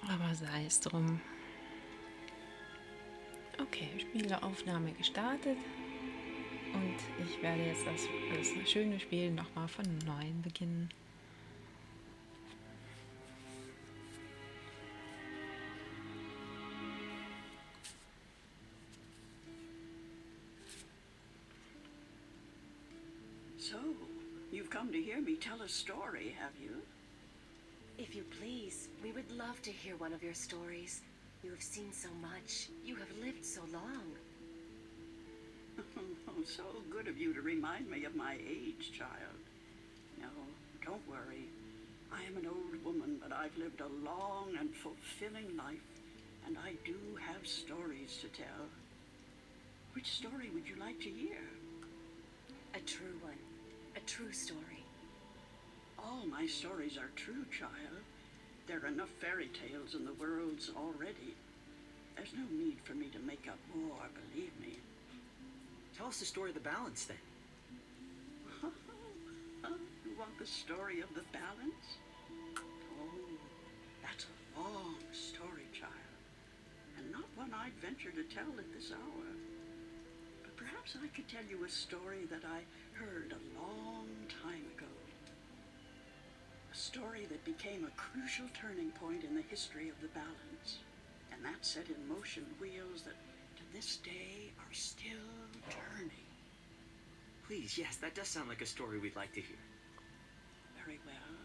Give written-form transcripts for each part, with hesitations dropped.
Aber sei es drum. Okay, Spieleaufnahme gestartet und ich werde jetzt das schöne Spiel nochmal von neuem beginnen. So, you've come to hear me tell a story, have you? If you please, we would love to hear one of your stories. You have seen so much. You have lived so long. Oh, so good of you to remind me of my age, child. No, don't worry. I am an old woman, but I've lived a long and fulfilling life, and I do have stories to tell. Which story would you like to hear? A true one. A true story. All my stories are true, child. There are enough fairy tales in the worlds already. There's no need for me to make up more, believe me. Tell us the story of the balance, then. You want the story of the balance? Oh, that's a long story, child, and not one I'd venture to tell at this hour. But perhaps I could tell you a story that I heard a long time ago. A story that became a crucial turning point in the history of the balance, and that set in motion wheels that to this day are still turning. Please, yes, that does sound like a story we'd like to hear. Very well.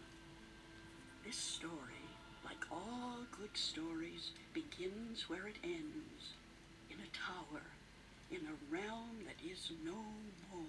This story, like all good stories, begins where it ends, in a tower, in a realm that is no more.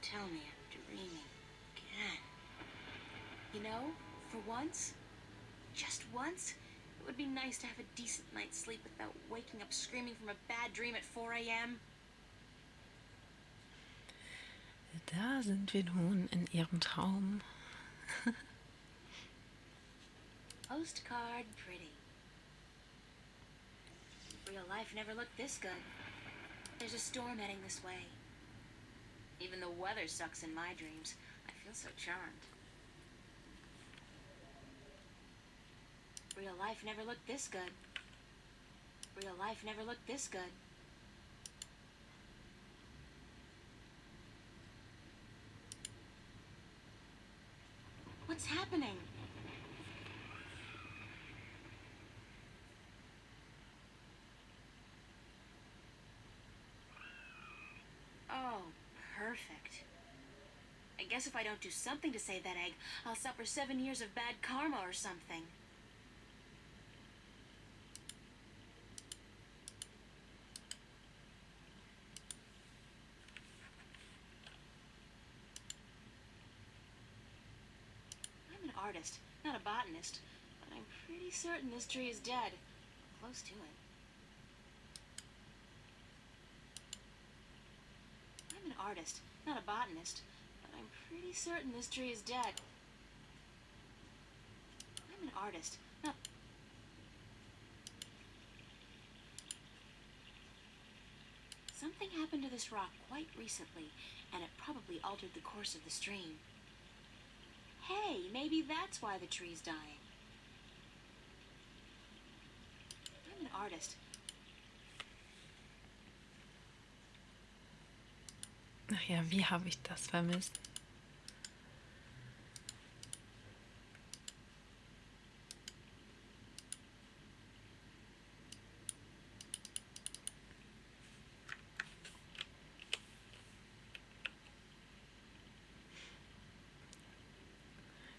tell me I'm dreaming again. You know, for once, just once, it would be nice to have a decent night's sleep without waking up screaming from a bad dream at 4 a.m. Da sind wir nun in ihrem Traum. Postcard pretty. Real life never looked this good. There's a storm heading this way. Even the weather sucks in my dreams. I feel so charmed. Real life never looked this good. Real life never looked this good. What's happening? Oh, perfect. I guess if I don't do something to save that egg, I'll suffer 7 years of bad karma or something. I'm an artist, not a botanist, but I'm pretty certain this tree is dead. Close to it. I'm an artist, not a botanist, but I'm pretty certain this tree is dead. I'm an artist, not... Something happened to this rock quite recently, and it probably altered the course of the stream. Hey, maybe that's why the tree's dying. I'm an artist. Ach ja, wie habe ich das vermisst?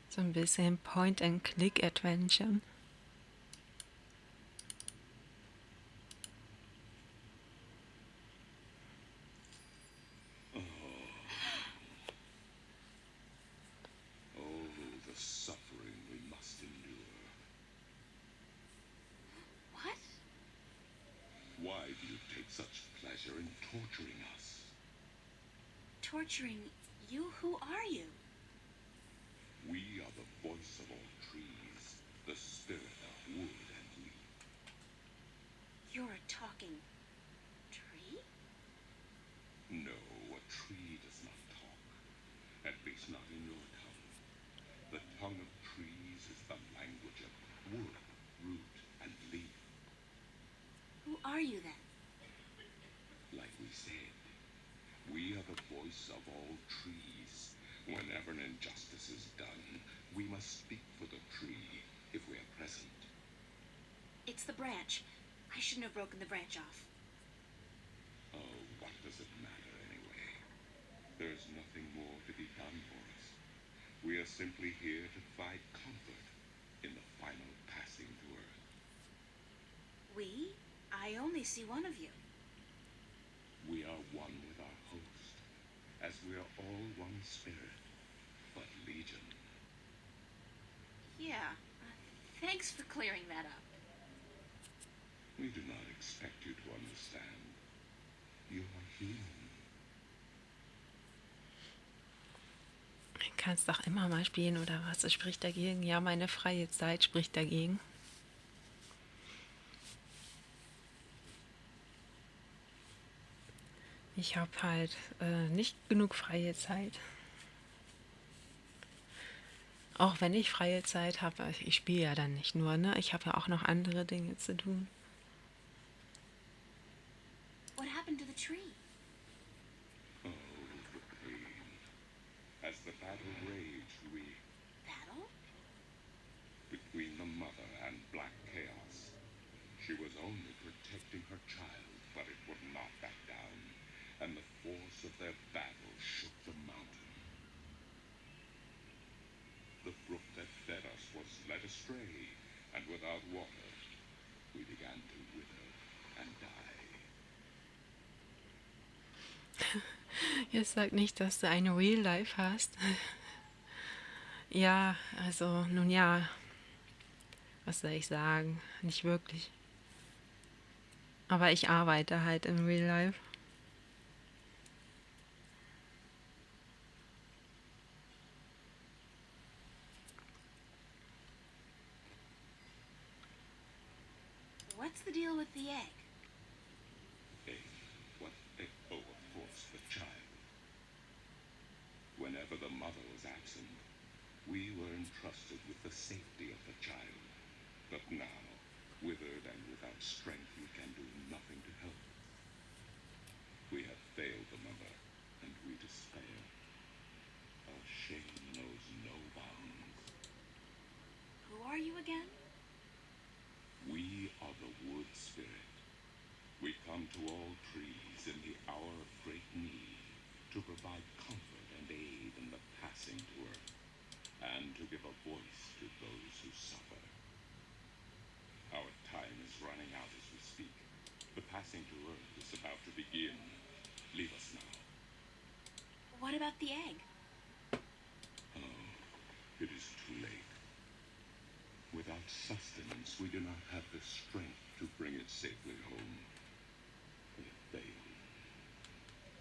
So ein bisschen Point-and-Click-Adventure. The suffering we must endure. What? Why do you take such pleasure in torturing us? Torturing you? Who are you? We are the voice of all trees, the spirit of wood and leaf. You're a talking tree? No, a tree does not talk, at least not in your tongue. The tongue of trees is the language of wood, root, and leaf. Who are you then? Like we said, we are the voice of all trees. Whenever an injustice is done, we must speak for the tree if we are present. It's the branch. I shouldn't have broken the branch off. Oh, what does it matter anyway? There's nothing more to be done for us. We are simply here to provide comfort in the final passing to Earth. We? I only see one of you. We are one with our host, as we are all one spirit, but legion. Yeah. Thanks for clearing that up. We do not expect you to understand. You are human. Du kannst doch immer mal spielen, oder was? Es spricht dagegen. Ja, meine freie Zeit spricht dagegen. Ich habe halt nicht genug freie Zeit. Auch wenn ich freie Zeit habe, ich spiele ja dann nicht nur, ne? Ich habe ja auch noch andere Dinge zu tun. What happened to the tree? Oh, the pain. As the battle raged, we, Battle? between the mother and Black Chaos. She was only protecting her child, but it would not back down, and the force of their battle shook the mountain. The brook that fed us was led astray, and without water, we began to wither and die. Jetzt sag nicht, dass du eine Real Life hast. Ja, also, nun ja, was soll ich sagen? Nicht wirklich. Aber ich arbeite halt im Real Life. What's the deal with the egg? What egg? Oh, of course, the child. Whenever the mother was absent, we were entrusted with the safety of the child. But now, withered and without strength, we can do nothing to help. We have failed the mother, and we despair. Our shame knows no bounds. Who are you again? We are the wood spirit. We come to all trees in the hour of great need to provide comfort and aid in the passing to earth, and to give a voice to those who suffer. Our time is running out as we speak. The passing to earth is about to begin. Leave us now. What about the egg? Oh, it is too late. Without sustenance, we do not have the strength to bring it safely home. We have failed,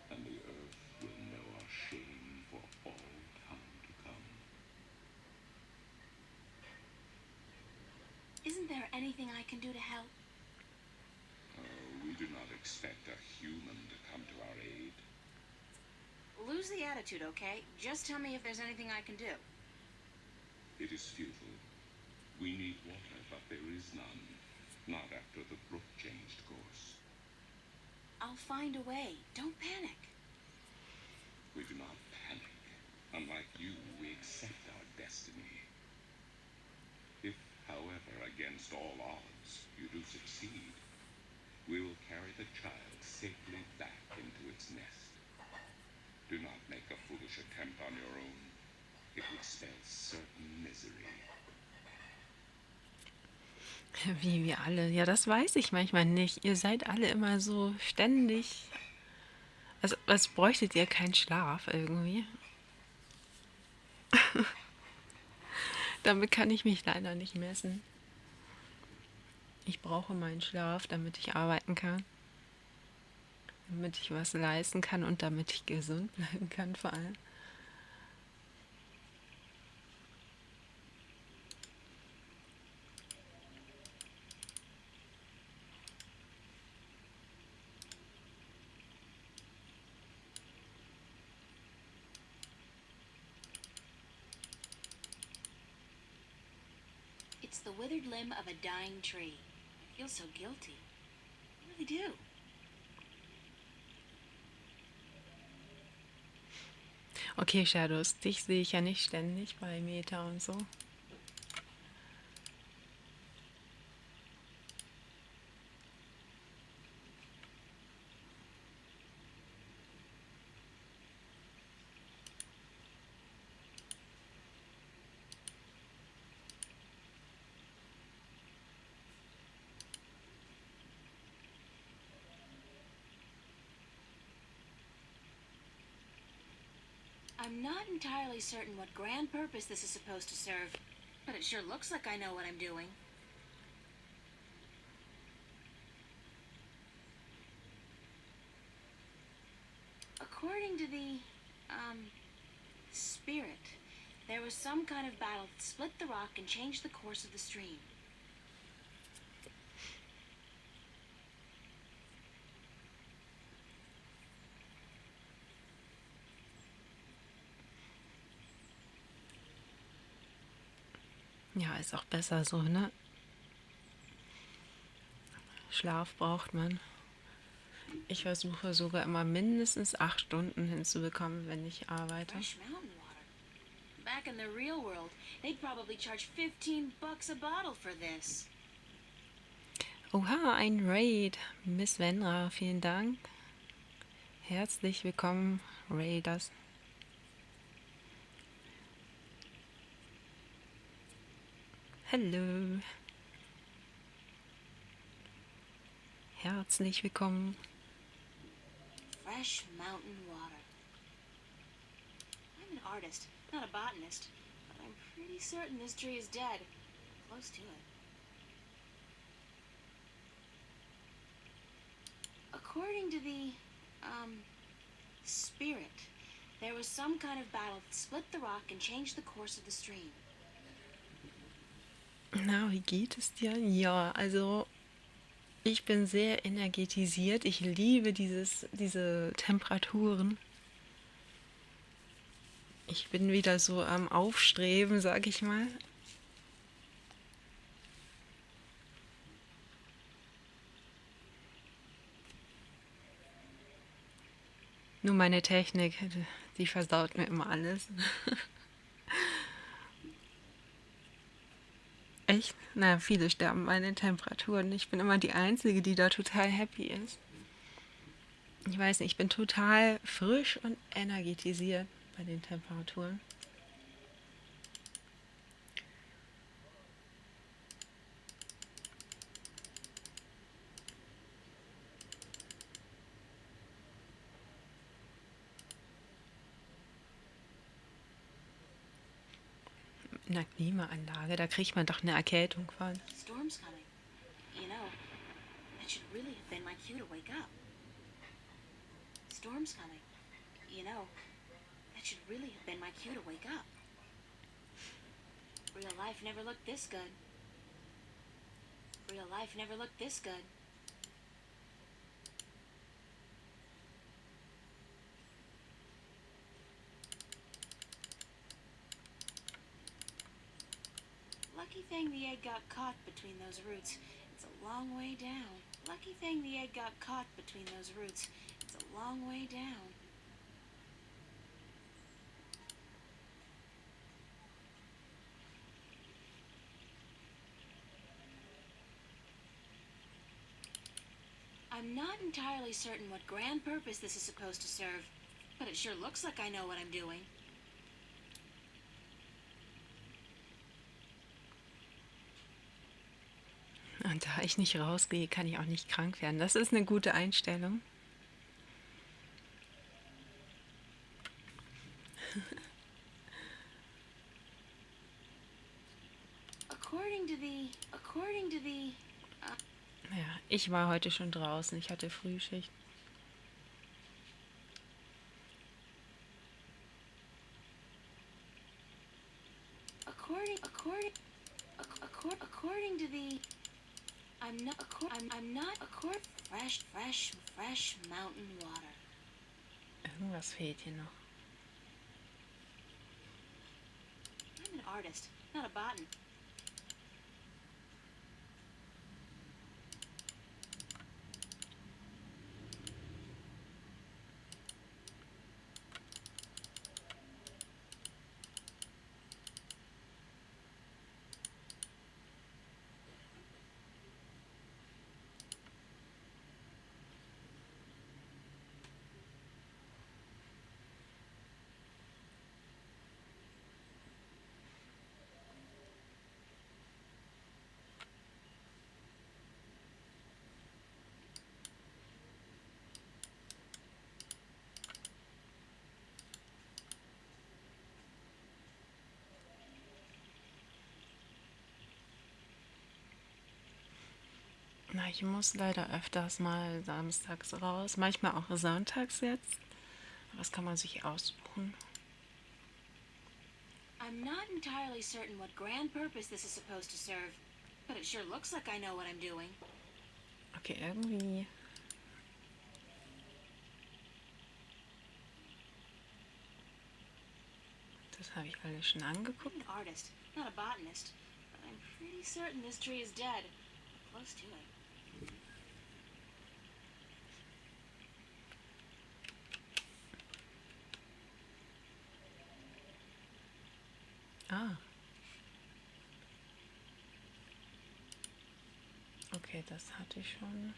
and the earth will know our shame for all time to come. Isn't there anything I can do to help? We do not expect a human to come to our aid. Lose the attitude, okay? Just tell me if there's anything I can do. It is futile. We need water, but there is none. Not after the brook changed course. I'll find a way. Don't panic. We do not panic. Unlike you, we accept our destiny. If, however, against all odds, you do succeed, we will carry the child safely back into its nest. Do not make a foolish attempt on your own. It would spell certain misery. Wie wir alle. Ja, das weiß ich manchmal nicht. Ihr seid alle immer so ständig. Also, was bräuchtet ihr keinen Schlaf irgendwie? Damit kann ich mich leider nicht messen. Ich brauche meinen Schlaf, damit ich arbeiten kann. Damit ich was leisten kann und damit ich gesund bleiben kann vor allem. It's the withered limb of a dying tree. I feel so guilty. I really do. Okay, Shadows, dich sehe ich ja nicht ständig bei Meta und so. I'm not entirely certain what grand purpose this is supposed to serve, but it sure looks like I know what I'm doing. According to the, spirit, there was some kind of battle that split the rock and changed the course of the stream. Ja, ist auch besser so, ne? Schlaf braucht man. Ich versuche sogar immer mindestens 8 Stunden hinzubekommen, wenn ich arbeite. Fresh mountain water. Back in the real world, they'd probably charge $15 a bottle for this. Oha, ein Raid. Miss Venra, vielen Dank. Herzlich willkommen, Raiders. Hallo. Herzlich willkommen. Fresh mountain water. artist, not a botanist, but I'm pretty certain this tree is dead. Close to it. According to the, spirit, there was some kind of battle that split the rock and changed the course of the stream. Na, wie geht es dir? Ja, also ich bin sehr energetisiert. Ich liebe diese Temperaturen. Ich bin wieder so am Aufstreben, sag ich mal. Nur meine Technik, die versaut mir immer alles. Echt? Na, viele sterben bei den Temperaturen. Ich bin immer die Einzige, die da total happy ist. Ich weiß nicht, ich bin total frisch und energetisiert bei den Temperaturen. In einer Klimaanlage, da kriegt man doch eine Erkältung von. Storm's coming. You know, that should really have been my cue to wake up. Storm's coming. You know, that should really have been my cue to wake up. Real life never looked this good. Real life never looked this good. Lucky thing the egg got caught between those roots. It's a long way down. Lucky thing the egg got caught between those roots. It's a long way down. I'm not entirely certain what grand purpose this is supposed to serve, but it sure looks like I know what I'm doing. Und da ich nicht rausgehe, kann ich auch nicht krank werden. Das ist eine gute Einstellung. According to the, Ja, ich war heute schon draußen. Ich hatte Frühschicht. according to the, I'm not, fresh mountain water. Irgendwas fehlt hier noch. I'm an artist, not a botan. Na, ich muss leider öfters mal samstags raus, manchmal auch sonntags jetzt. Aber das kann man sich aussuchen. I'm not entirely certain what grand purpose this is supposed to serve, but it sure looks like I know what I'm doing. Okay, irgendwie. Das habe ich alles schon angeguckt. I'm an artist, not a botanist, but I'm pretty certain this tree is dead. Close to it. Ah. Okay, das hatte ich schon.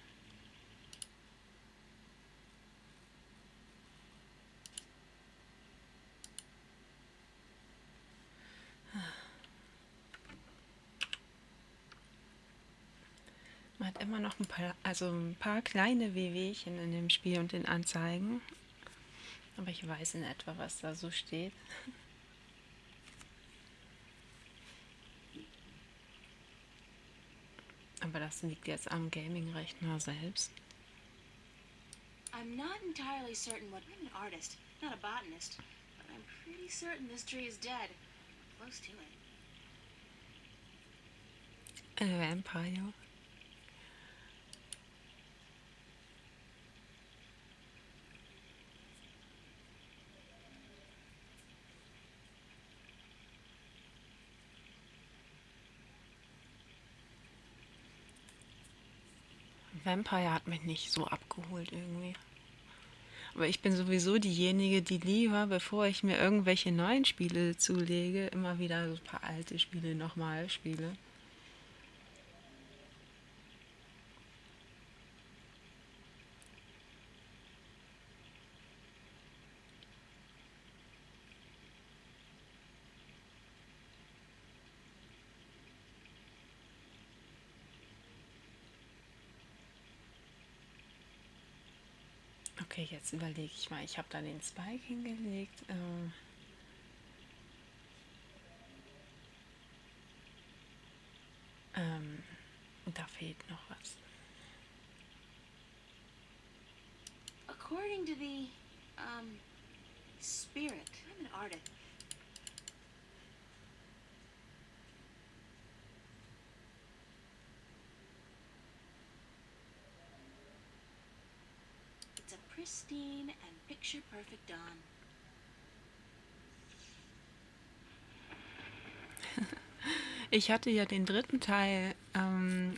Man hat immer noch ein paar kleine Wehwehchen in dem Spiel und den Anzeigen. Aber ich weiß in etwa, was da so steht. Aber das liegt jetzt am Gaming-Rechner selbst. I'm not entirely certain what... I'm an artist, not a botanist. But I'm pretty certain this tree is dead. Close to it. A vampire. Vampire hat mich nicht so abgeholt irgendwie. Aber ich bin sowieso diejenige, die lieber, bevor ich mir irgendwelche neuen Spiele zulege, immer wieder so ein paar alte Spiele nochmal spiele. Okay, jetzt überlege ich mal. Ich habe da den Spike hingelegt. Und da fehlt noch was. According to the, spirit, I'm an artist. It's a pristine and picture-perfect dawn. Ich hatte ja den dritten Teil,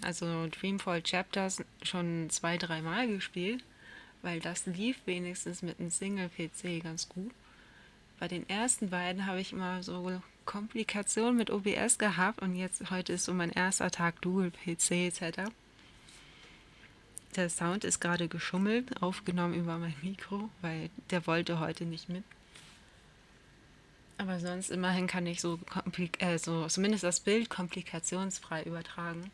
also Dreamfall Chapters, schon 2-3 Mal gespielt, weil das lief wenigstens mit einem Single-PC ganz gut. Bei den ersten beiden habe ich immer so Komplikationen mit OBS gehabt und jetzt heute ist so mein erster Tag Dual-PC-Setup. Der Sound ist gerade geschummelt, aufgenommen über mein Mikro, weil der wollte heute nicht mit. Aber sonst immerhin kann ich so zumindest das Bild komplikationsfrei übertragen.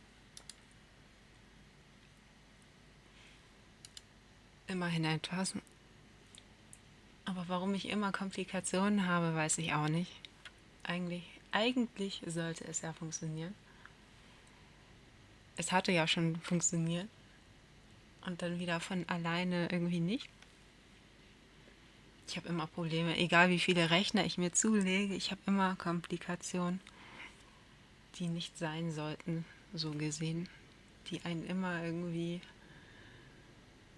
Immerhin etwas. Aber warum ich immer Komplikationen habe, weiß ich auch nicht. Eigentlich sollte es ja funktionieren. Es hatte ja schon funktioniert. Und dann wieder von alleine irgendwie nicht. Ich habe immer Probleme, egal wie viele Rechner ich mir zulege, ich habe immer Komplikationen, die nicht sein sollten, so gesehen. Die einen immer irgendwie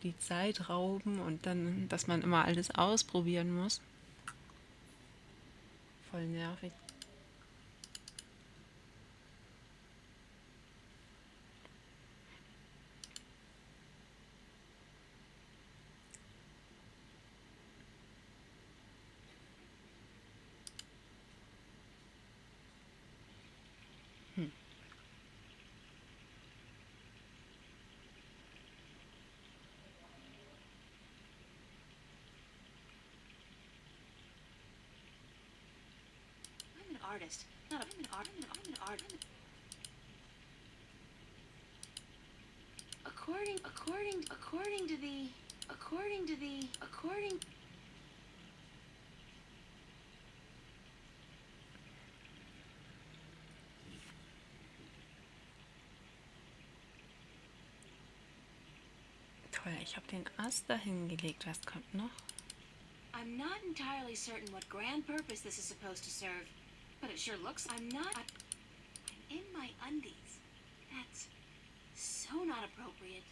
die Zeit rauben und dann, dass man immer alles ausprobieren muss. Voll nervig. I'm an artist, not a... I'm an artist. According to the... Toll, ich habe den Ast dahin gelegt. Was kommt noch? I'm not entirely certain what grand purpose this is supposed to serve, but it sure looks... I'm in my undies. That's so not appropriate.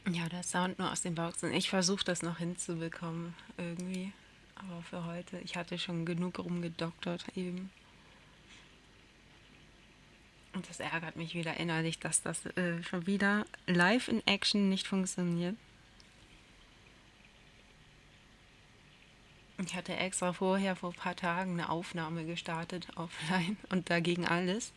Ja, der Sound nur aus den Boxen. Ich versuche das noch hinzubekommen, irgendwie. Aber für heute, ich hatte schon genug rumgedoktert eben. Und das ärgert mich wieder innerlich, dass das schon wieder live in Action nicht funktioniert. Ich hatte extra vorher vor ein paar Tagen eine Aufnahme gestartet, offline, und dagegen alles.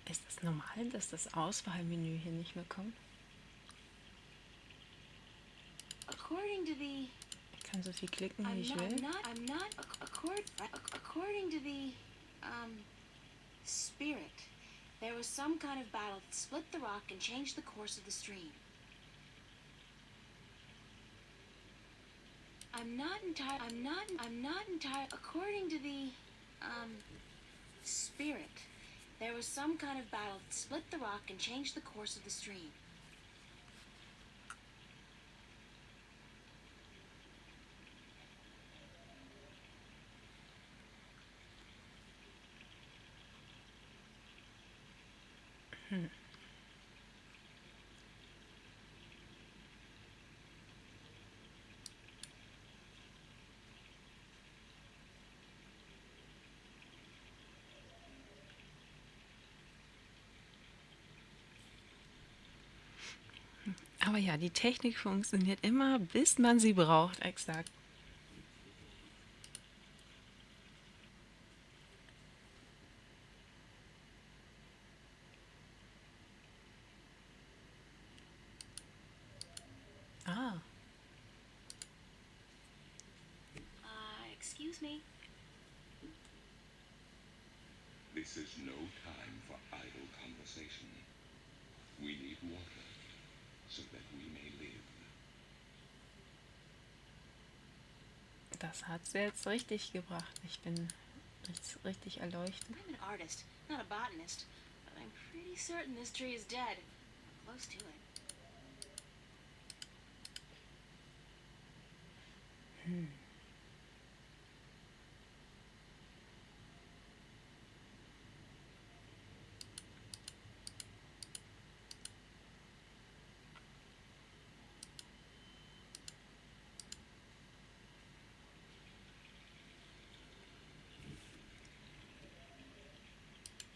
Ist das normal, dass das Auswahlmenü hier nicht mehr kommt? According to the Ich kann so viel klicken, wie ich will. according to the spirit, there was some kind of battle that split the rock and changed the course of the stream. I'm not entirely according to the spirit. There was some kind of battle that split the rock and changed the course of the stream. Aber ja, die Technik funktioniert immer, bis man sie braucht, exakt. Ah, Excuse me. This is no time for idle conversation. We need water so that we may live. das hat sie jetzt richtig gebracht. Ich bin jetzt richtig erleuchtet. I'm an artist, not a botanist, but I'm pretty certain this tree is dead. Or close to it.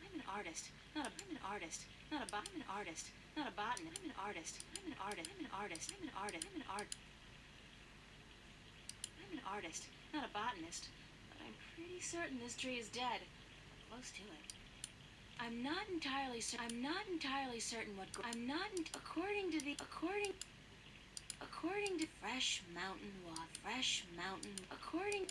I'm an artist, not a botanist. I'm an artist, not a botanist. I'm an artist. I'm an artist. I'm an artist. I'm an artist. I'm an art. I'm an artist, not a botanist, but I'm pretty certain this tree is dead. Or close to it. I'm not entirely certain what according to fresh mountain water, according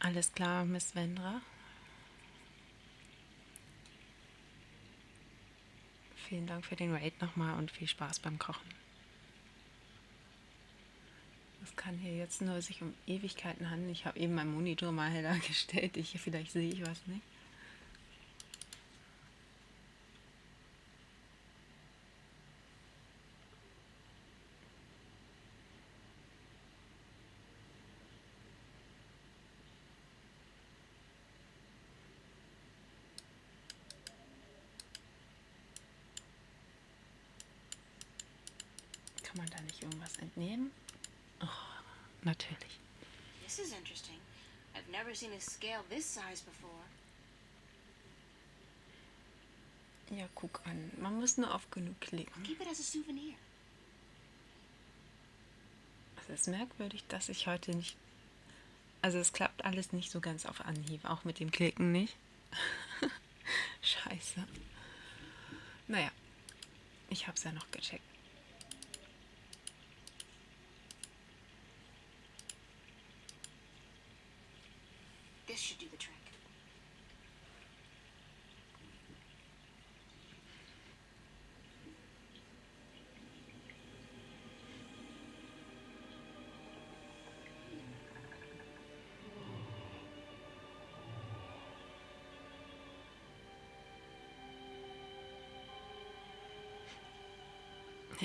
Alles klar, Miss Vendra. Vielen Dank für den Raid nochmal und viel Spaß beim Kochen. Es kann hier jetzt nur sich um Ewigkeiten handeln. Ich habe eben meinen Monitor mal heller gestellt. Vielleicht sehe ich was nicht. Kann man da nicht irgendwas entnehmen? Oh, natürlich. This is interesting. I've never seen a scale this size before. Ja, guck an. Man muss nur oft genug klicken. Keep it as a souvenir. ist merkwürdig, dass ich heute nicht... Also es klappt alles nicht so ganz auf Anhieb, auch mit dem Klicken nicht. Scheiße. Naja, ich hab's ja noch gecheckt. This should do the trick.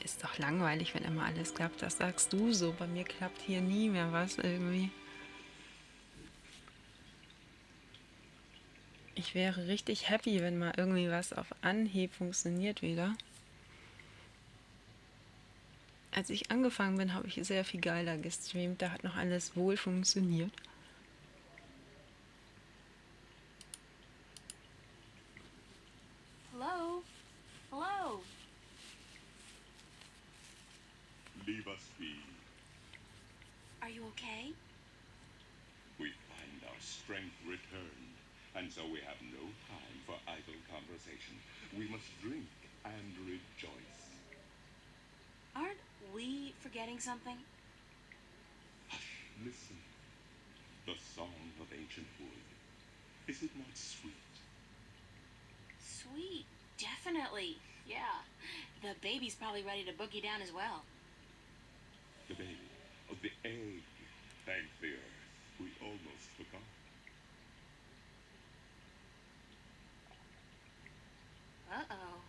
Ist doch langweilig, wenn immer alles klappt. Das sagst du so. Bei mir klappt hier nie mehr was irgendwie. Ich wäre richtig happy, wenn mal irgendwie was auf Anhieb funktioniert wieder. Als ich angefangen bin, habe ich sehr viel geiler gestreamt. Da hat noch alles wohl funktioniert. Hello? Hello? Leave us be. Are you okay? We find our strength returned, and so we have no time for idle conversation. We must drink and rejoice. Aren't we forgetting something? Hush, listen. The song of ancient wood. Is it not sweet? Sweet. Definitely. Yeah. The baby's probably ready to boogie down as well. The baby. Oh, the egg. Thank the earth. We almost forgot. Uh-oh.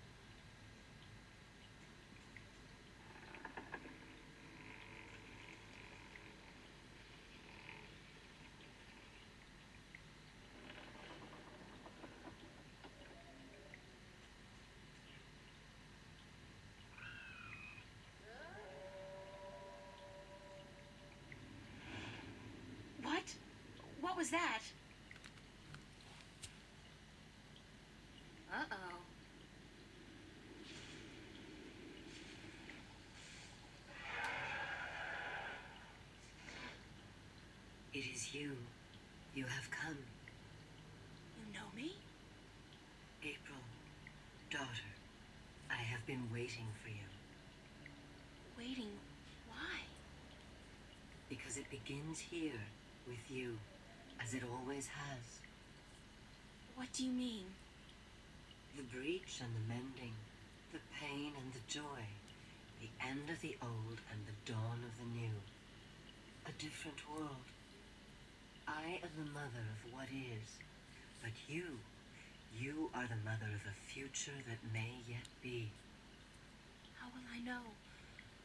What? What was that? Uh-oh. It is you. You have come. You know me? April, daughter, I have been waiting for you. Waiting. Why? Because it begins here, with you, as it always has. What do you mean? The breach and the mending, the pain and the joy, the end of the old and the dawn of the new. A different world. I am the mother of what is, but you are the mother of a future that may yet be. How will I know?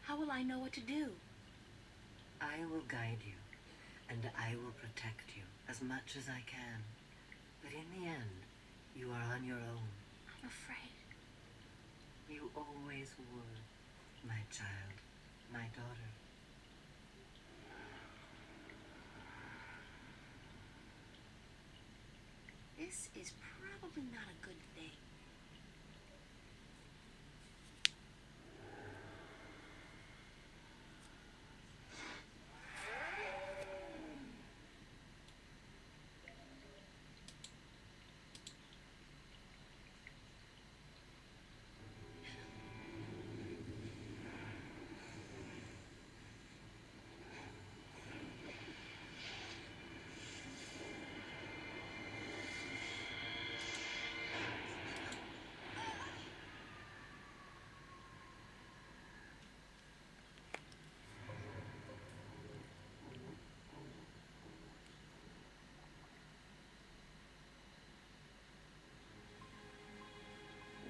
How will I know what to do? I will guide you, and I will protect you as much as I can. But in the end, you are on your own. I'm afraid. You always were, my child, my daughter. This is probably not a good thing.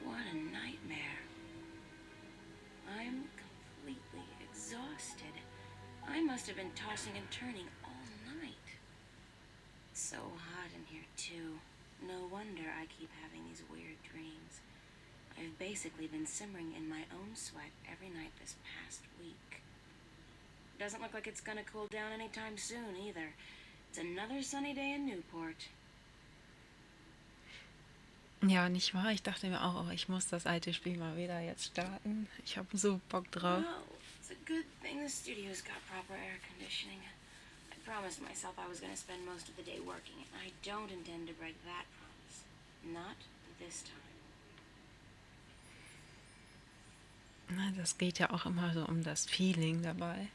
What a nightmare. I'm completely exhausted. I must have been tossing and turning all night. It's so hot in here, too. No wonder I keep having these weird dreams. I've basically been simmering in my own sweat every night this past week. Doesn't look like it's gonna cool down anytime soon, either. It's another sunny day in Newport. Ja, nicht wahr? Ich dachte mir auch, oh, ich muss das alte Spiel mal wieder jetzt starten. Ich habe so Bock drauf. Wow, It's a good thing the studio's got proper air conditioning. I promised myself I was going to spend most of the day working, and I don't intend to break that promise. Not this time. Na, das geht ja auch immer so um das Feeling dabei.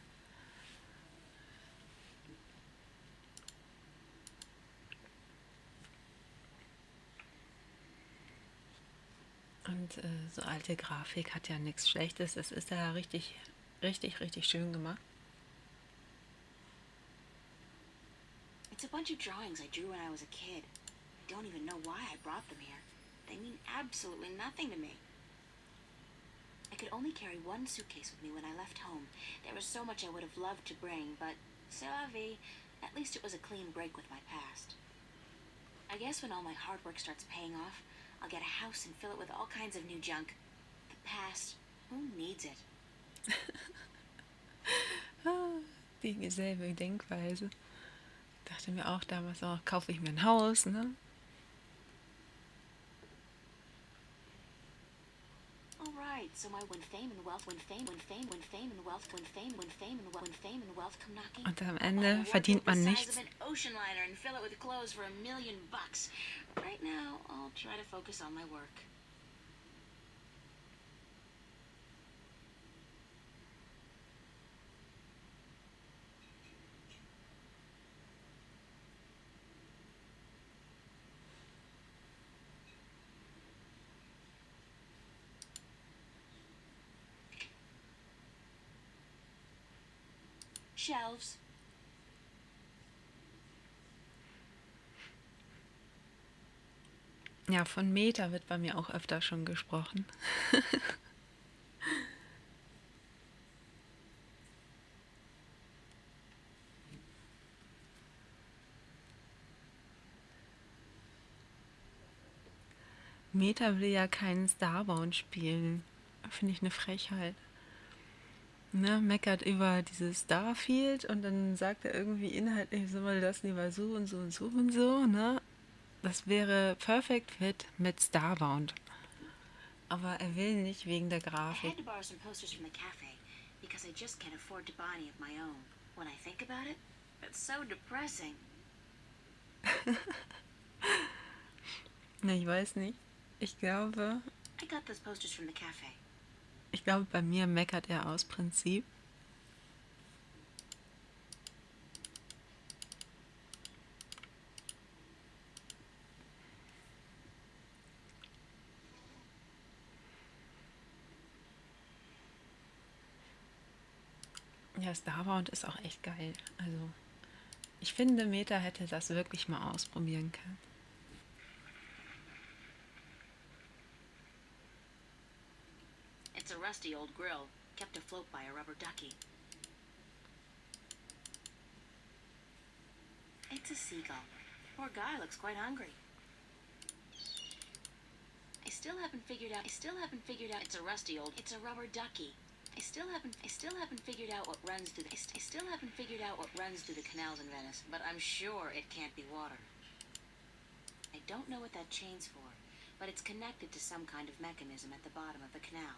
Und so alte Grafik hat ja nichts Schlechtes. Es ist ja richtig, richtig, richtig schön gemacht. It's a bunch of drawings I drew when I was a kid. I don't even know why I brought them here. They mean absolutely nothing to me. I could only carry one suitcase with me when I left home. There was so much I would have loved to bring, but c'est la vie. At least it was a clean break with my past. I guess when all my hard work starts paying off, I'll get a house and fill it with all kinds of new junk. The past, who needs it? Dieselbe Denkweise. Dachte mir auch damals, oh, kaufe ich mir ein Haus, ne? All right, so when fame and wealth come knocking, Und am I'll buy a Ende wardrobe verdient man the size nichts. of an ocean liner and fill it with clothes for $1 million. Right now, I'll try to focus on my work. Shelves. Ja, von Meta wird bei mir auch öfter schon gesprochen. Meta will ja keinen Starbound spielen. Finde ich eine Frechheit. Ne, meckert über dieses Starfield und dann sagt er irgendwie inhaltlich, soll man das lieber so und so und so und so, ne? Das wäre perfect fit mit Starbound. Aber er will nicht wegen der I Grafik. had to borrow some posters from the cafe because I just can't afford to buy any of my own. When I think about it, it's so depressing. Ne, ich weiß nicht. Ich glaube, I got those posters from the cafe. bei mir meckert er aus Prinzip. Ja, Starbound ist auch echt geil. Also, ich finde, Meta hätte das wirklich mal ausprobieren können. It's a rusty old grill, kept afloat by a rubber ducky. It's a seagull. Poor guy looks quite hungry. I still haven't figured out. It's a rusty old. It's a rubber ducky. I still haven't figured out what runs through the. I still haven't figured out what runs through the canals in Venice, but I'm sure it can't be water. I don't know what that chain's for, but it's connected to some kind of mechanism at the bottom of the canal.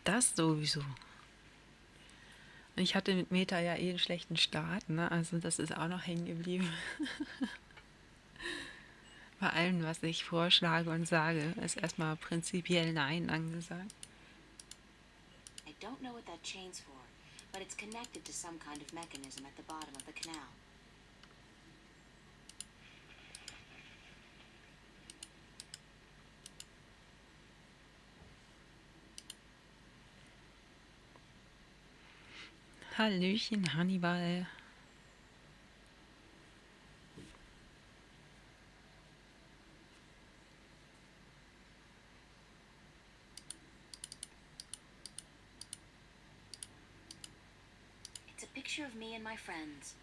Das sowieso. Ich hatte mit Meta ja eh einen schlechten Start, ne? Also das ist auch noch hängen geblieben. Bei allem, was ich vorschlage und sage, ist erstmal prinzipiell Nein angesagt. I don't know what that chain's for, but it's connected to some kind of mechanism at the bottom of the canal. Hallöchen, Hannibal. It's a picture of me and my friends.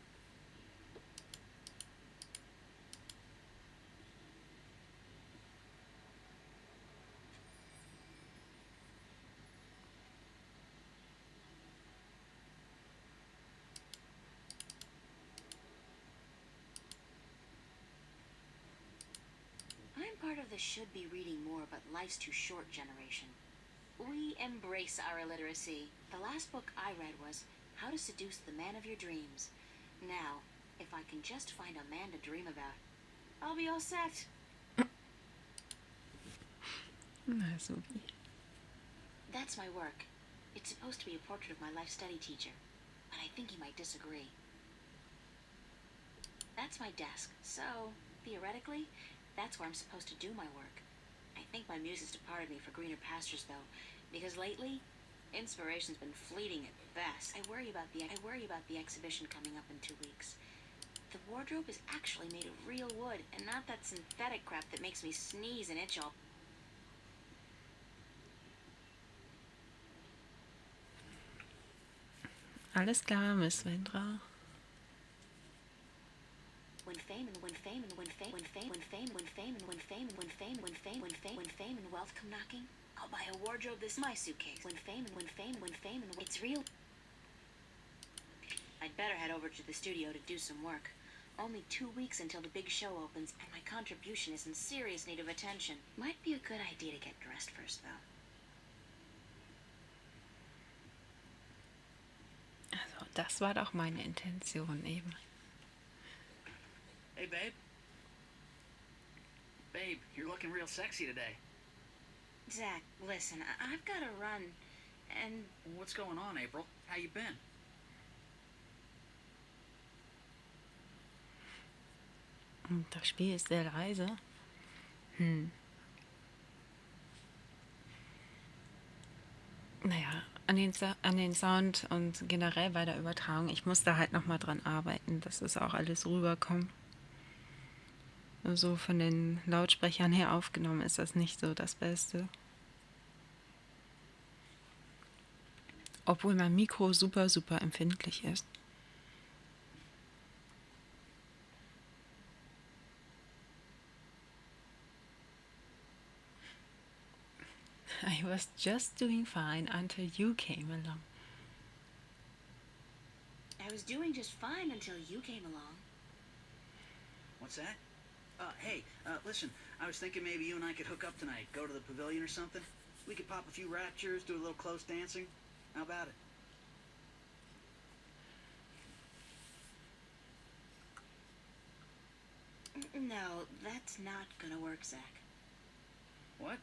I'm part of the should be reading more but life's too short generation. We embrace our illiteracy. The last book I read was How to Seduce the Man of Your Dreams. Now, if I can just find a man to dream about, I'll be all set. Na, Subi. That's my work. It's supposed to be a portrait of my life study teacher, but I think he might disagree. That's my desk, so, theoretically, that's where I'm supposed to do my work. I think my muse has departed me for greener pastures, though, because lately, inspiration's been fleeting at best. I worry about the exhibition coming up in 2 weeks. The wardrobe is actually made of real wood, and not that synthetic crap that makes me sneeze and itch all. Alles klar, Miss Vendra. When fame and wealth come knocking, I'll buy a wardrobe this my suitcase. When fame and it's real. I'd better head over to the studio to do some work. Only 2 weeks until the big show opens, and my contribution is in serious need of attention. Might be a good idea to get dressed first, though. Also, das war doch meine Intention eben. Hey, babe. Babe, you're looking real sexy today. Zach, listen, I've got to run, and... What's going on, April? How you been? Das Spiel ist sehr leise. Naja, an den Sound und generell bei der Übertragung, ich muss da halt nochmal dran arbeiten, dass das auch alles rüberkommt. So von den Lautsprechern her aufgenommen ist das nicht so das Beste. Obwohl mein Mikro super, super empfindlich ist. I was just doing fine until you came along. I was doing just fine until you came along. What's that? Hey, listen, I was thinking maybe you and I could hook up tonight, go to the pavilion or something. We could pop a few raptures, do a little close dancing. How about it? No, that's not gonna work, Zach. What?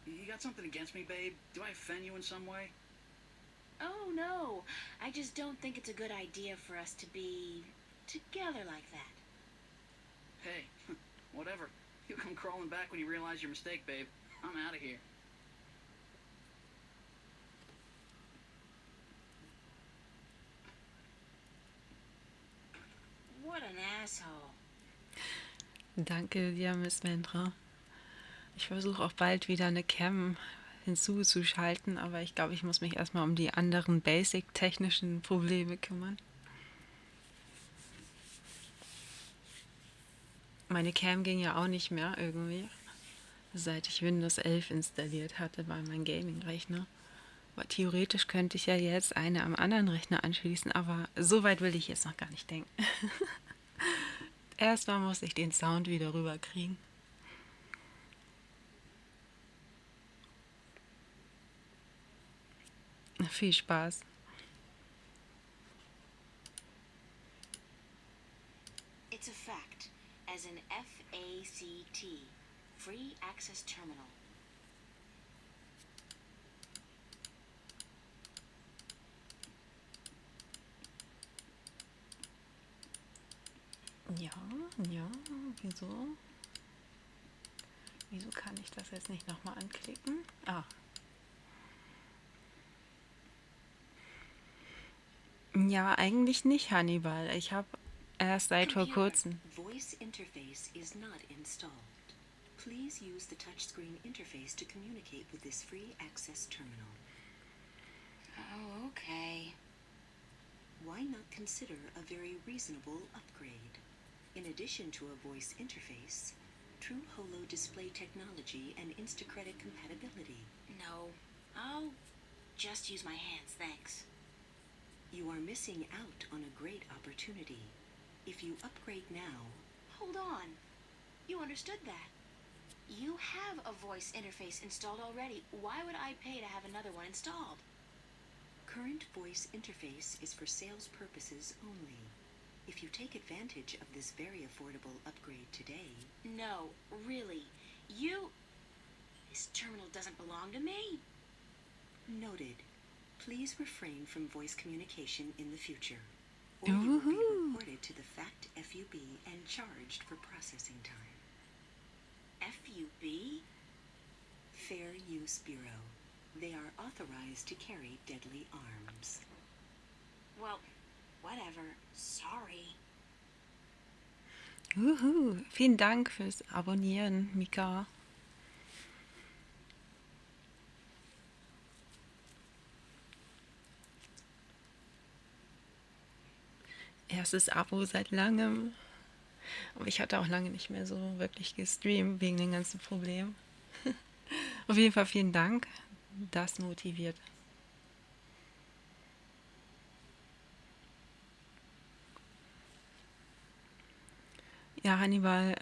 You got something against me, babe? Do I offend you in some way? Oh, no. I just don't think it's a good idea for us to be together like that. Hey, whatever. You come crawling back when you realize your mistake, babe. I'm out of here. What an asshole. Danke dir, Miss Vendra. Ich versuche auch bald wieder eine Cam hinzuzuschalten, aber ich glaube, ich muss mich erstmal um die anderen basic-technischen Probleme kümmern. Meine Cam ging ja auch nicht mehr irgendwie, seit ich Windows 11 installiert hatte bei meinem Gaming-Rechner. Aber theoretisch könnte ich ja jetzt eine am anderen Rechner anschließen, aber so weit will ich jetzt noch gar nicht denken. Erstmal muss ich den Sound wieder rüberkriegen. Viel Spaß. It's a fact, as in FACT, Free Access Terminal. Ja, wieso? Wieso kann ich das jetzt nicht nochmal anklicken? Ah. Ja, eigentlich nicht, Hannibal. Ich habe erst seit vor kurzem. Voice interface is not installed. Please use the touchscreen interface to communicate with this free access terminal. Oh, okay. Why not consider a very reasonable upgrade? In addition to a voice interface, true holo display technology and Instacredit compatibility. No, I'll just use my hands, thanks. You are missing out on a great opportunity. If you upgrade now... Hold on. You understood that. You have a voice interface installed already. Why would I pay to have another one installed? Current voice interface is for sales purposes only. If you take advantage of this very affordable upgrade today... No, really. This terminal doesn't belong to me. Noted. Please refrain from voice communication in the future, or you will be Woohoo! reported to the FACT FUB and charged for processing time. FUB? Fair Use Bureau. They are authorized to carry deadly arms. Well, whatever. Sorry. Vielen Dank fürs Abonnieren, Mika. Erstes Abo seit langem. Aber ich hatte auch lange nicht mehr so wirklich gestreamt wegen den ganzen Problemen. Auf jeden Fall vielen Dank. Das motiviert. Ja, Hannibal,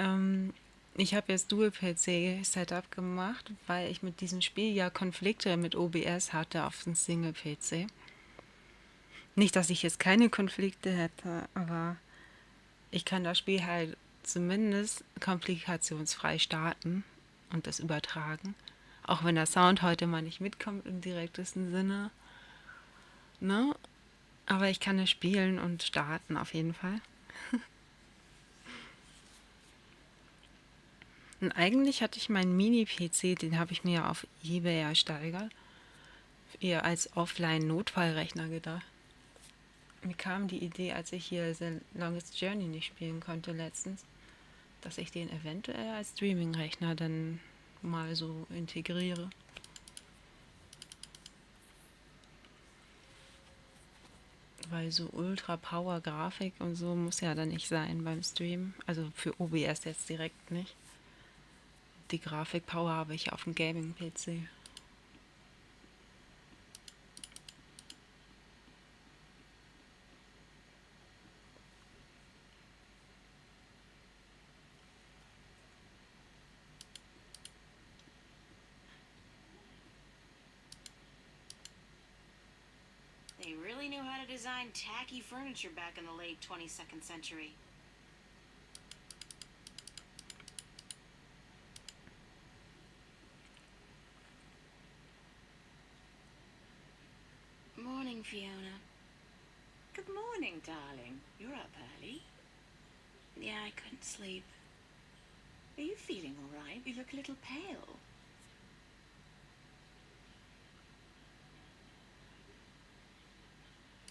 ich habe jetzt Dual-PC-Setup gemacht, weil ich mit diesem Spiel ja Konflikte mit OBS hatte auf dem Single-PC. Nicht, dass ich jetzt keine Konflikte hätte, aber ich kann das Spiel halt zumindest komplikationsfrei starten und das übertragen. Auch wenn der Sound heute mal nicht mitkommt im direktesten Sinne. Ne? Aber ich kann es spielen und starten auf jeden Fall. Und eigentlich hatte ich meinen Mini-PC, den habe ich mir ja auf eBay ersteigert, eher als Offline-Notfallrechner gedacht. Mir kam die Idee, als ich hier The Longest Journey nicht spielen konnte letztens, dass ich den eventuell als Streaming-Rechner dann mal so integriere. Weil so Ultra-Power-Grafik und so muss ja dann nicht sein beim Stream. Also für OBS jetzt direkt nicht. Die Grafik-Power habe ich auf dem Gaming-PC. They really knew how to design tacky furniture back in the late 22nd century. Morning, Fiona. Good morning, darling. You're up early. Yeah, I couldn't sleep. Are you feeling all right? You look a little pale.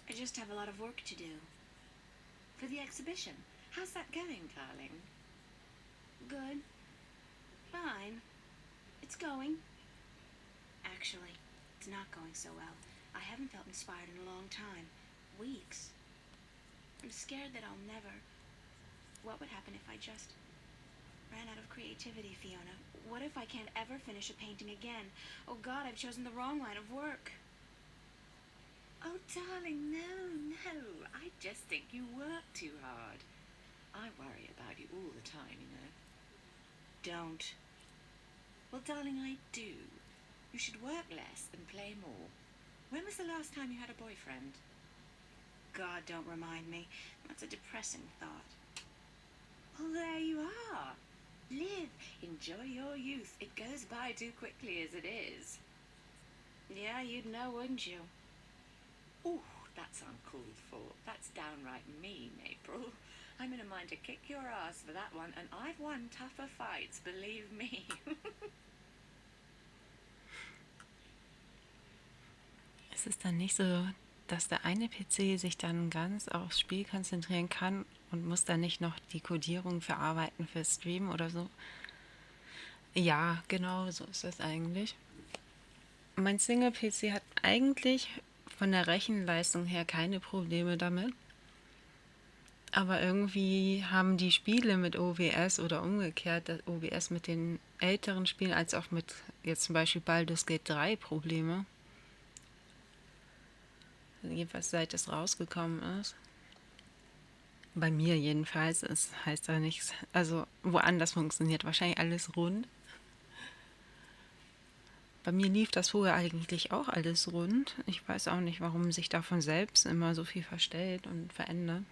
I just have a lot of work to do. For the exhibition. How's that going, darling? Good. Fine. It's going. Actually, it's not going so well. I haven't felt inspired in a long time. Weeks. I'm scared that I'll never... What would happen if I just ran out of creativity, Fiona? What if I can't ever finish a painting again? Oh God, I've chosen the wrong line of work. Oh, darling, no. I just think you work too hard. I worry about you all the time, you know. Don't. Well, darling, I do. You should work less and play more. When was the last time you had a boyfriend? God, don't remind me. That's a depressing thought. Well, there you are. Live. Enjoy your youth. It goes by too quickly as it is. Yeah, you'd know, wouldn't you? Ooh, that's uncalled for. That's downright mean, April. I'm in a mind to kick your ass for that one, and I've won tougher fights, believe me. Es ist dann nicht so, dass der eine PC sich dann ganz aufs Spiel konzentrieren kann und muss dann nicht noch die Codierung verarbeiten für Stream oder so. Ja, genau so ist das eigentlich. Mein Single-PC hat eigentlich von der Rechenleistung her keine Probleme damit. Aber irgendwie haben die Spiele mit OBS oder umgekehrt, das OBS mit den älteren Spielen als auch mit jetzt zum Beispiel Baldur's Gate 3 Probleme. Jedenfalls seit es rausgekommen ist. Bei mir jedenfalls, es heißt da nichts. Also woanders funktioniert wahrscheinlich alles rund. Bei mir lief das vorher eigentlich auch alles rund. Ich weiß auch nicht, warum sich da von selbst immer so viel verstellt und verändert.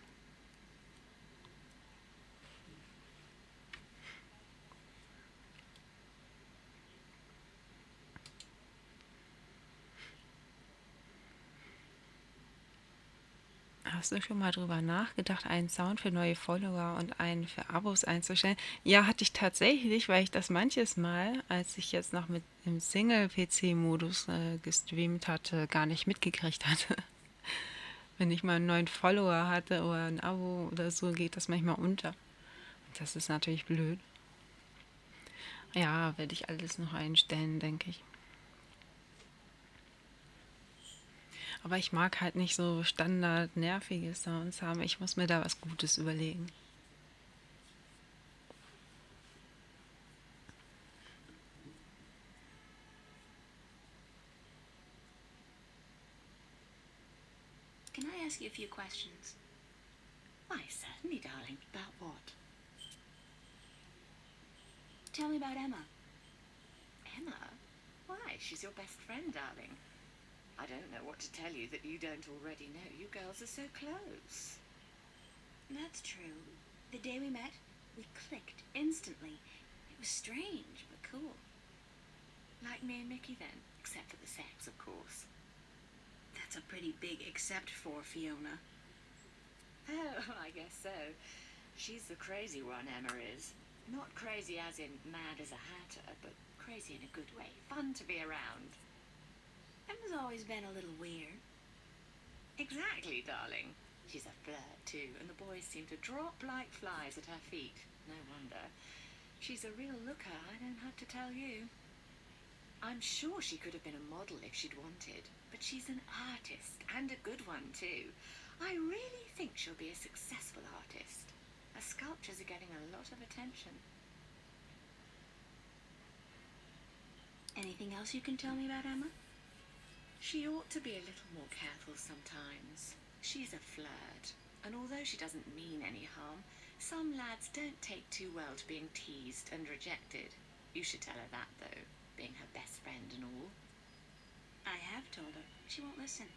Hast du schon mal drüber nachgedacht, einen Sound für neue Follower und einen für Abos einzustellen? Ja, hatte ich tatsächlich, weil ich das manches Mal, als ich jetzt noch mit dem Single-PC-Modus gestreamt hatte, gar nicht mitgekriegt hatte. Wenn ich mal einen neuen Follower hatte oder ein Abo oder so, geht das manchmal unter. Und das ist natürlich blöd. Ja, werde ich alles noch einstellen, denke ich. Aber ich mag halt nicht so standard nervige Sounds haben. Ich muss mir da was Gutes überlegen. Can I ask you a few questions? Why, certainly, darling. About what? Tell me about Emma. Emma? Why, she's your best friend, darling. I don't know what to tell you that you don't already know. You girls are so close. That's true. The day we met, we clicked instantly. It was strange, but cool. Like me and Mickey, then. Except for the sex, of course. That's a pretty big except for, Fiona. Oh, I guess so. She's the crazy one, Emma is. Not crazy as in mad as a hatter, but crazy in a good way. Fun to be around. Emma's always been a little weird. Exactly, darling. She's a flirt, too, and the boys seem to drop like flies at her feet. No wonder. She's a real looker, I don't have to tell you. I'm sure she could have been a model if she'd wanted, but she's an artist, and a good one, too. I really think she'll be a successful artist. Her sculptures are getting a lot of attention. Anything else you can tell me about Emma? She ought to be a little more careful sometimes. She's a flirt, and although she doesn't mean any harm, some lads don't take too well to being teased and rejected. You should tell her that, though, being her best friend and all. I have told her. She won't listen.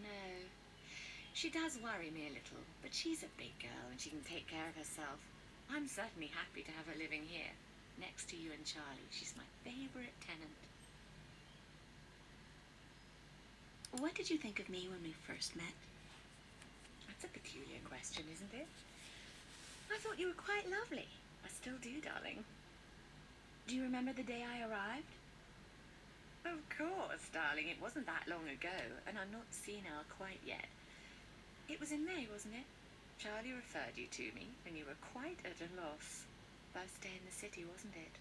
No. She does worry me a little, but she's a big girl and she can take care of herself. I'm certainly happy to have her living here, next to you and Charlie. She's my favourite tenant. What did you think of me when we first met? That's a peculiar question, isn't it? I thought you were quite lovely. I still do, darling. Do you remember the day I arrived? Of course, darling. It wasn't that long ago, and I'm not senile quite yet. It was in May, wasn't it? Charlie referred you to me, and you were quite at a loss. First day in the city, wasn't it?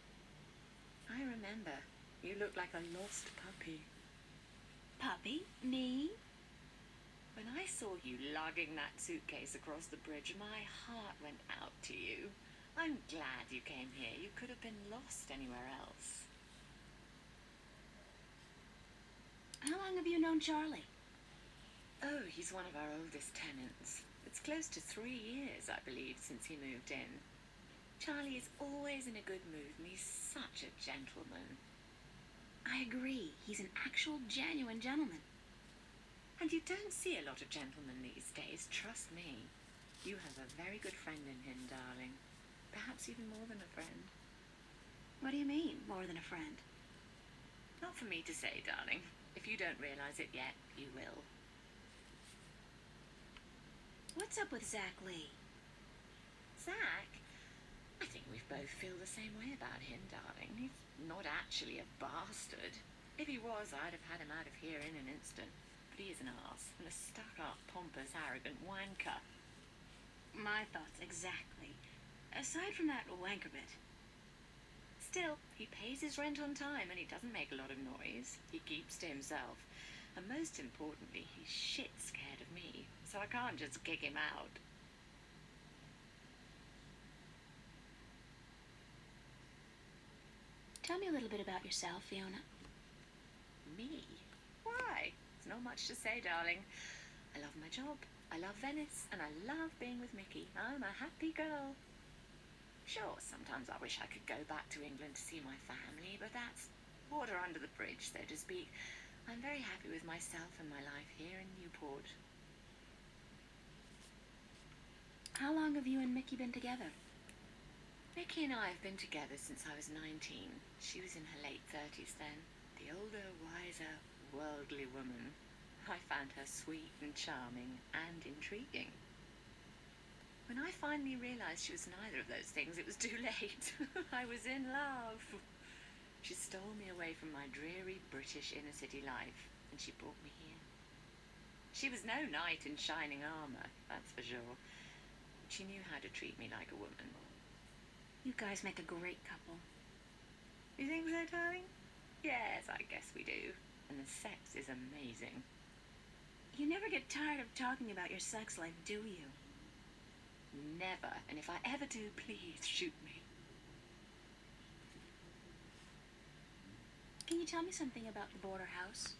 I remember. You looked like a lost puppy. Puppy? Me? When I saw you lugging that suitcase across the bridge, my heart went out to you. I'm glad you came here. You could have been lost anywhere else. How long have you known Charlie? Oh, he's one of our oldest tenants. It's close to 3 years, I believe, since he moved in. Charlie is always in a good mood, and he's such a gentleman. I agree. He's an actual, genuine gentleman. And you don't see a lot of gentlemen these days, trust me. You have a very good friend in him, darling. Perhaps even more than a friend. What do you mean, more than a friend? Not for me to say, darling. If you don't realize it yet, you will. What's up with Zach Lee? Zach? I think we both feel the same way about him, darling. He's not actually a bastard. If he was, I'd have had him out of here in an instant. But he is an arse, and a stuck-up, pompous, arrogant wanker. My thoughts exactly. Aside from that wanker bit. Still, he pays his rent on time, and he doesn't make a lot of noise. He keeps to himself. And most importantly, he's shit scared of me, so I can't just kick him out. Tell me a little bit about yourself, Fiona. Me? Why? There's not much to say, darling. I love my job, I love Venice, and I love being with Mickey. I'm a happy girl. Sure, sometimes I wish I could go back to England to see my family, but that's Water under the bridge, so to speak. I'm very happy with myself and my life here in Newport. How long have you and Mickey been together? Mickey and I have been together since I was 19. She was in her late 30s then. The older, wiser, worldly woman. I found her sweet and charming and intriguing. When I finally realized she was neither of those things, it was too late. I was in love. She stole me away from my dreary British inner city life, and she brought me here. She was no knight in shining armor, that's for sure. But she knew how to treat me like a woman. You guys make a great couple. You think so, darling? Yes, I guess we do. And the sex is amazing. You never get tired of talking about your sex life, do you? Never. And if I ever do, please shoot me. Can you tell me something about the border house?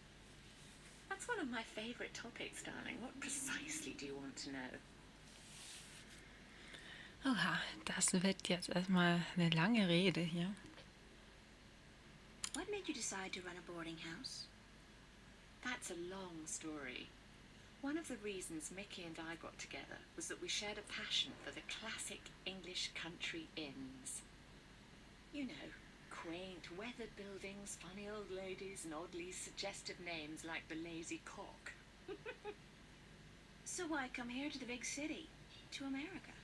That's one of my favorite topics, darling. What precisely do you want to know? Oha, das wird jetzt erstmal eine lange Rede hier. What made you decide to run a boarding house? That's a long story. One of the reasons Mickey and I got together was that we shared a passion for the classic English country inns. You know, quaint, weathered buildings, funny old ladies, and oddly suggestive names like the Lazy Cock. So why come here to the big city, to America?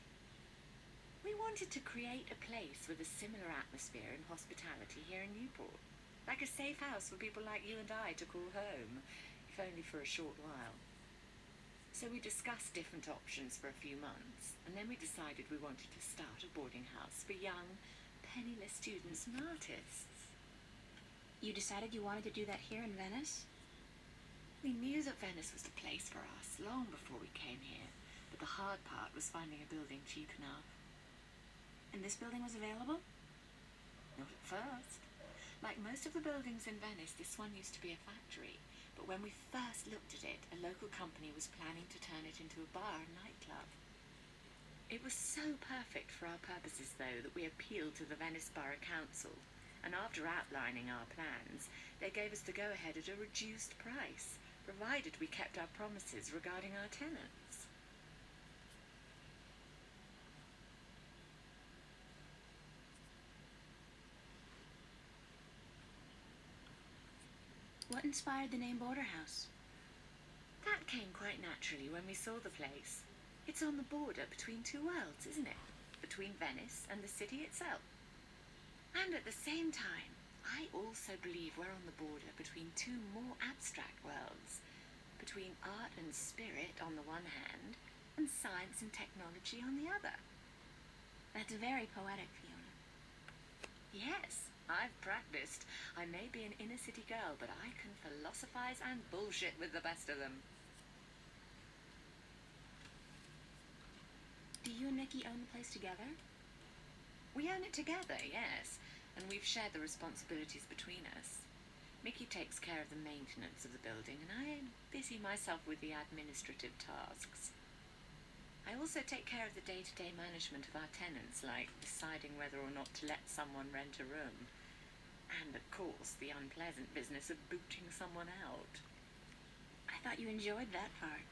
We wanted to create a place with a similar atmosphere and hospitality here in Newport. Like a safe house for people like you and I to call home, if only for a short while. So we discussed different options for a few months, and then we decided we wanted to start a boarding house for young, penniless students and artists. You decided you wanted to do that here in Venice? We knew that Venice was the place for us long before we came here, but the hard part was finding a building cheap enough. And this building was available? Not at first. Like most of the buildings in Venice, this one used to be a factory. But when we first looked at it, a local company was planning to turn it into a bar and nightclub. It was so perfect for our purposes, though, that we appealed to the Venice Borough Council. And after outlining our plans, they gave us the go-ahead at a reduced price, provided we kept our promises regarding our tenants. What inspired the name Border House? That came quite naturally when we saw the place. It's on the border between two worlds, isn't it? Between Venice and the city itself. And at the same time, I also believe we're on the border between two more abstract worlds. Between art and spirit on the one hand, and science and technology on the other. That's very poetic, Fiona. Yes. I've practiced. I may be an inner city girl, but I can philosophize and bullshit with the best of them. Do you and Mickey own the place together? We own it together, yes, and we've shared the responsibilities between us. Mickey takes care of the maintenance of the building, and I busy myself with the administrative tasks. I also take care of the day-to-day management of our tenants, like deciding whether or not to let someone rent a room. And, of course, the unpleasant business of booting someone out. I thought you enjoyed that part.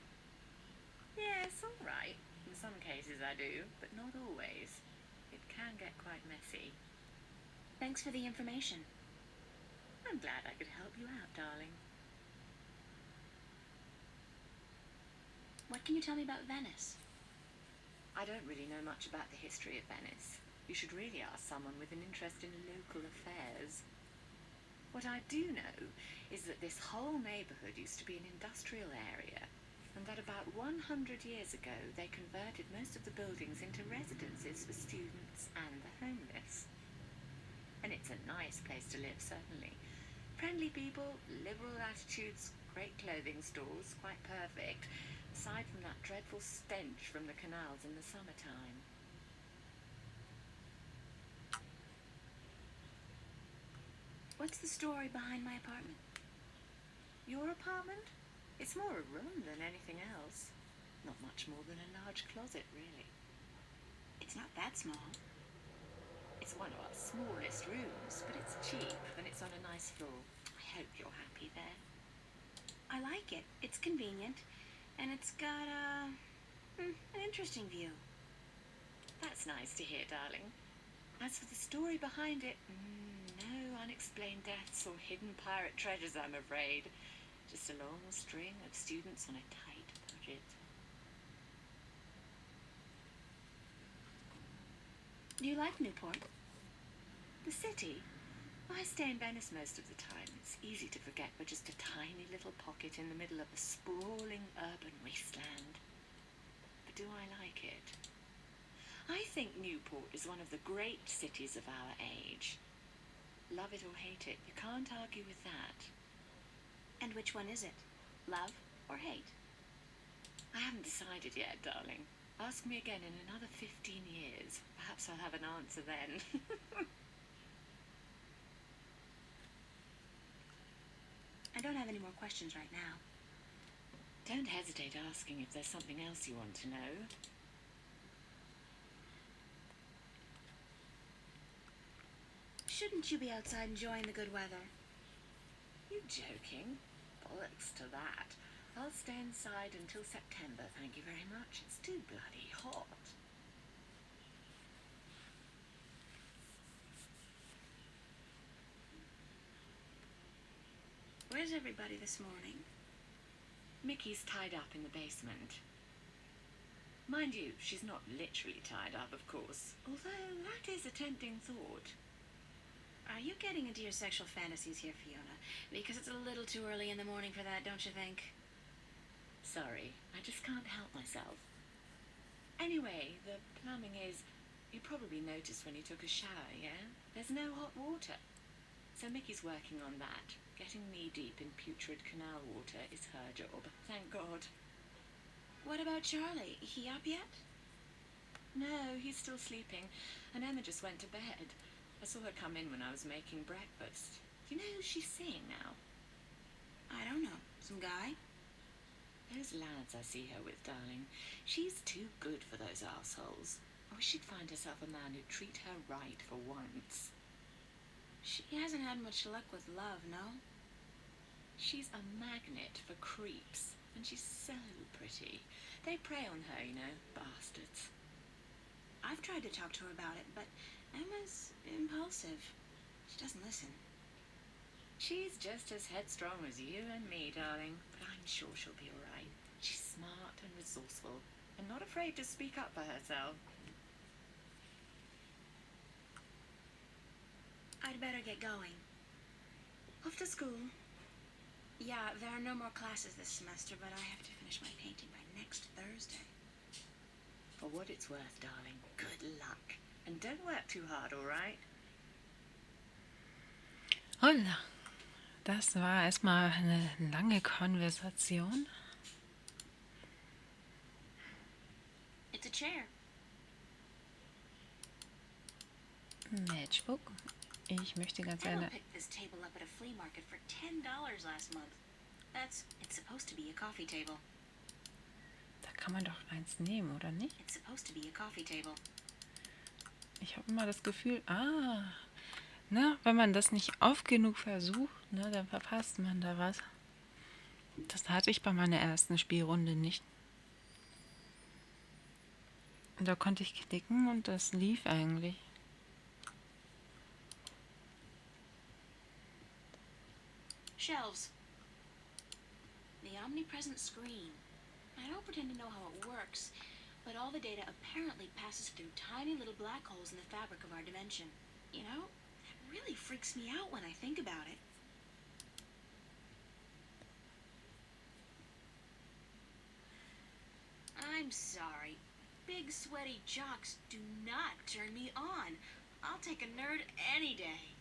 Yes, all right. In some cases I do, but not always. It can get quite messy. Thanks for the information. I'm glad I could help you out, darling. What can you tell me about Venice? I don't really know much about the history of Venice. You should really ask someone with an interest in local affairs. What I do know is that this whole neighborhood used to be an industrial area, and that about 100 years ago they converted most of the buildings into residences for students and the homeless. And it's a nice place to live, certainly. Friendly people, liberal attitudes, great clothing stores, quite perfect, aside from that dreadful stench from the canals in the summertime. What's the story behind my apartment? Your apartment? It's more a room than anything else. Not much more than a large closet, really. It's not that small. It's one of our smallest rooms, but it's cheap and it's on a nice floor. I hope you're happy there. I like it. It's convenient, and it's got an interesting view. That's nice to hear, darling. As for the story behind it, no unexplained deaths or hidden pirate treasures, I'm afraid. Just a long string of students on a tight budget. Do you like Newport? The city? I stay in Venice most of the time. It's easy to forget we're just a tiny little pocket in the middle of a sprawling urban wasteland. But do I like it? I think Newport is one of the great cities of our age. Love it or hate it, you can't argue with that. And which one is it? Love or hate? I haven't decided yet, darling. Ask me again in another 15 years. Perhaps I'll have an answer then. I don't have any more questions right now. Don't hesitate asking if there's something else you want to know. Shouldn't you be outside enjoying the good weather? You joking? Bollocks to that. I'll stay inside until September, thank you very much. It's too bloody hot. Where's everybody this morning? Mickey's tied up in the basement. Mind you, she's not literally tied up, of course, although that is a tempting thought. Are you getting into your sexual fantasies here, Fiona? Because it's a little too early in the morning for that, don't you think? Sorry, I just can't help myself. Anyway, the plumbing is... You probably noticed when you took a shower, yeah? There's no hot water. So Mickey's working on that. Getting knee-deep in putrid canal water is her job, thank God. What about Charlie? He up yet? No, he's still sleeping, and Emma just went to bed. I saw her come in when I was making breakfast. You know who she's seeing now? I don't know. Some guy? Those lads I see her with, darling. She's too good for those arseholes. I wish she'd find herself a man who'd treat her right for once. She hasn't had much luck with love, no? She's a magnet for creeps, and she's so pretty. They prey on her, you know, bastards. I've tried to talk to her about it, but Emma's impulsive. She doesn't listen. She's just as headstrong as you and me, darling, but I'm sure she'll be all right. She's smart and resourceful, and not afraid to speak up for herself. I'd better get going. Off to school. Yeah, there are no more classes this semester, but I have to finish my painting by next Thursday. For what it's worth, darling, good luck. And don't work too hard, all right? Holla, das war erstmal eine lange Konversation. It's a chair. Matchbook. Ich möchte ganz Emma gerne... picked this table up at a flea market for $10 last month. It's supposed to be a coffee table. Da kann man doch eins nehmen, oder nicht? It's supposed to be a coffee table. Ich habe immer das Gefühl, ne, wenn man das nicht oft genug versucht, ne, dann verpasst man da was. Das hatte ich bei meiner ersten Spielrunde nicht. Und da konnte ich klicken und das lief eigentlich. Shelves. The omnipresent screen. I don't pretend to know how it works, but all the data apparently passes through tiny little black holes in the fabric of our dimension. You know, that really freaks me out when I think about it. I'm sorry. Big sweaty jocks do not turn me on. I'll take a nerd any day.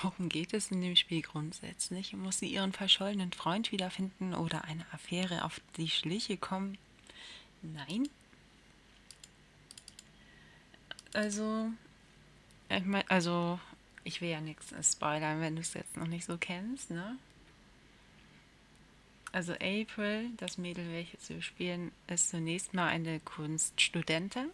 Worum geht es in dem Spiel grundsätzlich? Muss sie ihren verschollenen Freund wiederfinden oder eine Affäre auf die Schliche kommen? Nein. Also, ich will ja nichts spoilern, wenn du es jetzt noch nicht so kennst, ne? Also April, das Mädel, welches wir spielen, ist zunächst mal eine Kunststudentin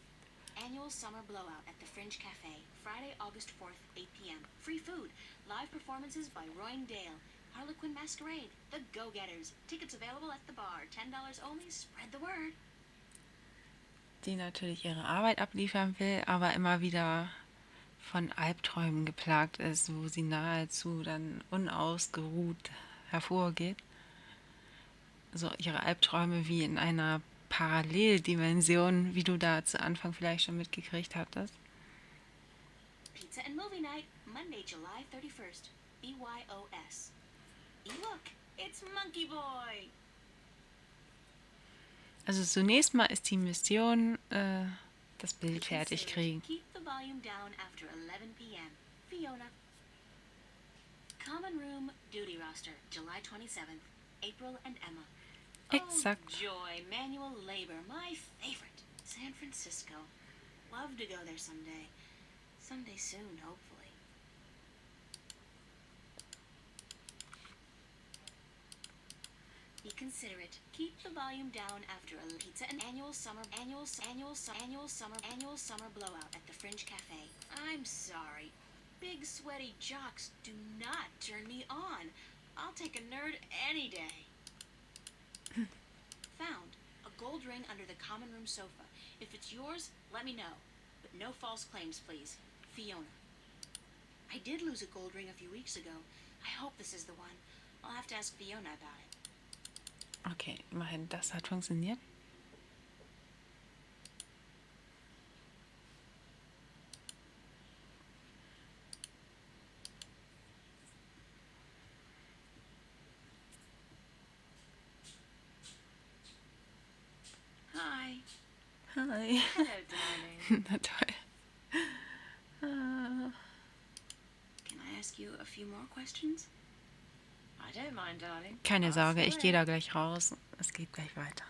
annual summer blowout at the Fringe Cafe, Friday, August 4th, 8 p.m. Free food, live performances by Roy Dale, Harlequin Masquerade, The Go-Getters. Tickets available at the bar. $10 only. Spread the word. Die natürlich ihre Arbeit abliefern will, aber immer wieder von Albträumen geplagt ist, wo sie nahezu dann unausgeruht hervorgeht. So ihre Albträume wie in einer Paralleldimension, wie du da zu Anfang vielleicht schon mitgekriegt hattest. Pizza and Movie Night, Monday, July 31st. BYOS. Look, it's Monkey Boy. Also zunächst mal ist die Mission, das Bild fertig kriegen. Keep the volume down after 11 p.m. Fiona. Common Room Duty Roster, July 27th. April and Emma. Exakt. Oh, joy, manual labor, my favorite. San Francisco. Love to go there someday. Someday soon, hopefully. Be considerate. Keep the volume down after a pizza and annual summer blowout at the Fringe Cafe. I'm sorry. Big sweaty jocks do not turn me on. I'll take a nerd any day. Found a gold ring under the common room sofa. If it's yours, let me know. But no false claims, please. Fiona. I did lose a gold ring a few weeks ago. I hope this is the one. I'll have to ask Fiona about it. Okay, immerhin, das hat funktioniert. Hi. Hi. Hello, darling. Na toll. Can I ask you a few more questions? I don't mind, darling. Keine Ask Sorge, ich away. gehe da gleich raus. Es geht gleich weiter.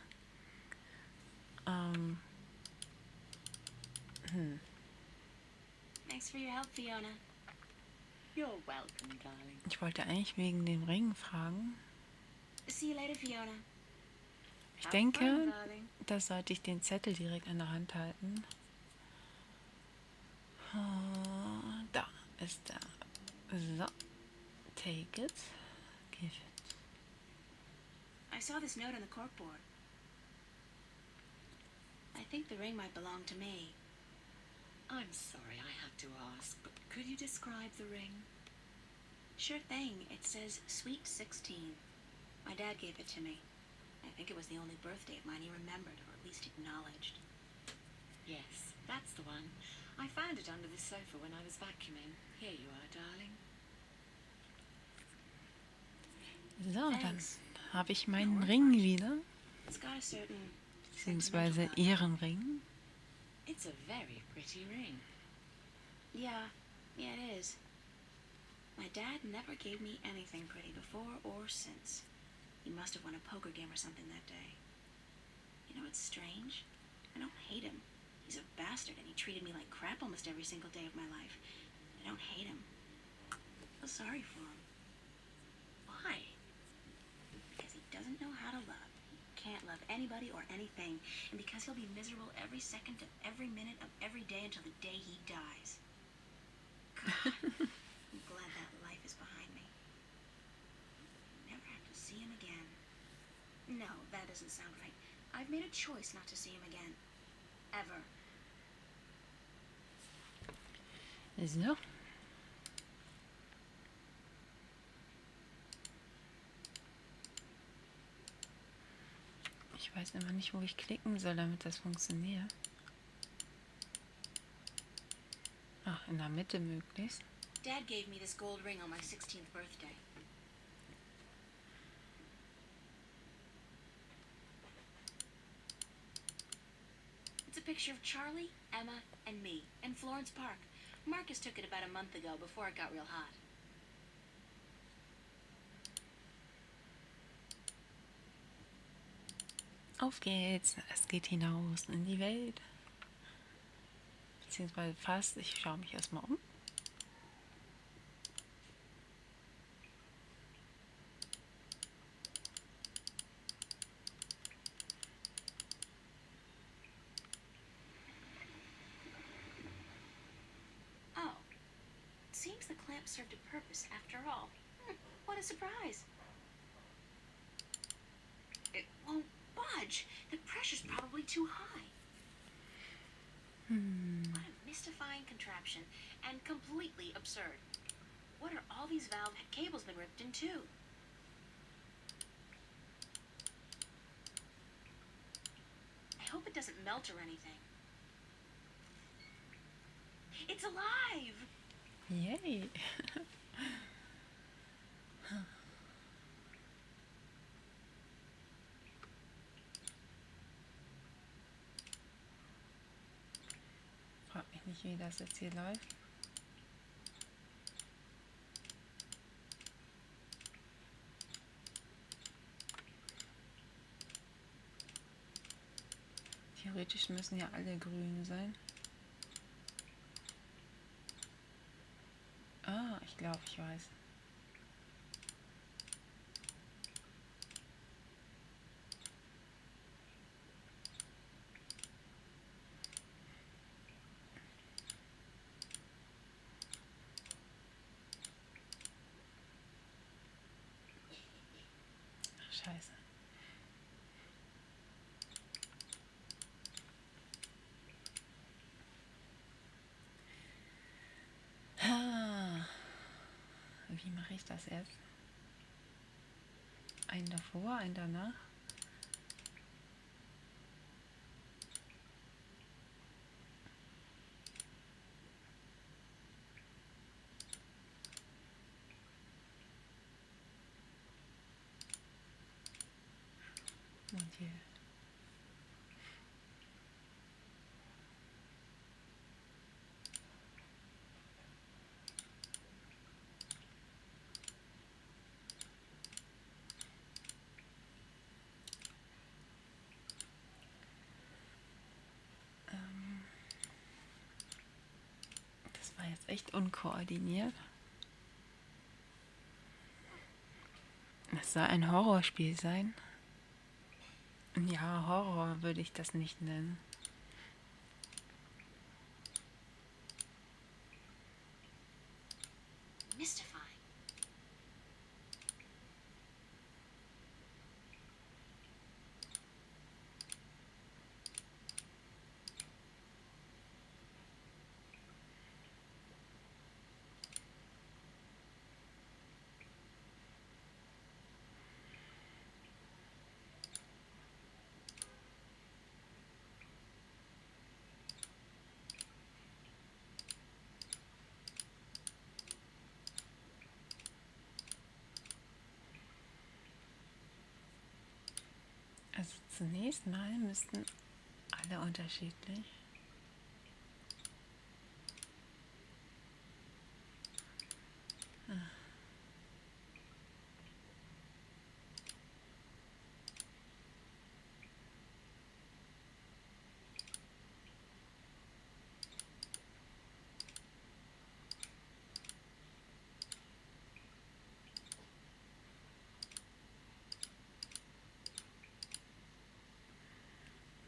Thanks for your help, Fiona. You're welcome, darling. Ich wollte eigentlich wegen dem Ring fragen. See you later, Fiona. Ich Have denke, fun, darling. da sollte ich den Zettel direkt in der Hand halten. Da ist er. So. Take it. Give it. I saw this note on the corkboard. I think the ring might belong to me. I'm sorry I have to ask, but could you describe the ring? Sure thing. It says Sweet 16. My dad gave it to me. I think it was the only birthday of mine he remembered, or at least acknowledged. Yes, that's the one. I found it under the sofa when I was vacuuming. Here you are, darling. So, dann Thanks. habe ich meinen Ring wieder. It's got a certain Beziehungsweise sentimental value. ihren Ring. It's a very pretty ring. Yeah, it is. My dad never gave me anything pretty before or since. He must have won a poker game or something that day. You know, it's strange. I don't hate him. He's a bastard and he treated me like crap almost every single day of my life. I don't hate him. I feel sorry for him. Why? Because he doesn't know how to love. He can't love anybody or anything. And because he'll be miserable every second of every minute of every day until the day he dies. God, I'm glad that life is behind me. Never have to see him again. No, that doesn't sound right. I've made a choice not to see him again. Ever. So. Ich weiß immer nicht, wo ich klicken soll, damit das funktioniert. Ach, in der Mitte möglichst. Dad gave me this gold ring on my 16th birthday. It's a picture of Charlie, Emma, and me in Florence Park. Marcus took it about a month ago before it got real hot. Auf geht's, es geht hinaus in die Welt. Beziehungsweise fast, ich schaue mich erstmal um. seems the clamp served a purpose after all. What a surprise. It won't budge. The pressure's probably too high. What a mystifying contraption, and completely absurd. What are all these valve cables been ripped in two? I hope it doesn't melt or anything. It's alive! Yay! Frag mich nicht, wie das jetzt hier läuft. Theoretisch müssen ja alle grün sein. Ah, ich glaube, ich weiß. Ach, scheiße. Wie mache ich das jetzt? Einen davor, einen danach? Und hier. Das war jetzt echt unkoordiniert. Das soll ein Horrorspiel sein. Ja, Horror würde ich das nicht nennen. Mystifying. Also zunächst mal müssten alle unterschiedlich.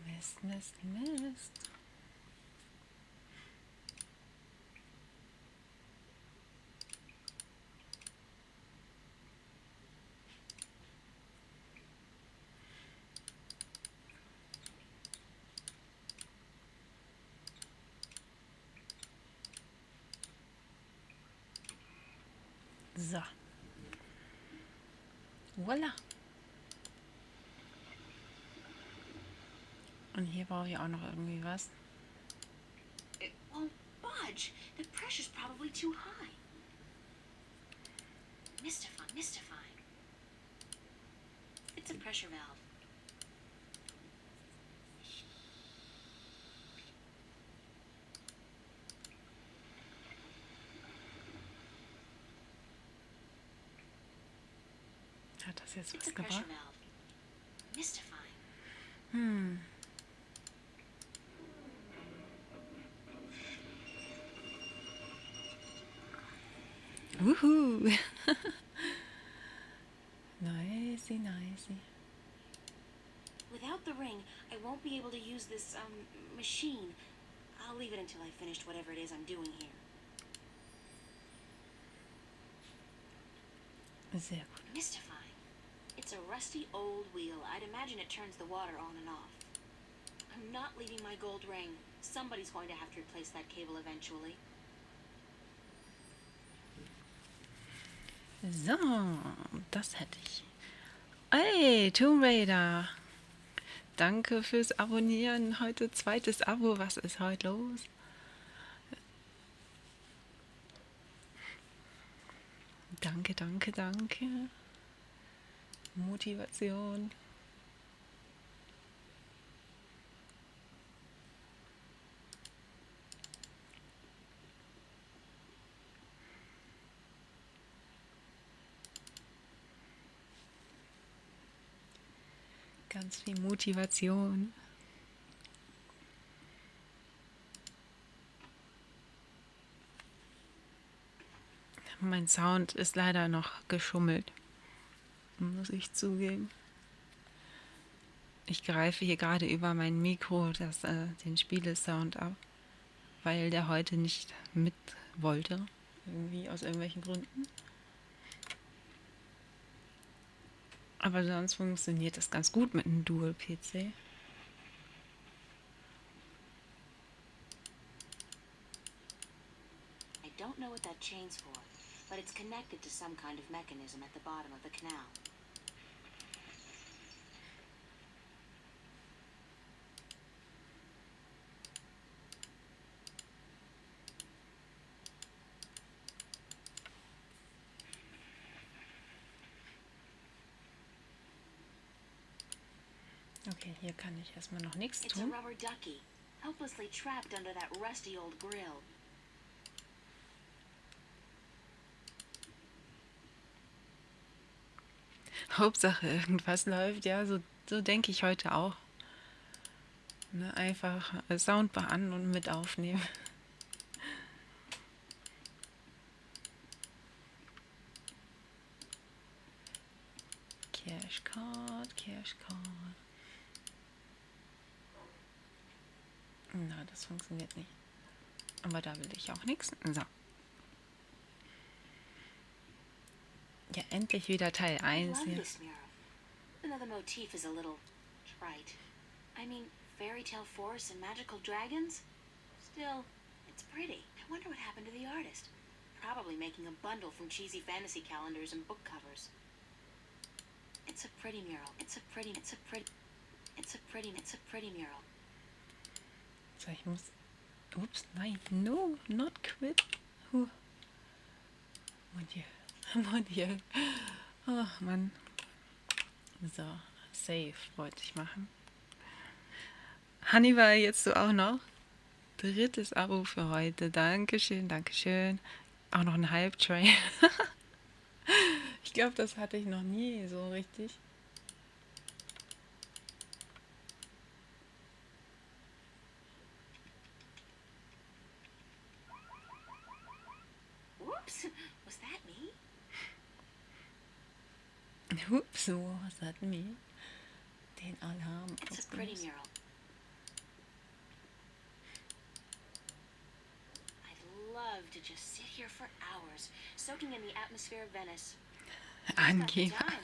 Mist, Mist, Mist. So. Voila. Und hier brauche ich auch noch irgendwie was. It won't budge. The pressure's probably too high. Mystifying, mystifying. It's a pressure valve. Hat das jetzt It's was a pressure gebracht? valve. Mystifying. Woohoo! Nicey, nicey. Without the ring, I won't be able to use this, machine. I'll leave it until I've finished whatever it is I'm doing here. Sehr gut. Mystifying. It's a rusty old wheel. I'd imagine it turns the water on and off. I'm not leaving my gold ring. Somebody's going to have to replace that cable eventually. So, das hätte ich. Hey, Tomb Raider. Danke fürs Abonnieren. Heute zweites Abo. Was ist heute los? Danke, danke, danke. Motivation. Ganz viel Motivation. Mein Sound ist leider noch geschummelt, muss ich zugeben. Ich greife hier gerade über mein Mikro den Spielesound ab, weil der heute nicht mit wollte, irgendwie aus irgendwelchen Gründen. Aber sonst funktioniert das ganz gut mit einem Dual-PC. I don't know what that chain's for, but it's connected to some kind of mechanism at the bottom of the canal. Okay, hier kann ich erstmal noch nichts It's a tun. rubber ducky, helplessly trapped under that rusty old grill. Hauptsache irgendwas läuft, ja, so denke ich heute auch. Ne, einfach Soundbar an und mit aufnehmen. Cashcard. Na, das funktioniert nicht. Aber da will ich auch nichts. So. Ja, endlich wieder Teil I 1 love hier. this mural. Another motif is a little trite. I mean, fairy tale forests and magical dragons? Still, it's pretty. I wonder what happened to the artist. Probably making a bundle from cheesy fantasy calendars and book covers. It's a pretty mural. It's a pretty mural. So, ich muss... Ups, nein. No, not quit. Mon Dieu. Mon Dieu. Oh, Mann. So, Save wollte ich machen. Hannibal, jetzt du auch noch. 3. Abo für heute. Dankeschön, Dankeschön. Auch noch ein Halbtrain. Ich glaube, das hatte ich noch nie so richtig. Whoops! Was that me? Ups, so was hat mir den Alarm It's a pretty ausgelöst. mural. I'd love to just sit here for hours, soaking in the atmosphere of Venice. Who's got the Angeber. time?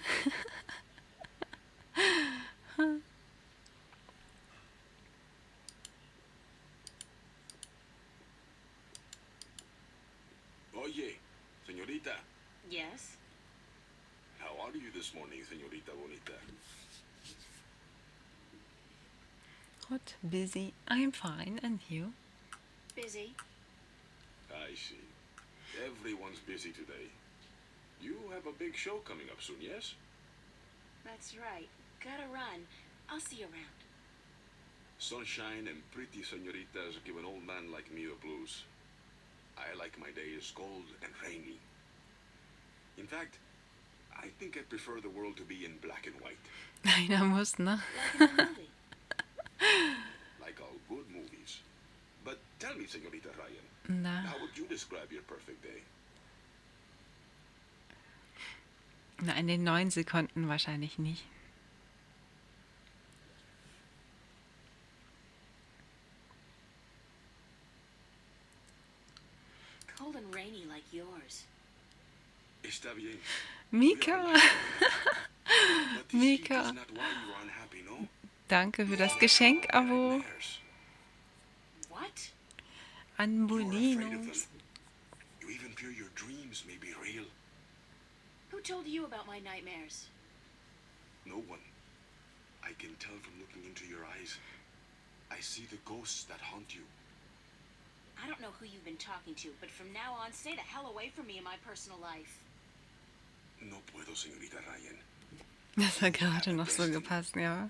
Oye, señorita. Yes? How are you this morning, señorita bonita? What? Busy? I'm fine. And you? Busy. I see. Everyone's busy today. You have a big show coming up soon, yes? That's right. Gotta run. I'll see you around. Sunshine and pretty señoritas give an old man like me the blues. I like my days cold and rainy. In fact, I think I prefer the world to be in black and white, Einer muss, ne? Like in a movie. like all good movies. But tell me, señorita Ryan, Na, how would you describe your perfect day? na, in den 9 Sekunden wahrscheinlich nicht. Cold and rainy like yours. Está bien. Mika, But this heat Mika, is not why you are unhappy, no? danke für das Geschenk-Abo Nightmares. What? an You are afraid of them. Bolinos. You even fear your dreams may be real. Who told you about my nightmares? No one. I can tell from looking into your eyes. I see the ghosts that haunt you. I don't know who you've been talking to, but from now on, stay the hell away from me in my personal life. No puedo, señorita Ryan. Das hat gerade noch so gepasst, ja.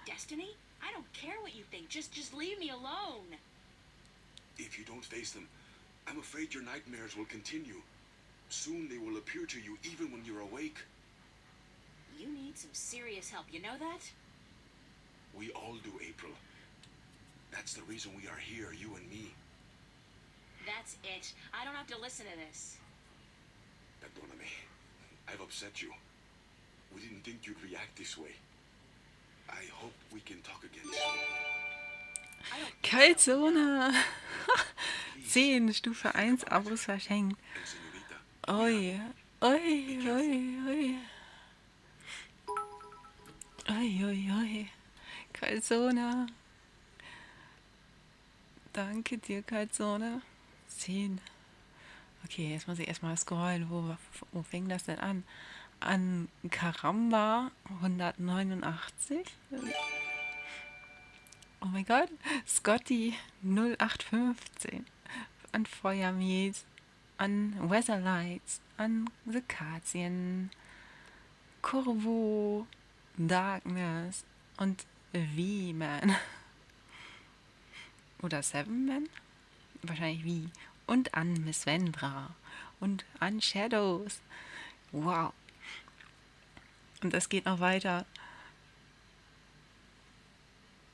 Destiny? I don't care what you think. Just leave me alone. If you don't face them, I'm afraid your nightmares will continue. Soon they will appear to you even when you're awake. You need some serious help, you know that? We all do, April. That's the reason we are here, you and me. That's it. I don't have to listen to this. Perdóname. I've upset you. We didn't think you'd react this way. I hope we can talk again soon. I don't think so. Kaltzone! 10 Stufe 1 Abos verschenkt. And señorita, Oi, oi, oi, oi. Oi, oi, oi. Kaltzone. Danke dir, Kaltzone. 10. Okay, jetzt muss ich erstmal scrollen. Wo fing das denn an? An Karamba 189. Oh mein Gott. Scotty 0815. An Feuermies. An Weatherlights. An Sekatien. Corvo. Darkness. Und V-Man. Oder Seven-Man? Wahrscheinlich wie. Und an Miss Vendra. Und an Shadows. Wow. Und das geht noch weiter.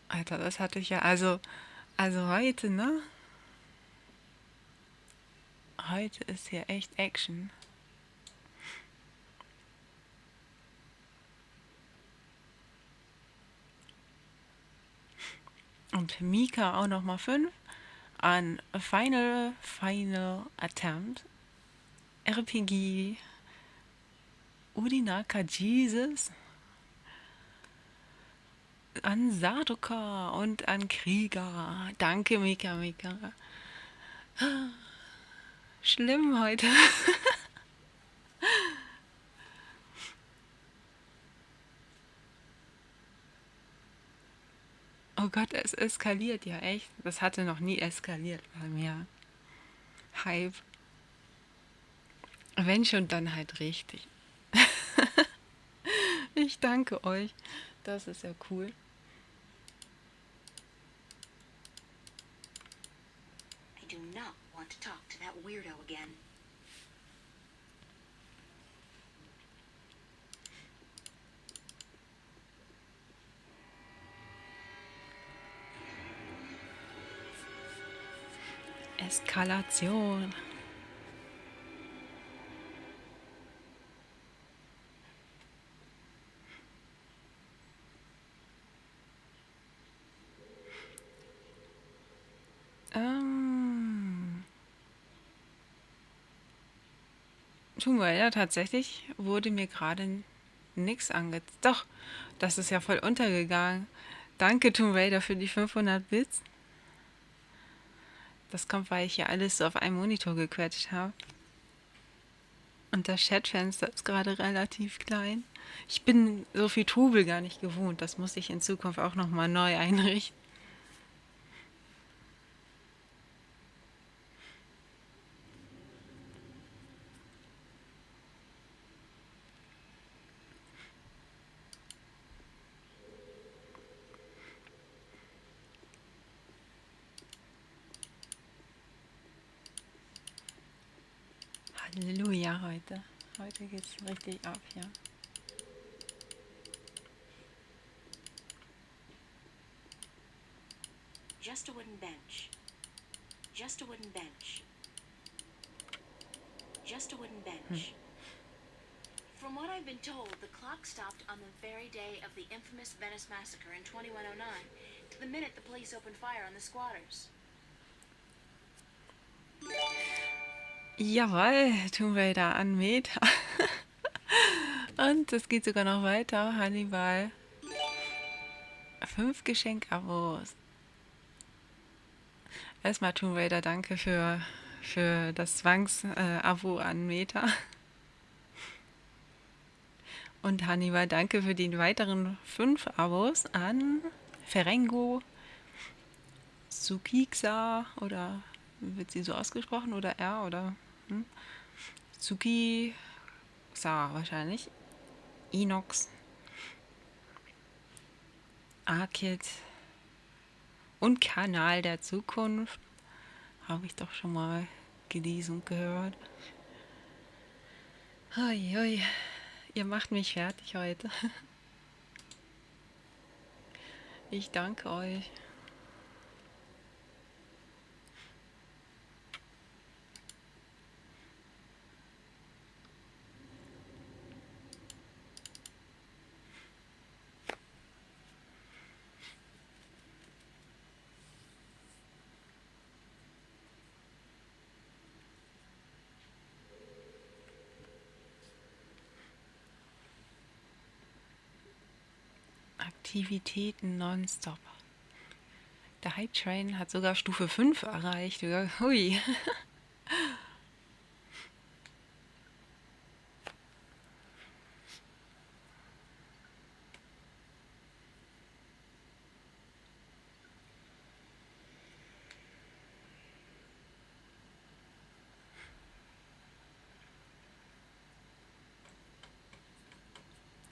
Alter, das hatte ich ja. Also heute, ne? Heute ist hier echt Action. Und Mika auch nochmal 5 an Final Attempt, RPG, Udinaka Jesus, an Sadoka und an Krieger. Danke, Mika. Schlimm heute. Oh Gott, es eskaliert ja echt. Das hatte noch nie eskaliert bei mir. Hype. Wenn schon, dann halt richtig. Ich danke euch. Das ist ja cool. I do not want to talk to that weirdo again. Eskalation. Tomb Raider, tatsächlich wurde mir gerade nichts angezeigt. Doch, das ist ja voll untergegangen. Danke, Tomb Raider, für die 500 Bits. Das kommt, weil ich hier alles so auf einen Monitor gequetscht habe. Und das Chatfenster ist gerade relativ klein. Ich bin so viel Trubel gar nicht gewohnt. Das muss ich in Zukunft auch nochmal neu einrichten. Halleluja heute. Heute geht's richtig ab, ja. Just a wooden bench. Just a wooden bench. Just a wooden bench. From what I've been told, the clock stopped on the very day of the infamous Venice massacre in 2109, to the minute the police opened fire on the squatters. Jawohl, Tomb Raider an Meta. Und es geht sogar noch weiter. Hannibal. 5 Geschenkabos. Erstmal Tomb Raider, danke für das Zwangs-Abo an Meta. Und Hannibal, danke für die weiteren 5 Abos an Ferengo, Tsukiksa, oder wird sie so ausgesprochen, oder R, oder Tsukisa wahrscheinlich, Inox, Arkid und Kanal der Zukunft. Habe ich doch schon mal gelesen und gehört. Hoi, hoi. Ihr macht mich fertig heute. Ich danke euch. Aktivitäten nonstop. Der Hype Train hat sogar Stufe 5 erreicht. Hui.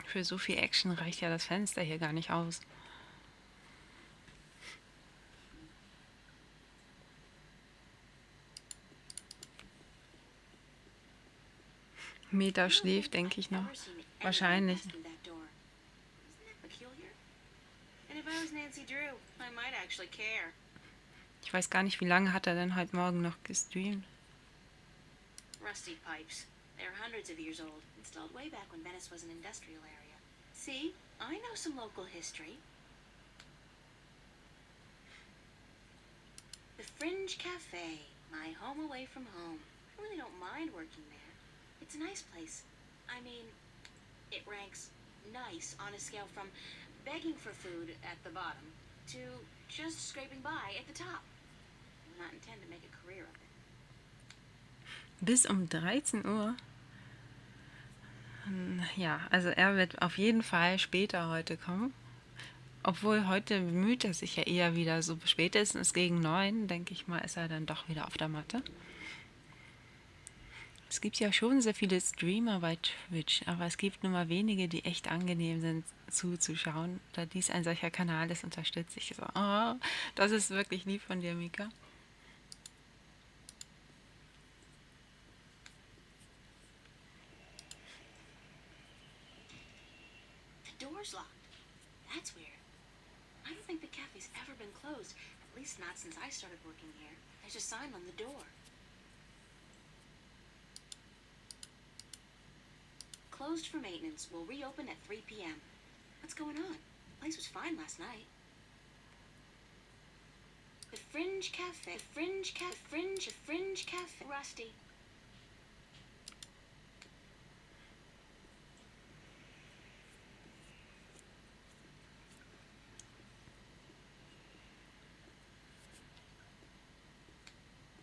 Für so viel Action reicht ja das Fenster hier gar nicht aus. Meta schläft, denke ich noch. Wahrscheinlich. Isn't that peculiar? And if I was Nancy Drew, I might actually care. Ich weiß gar nicht, wie lange hat er denn heute Morgen noch gestreamt. Rusty pipes. They're hundreds of years old, installed way back when Venice was an industrial area. See, I know some local history. The Fringe Cafe, my home away from home. I really don't mind working there. It's a nice place. I mean, it ranks nice on a scale from begging for food at the bottom to just scraping by at the top. I not intend to make a career of it. Bis um 13 Uhr. Ja, also er wird auf jeden Fall später heute kommen. Obwohl heute bemüht er sich ja eher wieder, so spätestens gegen 9, denke ich mal, ist er dann doch wieder auf der Matte. Es gibt ja schon sehr viele Streamer bei Twitch, aber es gibt nur mal wenige, die echt angenehm sind zuzuschauen. Da dies ein solcher Kanal ist, unterstütze ich so. Oh, das ist wirklich lieb von dir, Mika. The door's locked. That's weird. I don't think the cafe's ever been closed, at least not since I started working here. There's a sign on the door. Closed for maintenance. Will reopen at 3 p.m. What's going on? The place was fine last night. The Fringe Cafe. The Fringe Cafe. Fringe Cafe. Rusty.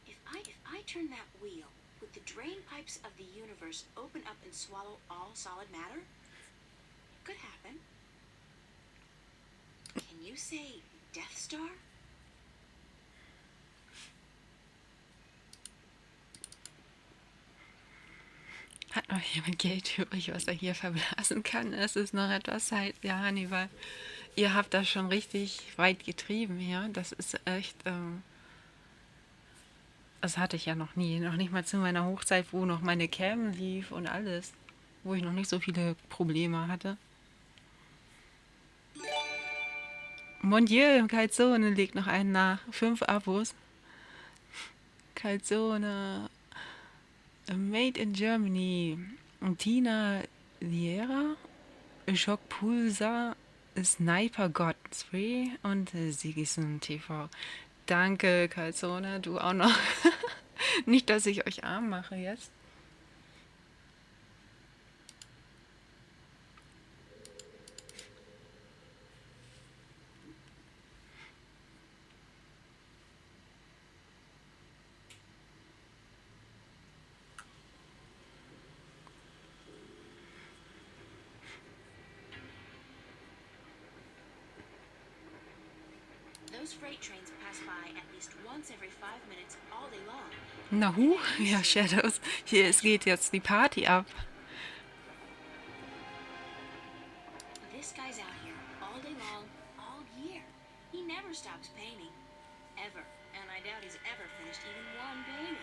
If I turn that wheel, would the drain pipes of the universe open up and swallow all solid matter? Could happen. Can you say Death Star? Hat noch jemand Geld übrig, was er hier verblasen kann? Es ist noch etwas Zeit. Ja, Hannibal, ihr habt das schon richtig weit getrieben hier. Das ist echt... das hatte ich ja noch nie. Noch nicht mal zu meiner Hochzeit, wo noch meine Cam lief und alles. Wo ich noch nicht so viele Probleme hatte. Mon Dieu, Calzone legt noch einen nach. 5 Abos. Calzone. Made in Germany. Tina Liera. Schock Pulsar. Sniper God 2 und Sigisund TV. Danke, Calzone, du auch noch. Nicht, dass ich euch arm mache jetzt. Those freight trains pass by at least once every 5 minutes all day long. Na hu, ja, Shadows. Hier, es geht jetzt die Party ab. This guy's out here all day long, all year. He never stops painting. Ever. And I doubt he's ever finished even one painting.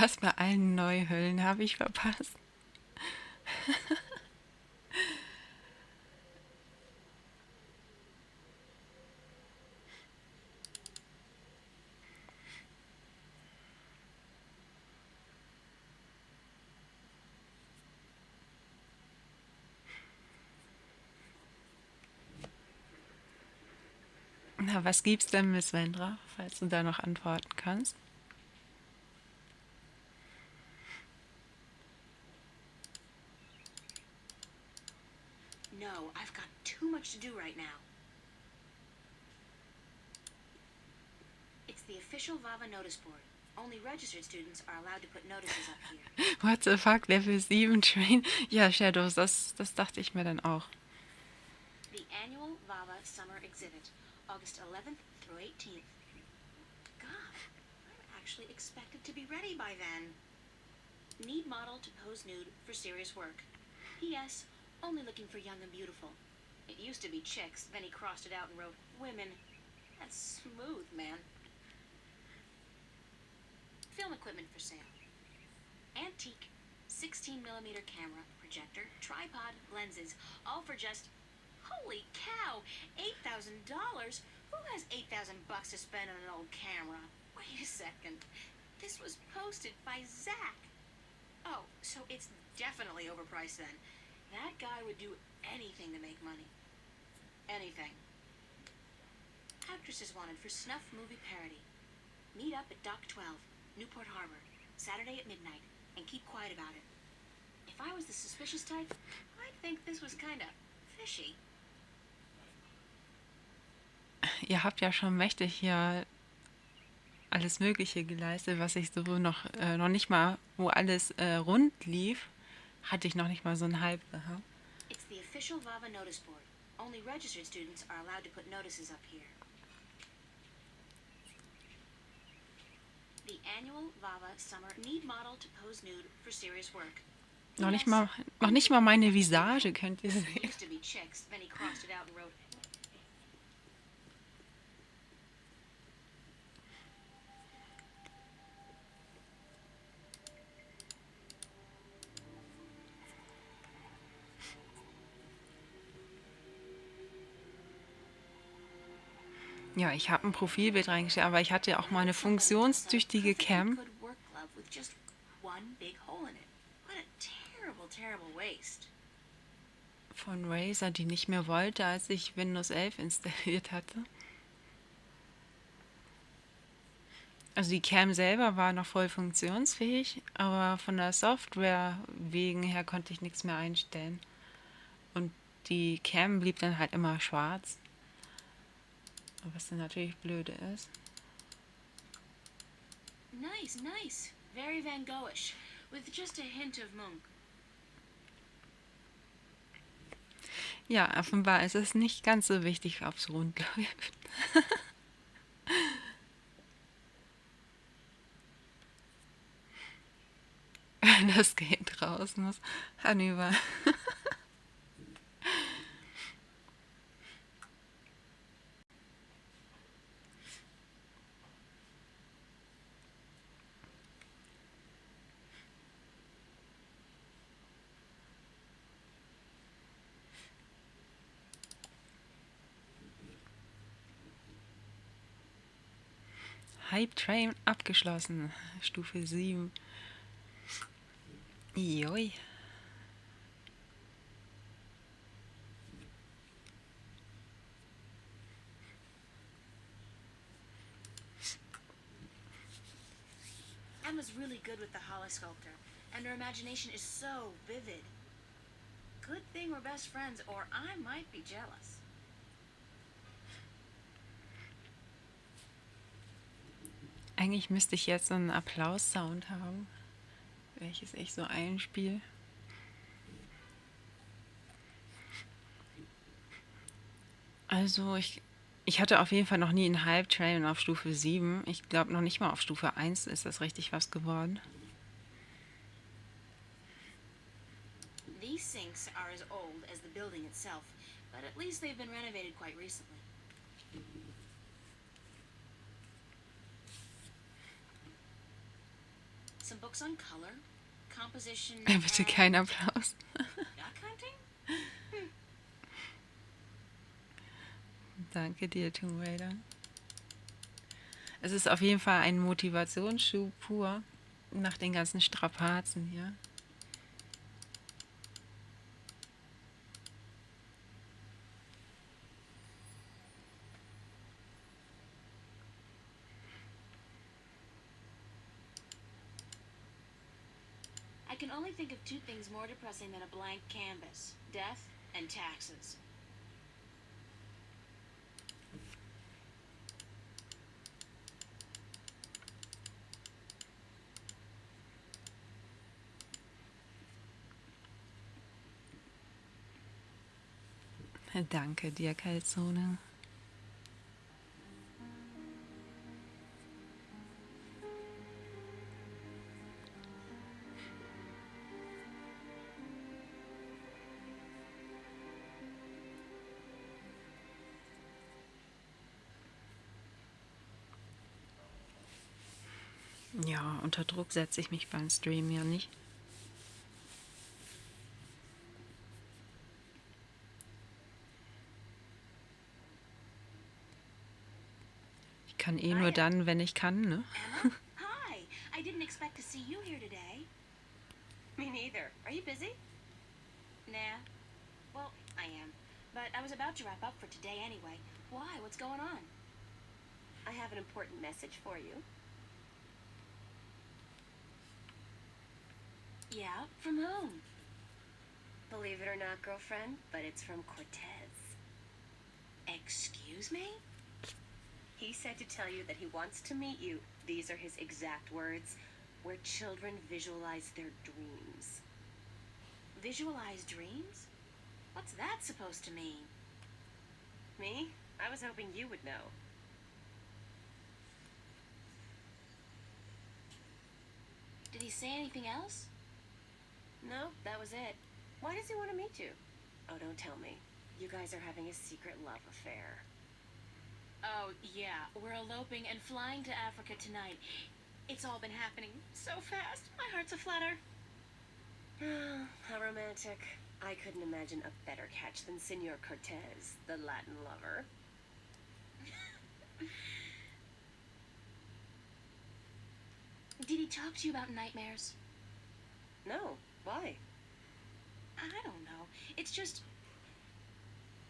Was bei allen Neuhüllen habe ich verpasst? Na, was gibt's denn, Miss Vendra, falls du da noch antworten kannst? No, I've got too much to do right now. It's the official VAVA notice board. Only registered students are allowed to put notices up here. What the fuck, Level 7 Train? Ja, Shadows, das dachte ich mir dann auch. The annual VAVA summer exhibit, August 11th through 18th. God, I'm actually expected to be ready by then. Need model to pose nude for serious work. P.S. Only looking for young and beautiful. It used to be chicks, then he crossed it out and wrote women. That's smooth, man. Film equipment for sale. Antique 16mm camera, projector, tripod, lenses, all for just, holy cow, $8,000? Who has $8,000 to spend on an old camera? Wait a second. This was posted by Zach. Oh, so it's definitely overpriced then. That guy would do anything to make money. Anything. Actresses wanted for snuff movie parody. Meet up at Dock 12, Newport Harbor, Saturday at midnight, and keep quiet about it. If I was the suspicious type, I'd think this was kinda fishy. Ihr habt ja schon mächtig hier alles Mögliche geleistet, was ich so noch nicht mal, wo alles rund lief, hatte ich noch nicht mal so einen Hype gehabt. It's the official VAVA notice board. Only registered students are allowed to put notices up here. The annual VAVA summer need model to pose nude for serious work. Noch nicht mal meine Visage könnt ihr sehen. Used to be chicks, then he crossed it out and wrote. Ja, ich habe ein Profilbild reingestellt, aber ich hatte ja auch mal eine funktionstüchtige Cam. Good work glove with just one big hole in it. What a terrible, terrible waste. Von Razer, die nicht mehr wollte, als ich Windows 11 installiert hatte. Also die Cam selber war noch voll funktionsfähig, aber von der Software wegen her konnte ich nichts mehr einstellen. Und die Cam blieb dann halt immer schwarz. Was dann natürlich blöde ist. Nice, nice. Very Van Goghish, with just a hint of Munch. Ja, offenbar ist es nicht ganz so wichtig, ob es rund läuft. Wenn das Geld raus muss. Hannibal. Hype Train abgeschlossen. Stufe 7. Joi. Emma's really good with the holosculptor, and her imagination is so vivid. Good thing we're best friends, or I might be jealous. Eigentlich müsste ich jetzt so einen Applaus-Sound haben, welches ich so einspiele. Also ich hatte auf jeden Fall noch nie einen Hype-Train auf Stufe 7. Ich glaube noch nicht mal auf Stufe 1 ist das richtig was geworden. These sinks are as old as the building itself, but at least they've been renovated quite recently. Some books on color, composition, Bitte and kein Applaus. duck hunting? Danke dir, Tomb Raider. Es ist auf jeden Fall ein Motivationsschub pur nach den ganzen Strapazen hier. I can only think of two things more depressing than a blank canvas: death and taxes. Danke dir, Kalzone. Ja, unter Druck setze ich mich beim Stream ja nicht. Ich kann eh nur dann, wenn ich kann, ne? Emma? Hi. I didn't expect to see you here today. Me neither. Are you busy? Nah. Well, I am. But I was about to wrap up for today anyway. Why? What's going on? I have an important message for you. Yeah? From whom? Believe it or not, girlfriend, but it's from Cortez. Excuse me? He said to tell you that he wants to meet you. These are his exact words. Where children visualize their dreams. Visualize dreams? What's that supposed to mean? Me? I was hoping you would know. Did he say anything else? No, that was it. Why does he want to meet you? Oh, don't tell me. You guys are having a secret love affair. Oh, yeah. We're eloping and flying to Africa tonight. It's all been happening so fast. My heart's aflutter. How romantic. I couldn't imagine a better catch than Senor Cortez, the Latin lover. Did he talk to you about nightmares? No. Why? I don't know. It's just...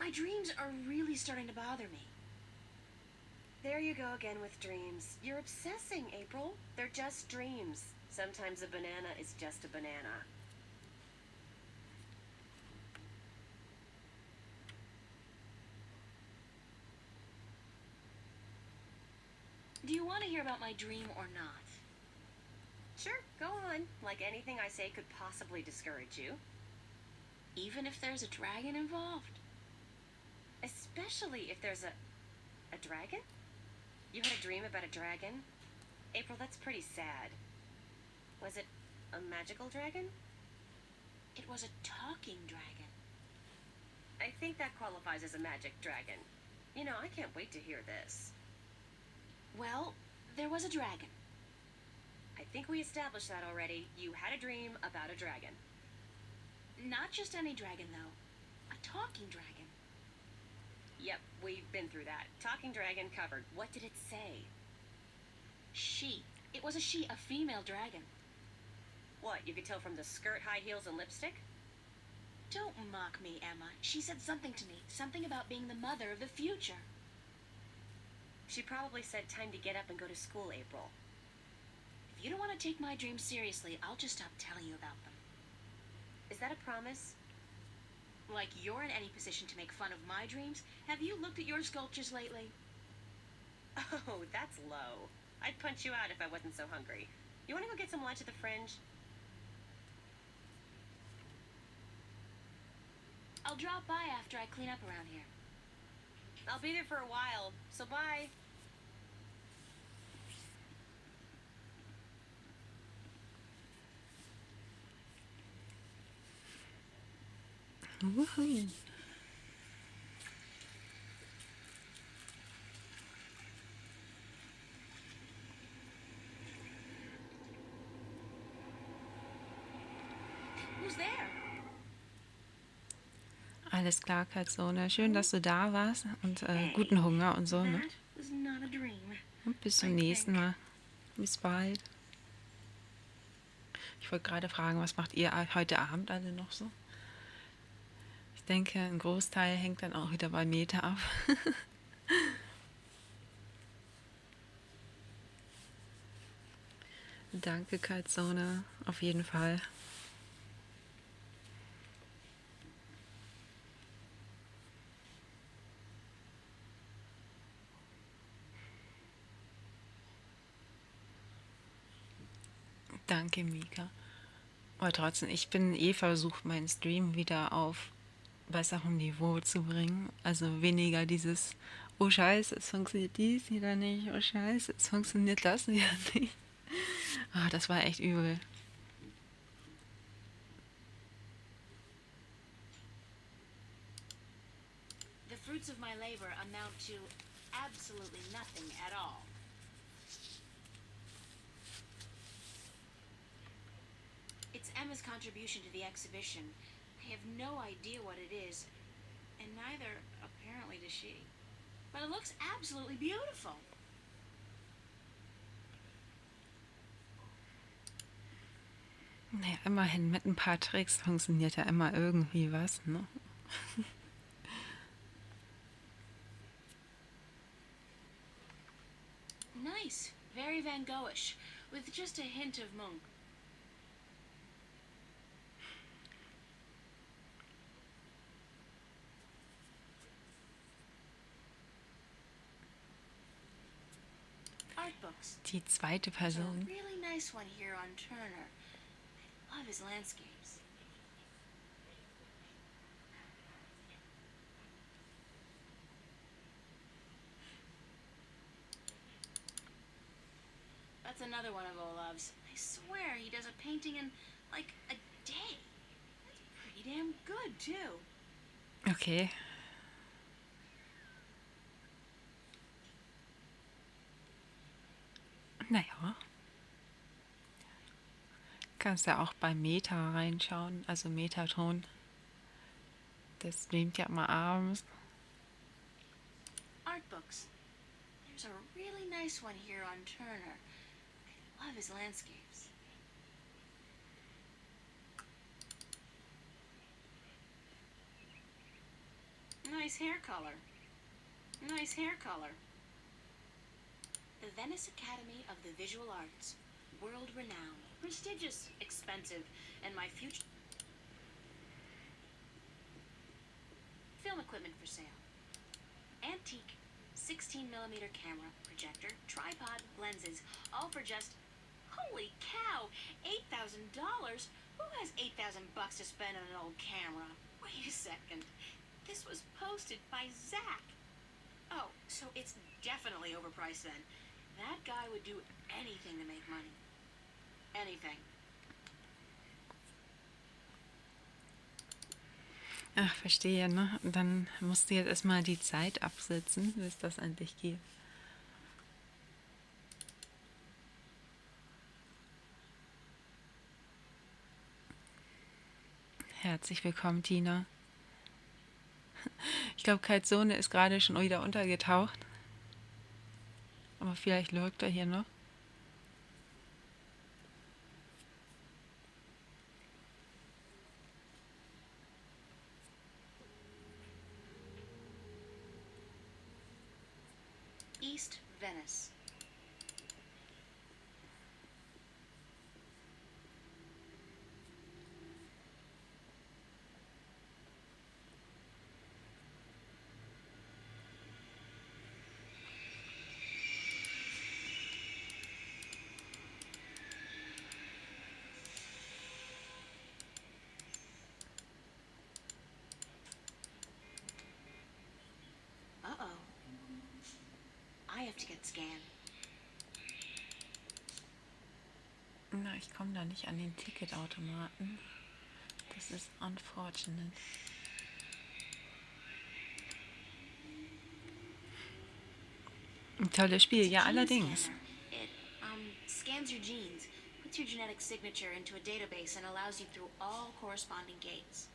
my dreams are really starting to bother me. There you go again with dreams. You're obsessing, April. They're just dreams. Sometimes a banana is just a banana. Do you want to hear about my dream or not? Sure, go on. Like anything I say could possibly discourage you. Even if there's a dragon involved? Especially if there's a dragon? You had a dream about a dragon? April, that's pretty sad. Was it a magical dragon? It was a talking dragon. I think that qualifies as a magic dragon. You know, I can't wait to hear this. Well, there was a dragon. I think we established that already. You had a dream about a dragon. Not just any dragon, though. A talking dragon. Yep, we've been through that. Talking dragon covered. What did it say? She. It was a she, a female dragon. What, you could tell from the skirt, high heels, and lipstick? Don't mock me, Emma. She said something to me. Something about being the mother of the future. She probably said time to get up and go to school, April. If you don't want to take my dreams seriously, I'll just stop telling you about them. Is that a promise? Like you're in any position to make fun of my dreams? Have you looked at your sculptures lately? Oh, that's low. I'd punch you out if I wasn't so hungry. You want to go get some lunch at the Fringe? I'll drop by after I clean up around here. I'll be there for a while, so bye. Wuhu. Who's there? Alles klar, Katzone. Schön, dass du da warst und guten Hunger und so. Ne? That was not a dream. Und bis zum nächsten Mal. Bis bald. Ich wollte gerade fragen, was macht ihr heute Abend alle noch so? Ich denke, ein Großteil hängt dann auch wieder bei Meta ab. Danke, Katzone. Auf jeden Fall. Danke, Mika. Aber trotzdem, ich bin versucht, meinen Stream wieder auf besserem Niveau zu bringen. Also weniger dieses, oh Scheiße, es funktioniert dies wieder nicht, oh Scheiße, es funktioniert das wieder nicht. Ah, das war echt übel. The fruits of my labor amount to absolutely nothing at all. It's Emma's contribution to the exhibition. I have no idea what it is, and neither, apparently, does she. But it looks absolutely beautiful. Naja, immerhin mit ein paar Tricks funktioniert ja immer irgendwie was, ne? Nice. Very Van Goghish, with just a hint of Munch. Art books. Die zweite There's a Person. really nice one here on Turner. I love his landscapes. That's another one of Olav's. I swear he does a painting in, like, a day. That's pretty damn good, too. Okay. Naja. Kannst ja auch bei Meta reinschauen, also Metatron. Der streamt ja immer abends. Art books. There's a really nice one here on Turner. I love his landscapes. Nice hair color. Nice hair color. The Venice Academy of the Visual Arts. World renowned. Prestigious. Expensive. And my future... Film equipment for sale. Antique 16mm camera, projector, tripod, lenses, all for just, holy cow, $8,000? Who has $8,000 to spend on an old camera? Wait a second. This was posted by Zach. Oh, so it's definitely overpriced then. That guy would do anything to make money. Anything. Ach, verstehe, ne? Und dann musst du jetzt erstmal die Zeit absitzen, bis das endlich geht. Herzlich willkommen, Tina. Ich glaube, Kaltzone ist gerade schon wieder untergetaucht. Aber vielleicht lurkt er hier noch. East Venice. have to get scanned. Na, ich komme da nicht an den Ticketautomaten. Das ist unfortunate. Ein tolles Spiel, ja, Gene allerdings. scanner. It scans your genes, puts your genetic signature into a database, and allows you through all corresponding gates.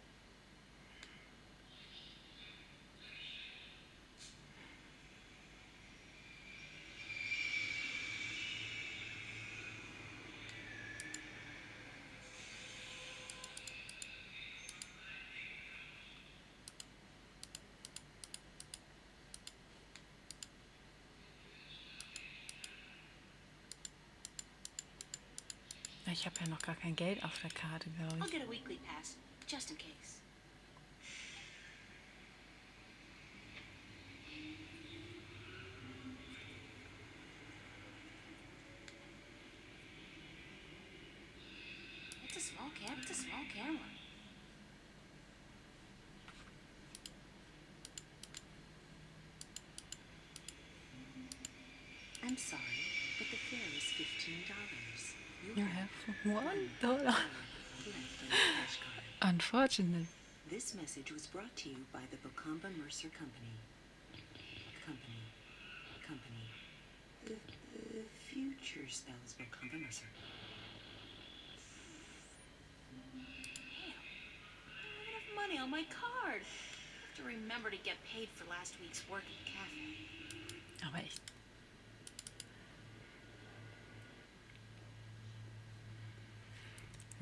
Ich habe ja noch gar kein Geld auf der Karte, glaube I'll ich. get a weekly pass, just in case. It's a small camera. I'm sorry, but the fare is $15. You have $1. Left in the cash card. Unfortunate. This message was brought to you by the Bocamba Mercer Company. Company. The future spells Bocamba Mercer. Damn. I don't have enough money on my card. I have to remember to get paid for last week's work at the cafe. Aber echt.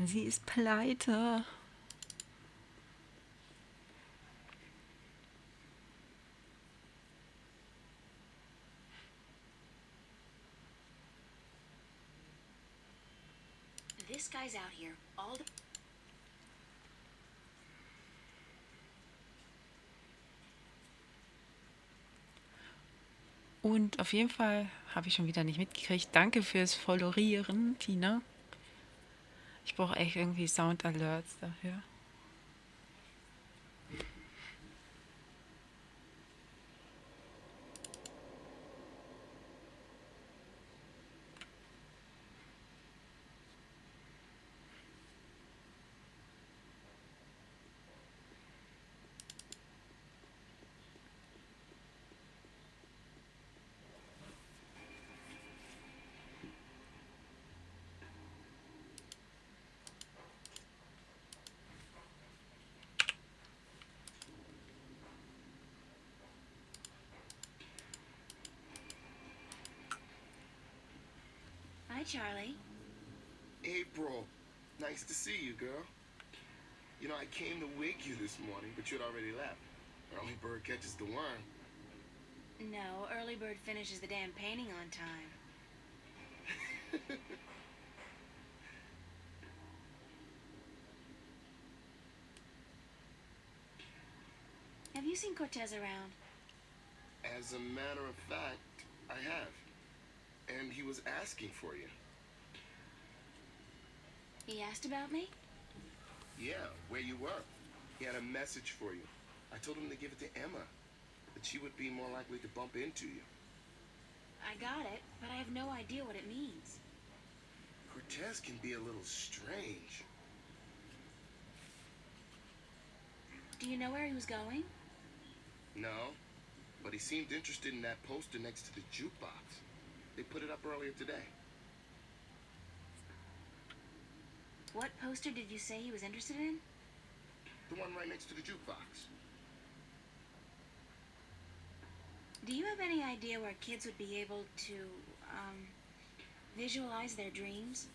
Sie ist pleite. This guy's out here all the... Und auf jeden Fall habe ich schon wieder nicht mitgekriegt. Danke fürs Followrieren, Tina. Ich brauche echt irgendwie Sound Alerts dafür. Hi, Charlie. April, nice to see you, girl. You know, I came to wake you this morning, but you'd already left. Early bird catches the worm. No, early bird finishes the damn painting on time. Have you seen Cortez around? As a matter of fact, I have. And he was asking for you. He asked about me? Yeah, where you were. He had a message for you. I told him to give it to Emma, that she would be more likely to bump into you. I got it, but I have no idea what it means. Cortez can be a little strange. Do you know where he was going? No, but he seemed interested in that poster next to the jukebox. They put it up earlier today. What poster did you say he was interested in? The one right next to the jukebox. Do you have any idea where kids would be able to, visualize their dreams?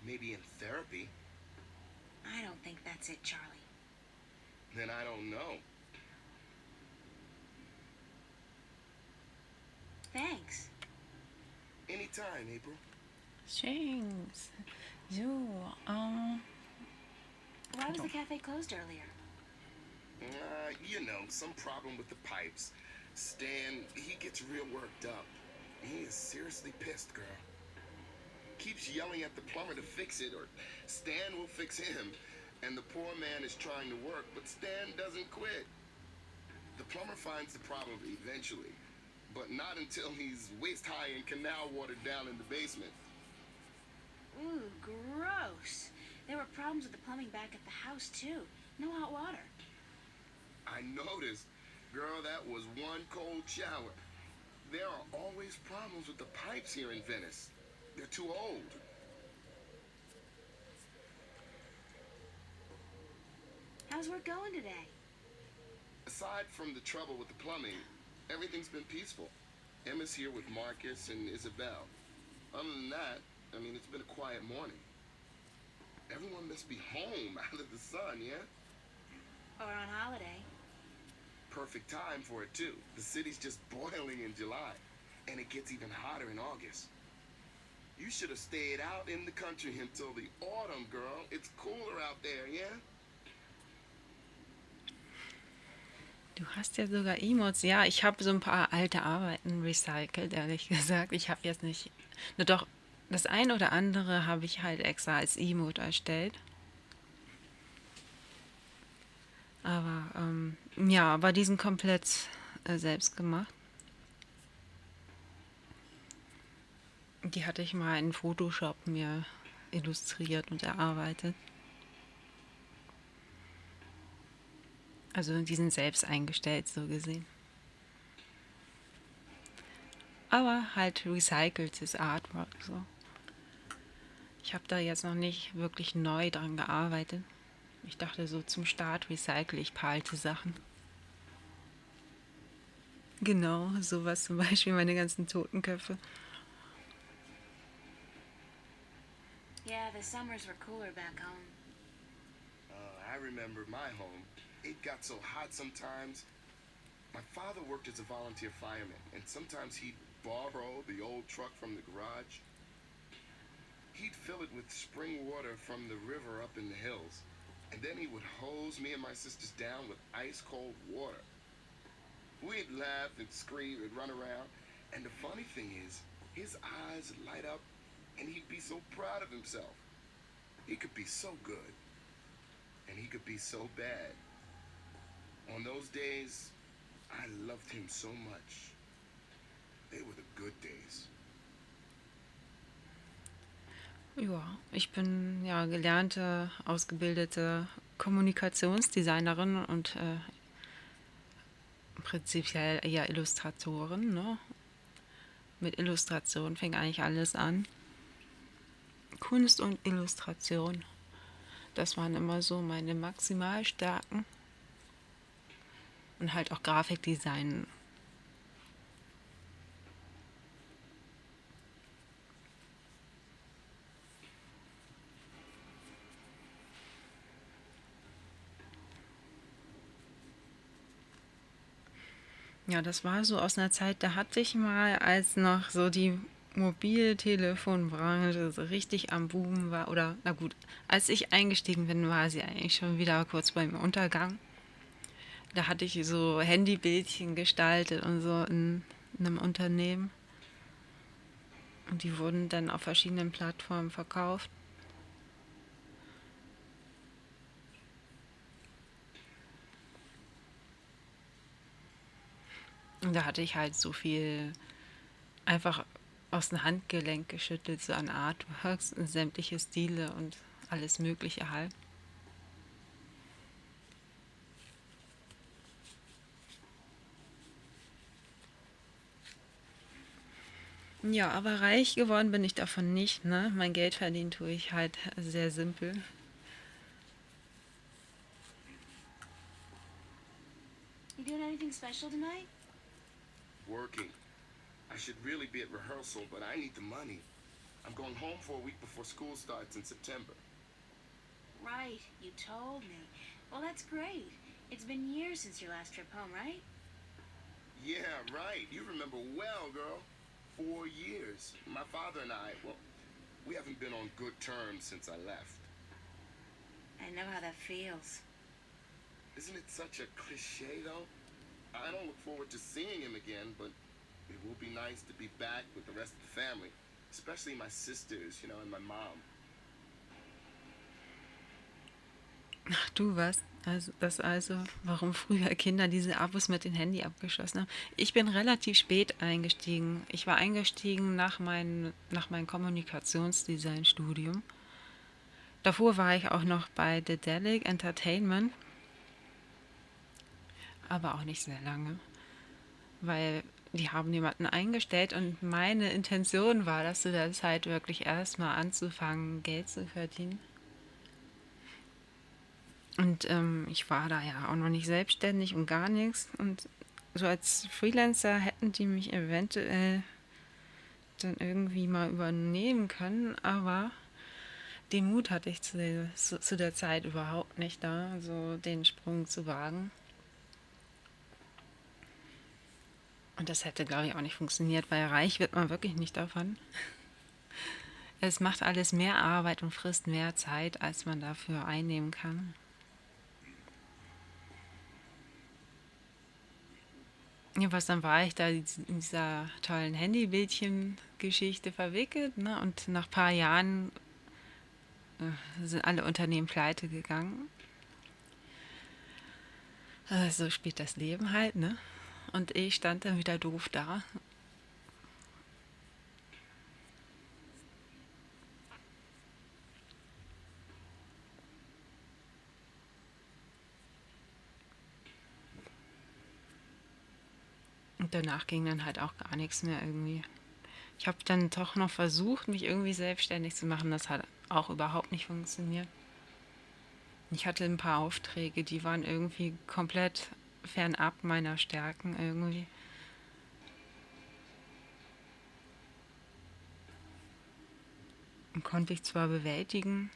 Maybe in therapy. I don't think that's it, Charlie. Then I don't know. Thanks. Anytime, April. Thanks. So, Why was the cafe closed earlier? You know, some problem with the pipes. Stan, he gets real worked up. He is seriously pissed, girl. Keeps yelling at the plumber to fix it, or Stan will fix him. And the poor man is trying to work, but Stan doesn't quit. The plumber finds the problem eventually, but not until he's waist high in canal water down in the basement. Ooh, gross. There were problems with the plumbing back at the house, too. No hot water. I noticed. Girl, that was one cold shower. There are always problems with the pipes here in Venice. They're too old. How's work going today? Aside from the trouble with the plumbing, everything's been peaceful. Emma's here with Marcus and Isabel. Other than that, I mean, it's been a quiet morning. Everyone must be home out of the sun, yeah? Or on holiday. Perfect time for it, too. The city's just boiling in July, and it gets even hotter in August. You should have stayed out in the country until the autumn, girl. It's cooler out there, yeah? Du hast ja sogar Emotes. Ja, ich habe so ein paar alte Arbeiten recycelt, ehrlich gesagt. Ich habe jetzt nicht. Nur doch, das ein oder andere habe ich halt extra als Emote erstellt. Aber ja, aber die sind komplett selbst gemacht. Die hatte ich mal in Photoshop mir illustriert und erarbeitet. Also die sind selbst eingestellt, so gesehen. Aber halt recyceltes Artwork, so. Ich habe da jetzt noch nicht wirklich neu dran gearbeitet. Ich dachte so, zum Start recycle ich ein paar alte Sachen. Genau, sowas zum Beispiel, meine ganzen Totenköpfe. Yeah, the summers were cooler back home. I remember my home. It got so hot sometimes. My father worked as a volunteer fireman, and sometimes he'd borrow the old truck from the garage. He'd fill it with spring water from the river up in the hills, and then he would hose me and my sisters down with ice-cold water. We'd laugh and scream and run around, and the funny thing is, his eyes would light up, and he'd be so proud of himself. He could be so good, and he could be so bad. On those days, I loved him so much. They were the good days. Ja, ich bin ja gelernte, ausgebildete Kommunikationsdesignerin und prinzipiell eher Illustratorin, ne? Mit Illustration fing eigentlich alles an. Kunst und Illustration, das waren immer so meine Maximalstärken. Und halt auch Grafikdesign. Ja, das war so aus einer Zeit, da hatte ich mal, als noch so die Mobiltelefonbranche so richtig am Boom war, oder na gut, als ich eingestiegen bin, war sie eigentlich schon wieder kurz beim Untergang. Da hatte ich so Handybildchen gestaltet und so in einem Unternehmen. Und die wurden dann auf verschiedenen Plattformen verkauft. Und da hatte ich halt so viel einfach aus dem Handgelenk geschüttelt, so an Artworks, sämtliche Stile und alles Mögliche halt. Ja, aber reich geworden bin ich davon nicht, ne? Mein Geld verdienen tue ich halt sehr simpel. You doing anything special tonight? Working. I should really be at rehearsal, but I need the money. I'm going home for a week before school starts in September. Right, you told me. Well, that's great. It's been years since your last trip home, right? Yeah, right. You remember well, girl. 4 years. My father and I, well, we haven't been on good terms since I left. I know how that feels. Isn't it such a cliche, though? I don't look forward to seeing him again, but it will be nice to be back with the rest of the family, especially my sisters, you know, and my mom. Ach du was? Warum früher Kinder diese Abos mit dem Handy abgeschlossen haben. Ich bin relativ spät eingestiegen. Ich war eingestiegen nach meinem Kommunikationsdesign-Studium. Davor war ich auch noch bei Dedelic Entertainment, aber auch nicht sehr lange, weil die haben jemanden eingestellt und meine Intention war, dass zu der Zeit wirklich erstmal anzufangen, Geld zu verdienen. Und ich war da ja auch noch nicht selbstständig und gar nichts. Und so als Freelancer hätten die mich eventuell dann irgendwie mal übernehmen können, aber den Mut hatte ich zu der Zeit überhaupt nicht da, so den Sprung zu wagen. Und das hätte, glaube ich, auch nicht funktioniert, weil reich wird man wirklich nicht davon. Es macht alles mehr Arbeit und frisst mehr Zeit, als man dafür einnehmen kann. Ja, was dann war ich da in dieser tollen Handybildchen-Geschichte verwickelt, ne? Und nach ein paar Jahren sind alle Unternehmen pleite gegangen. So spielt das Leben halt, ne? Und ich stand dann wieder doof da. Und danach ging dann halt auch gar nichts mehr irgendwie. Ich habe dann doch noch versucht, mich irgendwie selbstständig zu machen. Das hat auch überhaupt nicht funktioniert. Ich hatte ein paar Aufträge, die waren irgendwie komplett fernab meiner Stärken irgendwie. Und konnte ich zwar bewältigen,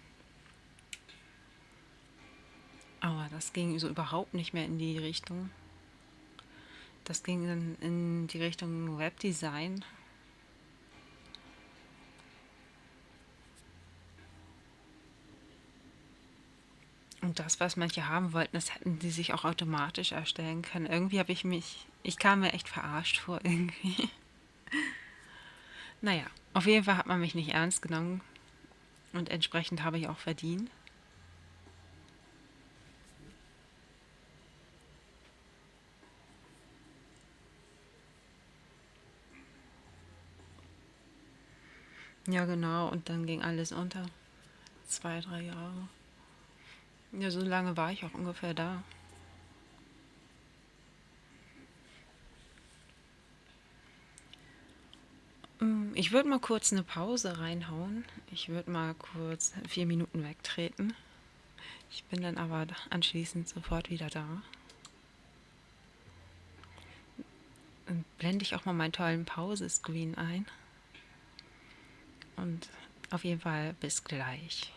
aber das ging so überhaupt nicht mehr in die Richtung. Das ging dann in die Richtung Webdesign. Und das, was manche haben wollten, das hätten die sich auch automatisch erstellen können. Irgendwie ich kam mir echt verarscht vor irgendwie. Naja, auf jeden Fall hat man mich nicht ernst genommen und entsprechend habe ich auch verdient. Ja, genau, und dann ging alles unter. 2, 3 Jahre. Ja, so lange war ich auch ungefähr da. Ich würde mal kurz eine Pause reinhauen. Ich würde mal kurz 4 Minuten wegtreten. Ich bin dann aber anschließend sofort wieder da. Dann blende ich auch mal meinen tollen Pause-Screen ein. Und auf jeden Fall bis gleich.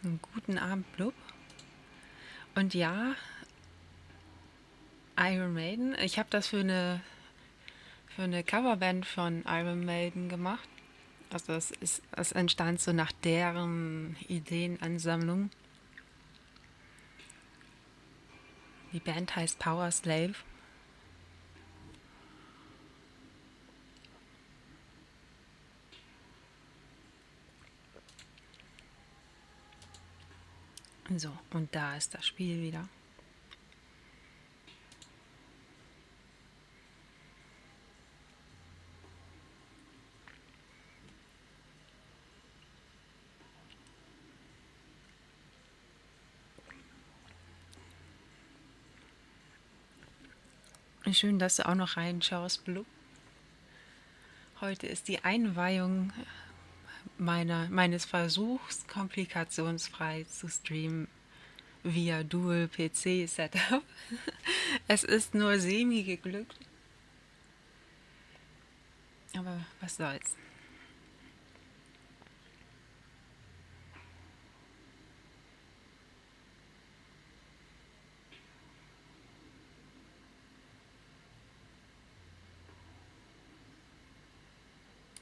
einen guten Abend, Blub. Und ja, Iron Maiden. Ich habe das für eine Coverband von Iron Maiden gemacht. Also es entstand so nach deren Ideenansammlung. Die Band heißt Power Slave. So, und da ist das Spiel wieder. Schön, dass du auch noch reinschaust, Blue. Heute ist die Einweihung meines Versuchs, komplikationsfrei zu streamen via Dual-PC-Setup. Es ist nur semi geglückt. Aber was soll's.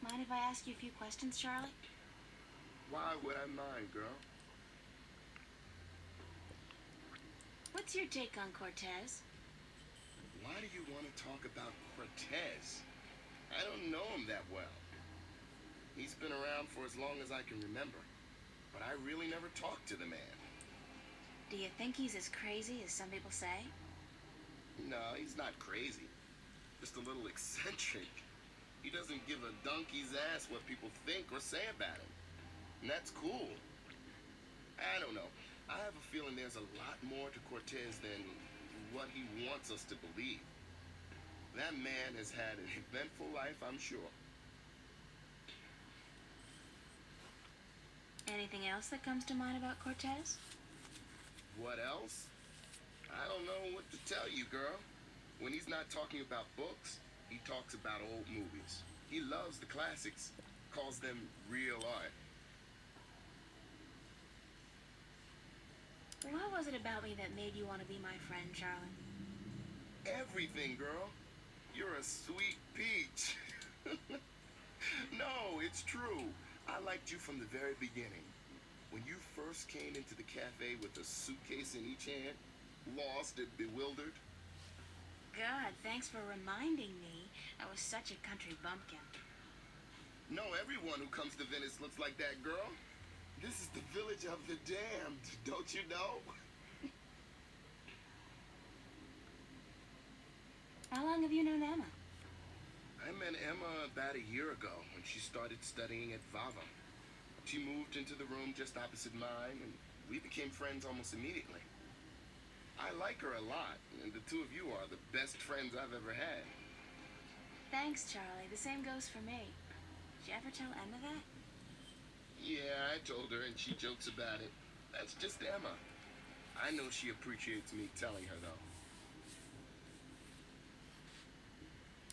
Mind if I ask you a few questions, Charlie? Why would I mind, girl? What's your take on Cortez? Why do you want to talk about Cortez? I don't know him that well. He's been around for as long as I can remember, but I really never talked to the man. Do you think he's as crazy as some people say? No, he's not crazy. Just a little eccentric. He doesn't give a donkey's ass what people think or say about him. And that's cool. I don't know. I have a feeling there's a lot more to Cortez than what he wants us to believe. That man has had an eventful life, I'm sure. Anything else that comes to mind about Cortez? What else? I don't know what to tell you, girl. When he's not talking about books, he talks about old movies. He loves the classics, calls them real art. What was it about me that made you want to be my friend, Charlie? Everything, girl. You're a sweet peach. No, it's true. I liked you from the very beginning. When you first came into the cafe with a suitcase in each hand, lost and bewildered. God, thanks for reminding me. I was such a country bumpkin. No, everyone who comes to Venice looks like that, girl. This is the village of the damned, don't you know? How long have you known Emma? I met Emma about a year ago when she started studying at Vava. She moved into the room just opposite mine, and we became friends almost immediately. I like her a lot, and the two of you are the best friends I've ever had. Thanks, Charlie. The same goes for me. Did you ever tell Emma that? Yeah, I told her, and she jokes about it. That's just Emma. I know she appreciates me telling her, though.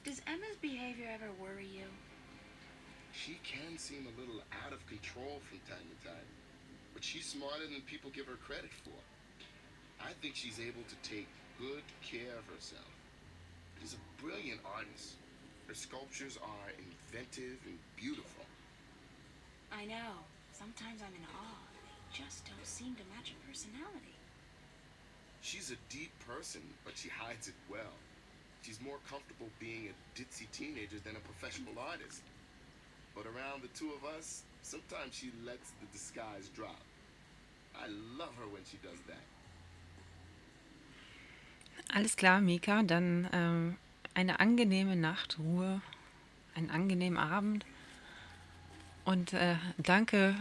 Does Emma's behavior ever worry you? She can seem a little out of control from time to time, but she's smarter than people give her credit for. I think she's able to take good care of herself. She's a brilliant artist. Her sculptures are inventive and beautiful. I know. Sometimes I'm in awe. They just don't seem to match her personality. She's a deep person, but she hides it well. She's more comfortable being a ditzy teenager than a professional artist. But around the two of us, sometimes she lets the disguise drop. I love her when she does that. Alles klar, Mika, dann eine angenehme Nachtruhe, einen angenehmen Abend und danke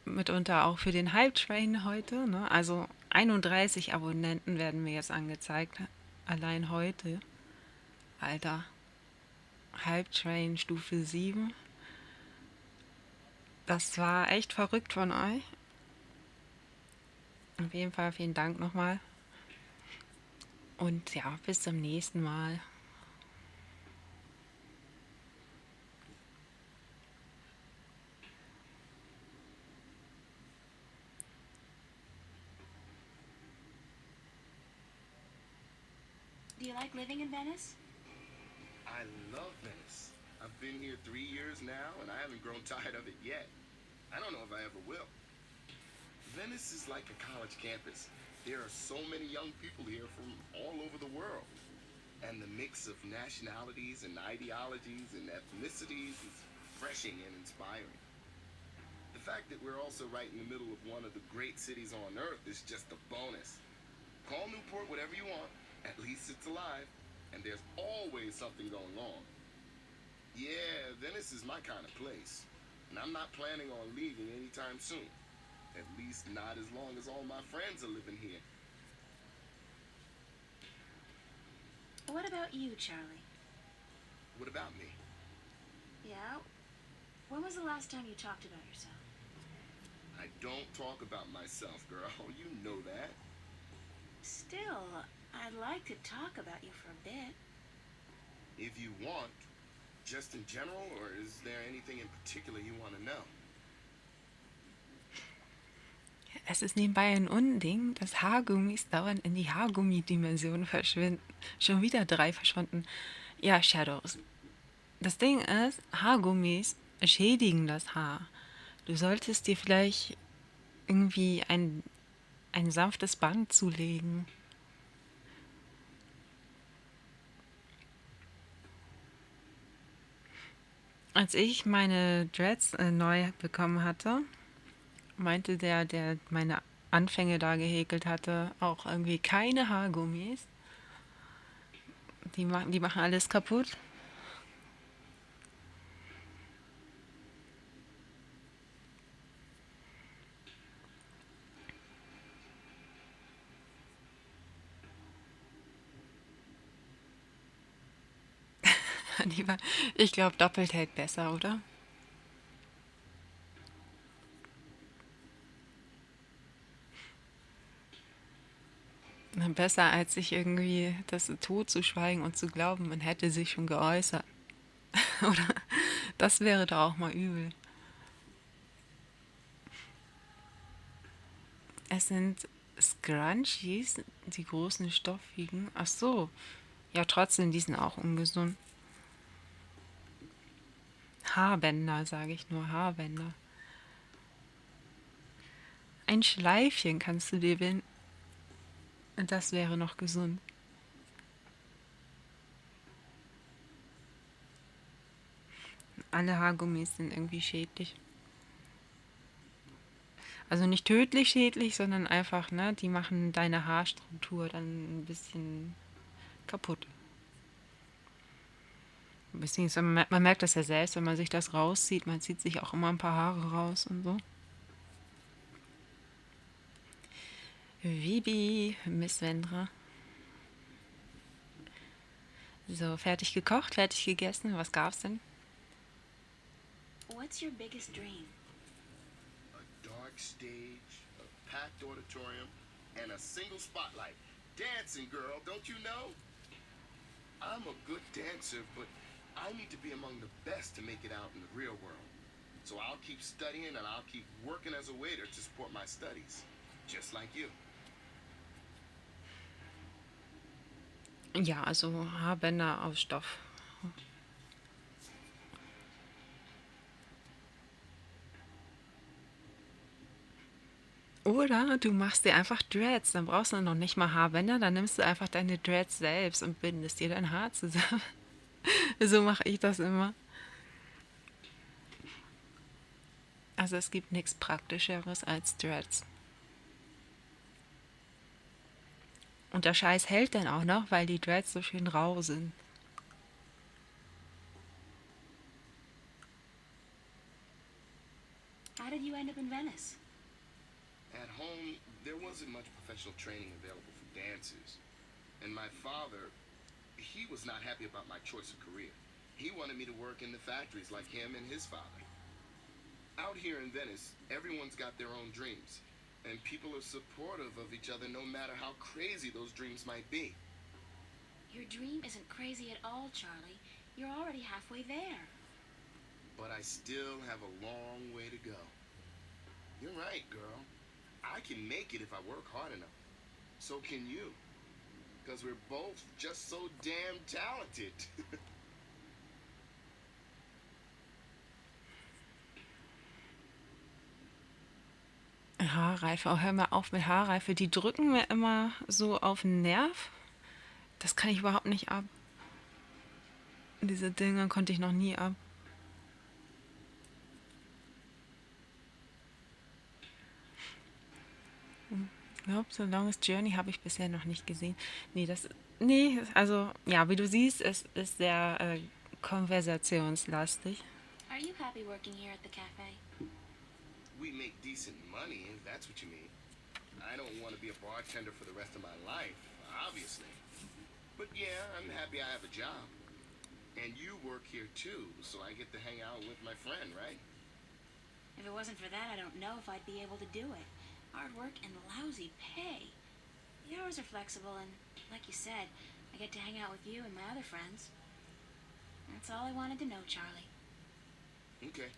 mitunter auch für den Hype Train heute. Ne? Also 31 Abonnenten werden mir jetzt angezeigt, allein heute. Alter, Hype Train Stufe 7. Das war echt verrückt von euch. Auf jeden Fall vielen Dank nochmal. Und ja, bis zum nächsten Mal. living in Venice? I love Venice. I've been here 3 years now, and I haven't grown tired of it yet. I don't know if I ever will. Venice is like a college campus. There are so many young people here from all over the world. And the mix of nationalities and ideologies and ethnicities is refreshing and inspiring. The fact that we're also right in the middle of one of the great cities on earth is just a bonus. Call Newport whatever you want. At least it's alive. And there's always something going on. Yeah, Venice is my kind of place. And I'm not planning on leaving anytime soon. At least not as long as all my friends are living here. What about you, Charlie? What about me? Yeah? When was the last time you talked about yourself? I don't talk about myself, girl. You know that. Still, I'd like to talk about you for a bit. If you want, just in general, or is there anything in particular you want to know? Es ist nebenbei ein Unding, dass Haargummis dauernd in die Haargummi-Dimension verschwinden. Schon wieder 3 verschwunden. Ja, Shadows. Das Ding ist, Haargummis schädigen das Haar. Du solltest dir vielleicht irgendwie ein sanftes Band zulegen. Als ich meine Dreads neu bekommen hatte, meinte der meine Anfänge da gehäkelt hatte, auch irgendwie keine Haargummis. Die machen alles kaputt. Ich glaube, doppelt hält besser, oder? Besser als sich irgendwie das totzuschweigen und zu glauben, man hätte sich schon geäußert. Oder? Das wäre doch auch mal übel. Es sind Scrunchies, die großen stoffigen. Ach so. Ja, trotzdem, die sind auch ungesund. Haarbänder, sage ich nur, Haarbänder. Ein Schleifchen kannst du dir binden. Das wäre noch gesund. Alle Haargummis sind irgendwie schädlich. Also nicht tödlich schädlich, sondern einfach, ne, die machen deine Haarstruktur dann ein bisschen kaputt. Beziehungsweise man merkt das ja selbst, wenn man sich das rauszieht. Man zieht sich auch immer ein paar Haare raus und so. Vibi, Miss Vendra. So, fertig gekocht, fertig gegessen. Was gab's denn? What's your biggest dream? A dark stage, a packed auditorium, and a single spotlight. Dancing, girl, don't you know? I'm a good dancer, but I need to be among the best to make it out in the real world. So I'll keep studying and I'll keep working as a waiter to support my studies. Just like you. Ja, also Haarbänder aus Stoff. Oder du machst dir einfach Dreads, dann brauchst du noch nicht mal Haarbänder, dann nimmst du einfach deine Dreads selbst und bindest dir dein Haar zusammen. So mache ich das immer. Also es gibt nichts Praktischeres als Dreads. Und der Scheiß hält dann auch noch, weil die Dreads so schön rau sind. How did you end up in Venice? At home, there wasn't much professional training available for dancers. And my father, he was not happy about my choice of career. He wanted me to work in the factories like him and his father. Out here in Venice, everyone's got their own dreams. And people are supportive of each other no matter how crazy those dreams might be. Your dream isn't crazy at all, Charlie. You're already halfway there. But I still have a long way to go. You're right, girl. I can make it if I work hard enough. So can you. Because we're both just so damn talented. Haarreife, oh, hör mal auf mit Haarreife. Die drücken mir immer so auf den Nerv. Das kann ich überhaupt nicht ab. Diese Dinge konnte ich noch nie ab. Ich glaube, So Longest Journey habe ich bisher noch nicht gesehen. Nee, also, ja, wie du siehst, es ist sehr konversationslastig. Are you happy working here at the cafe? We make decent money, if that's what you mean. I don't want to be a bartender for the rest of my life, obviously. But yeah, I'm happy I have a job. And you work here too, so I get to hang out with my friend, right? If it wasn't for that, I don't know if I'd be able to do it. Hard work and lousy pay. The hours are flexible, and like you said, I get to hang out with you and my other friends. That's all I wanted to know, Charlie. Okay.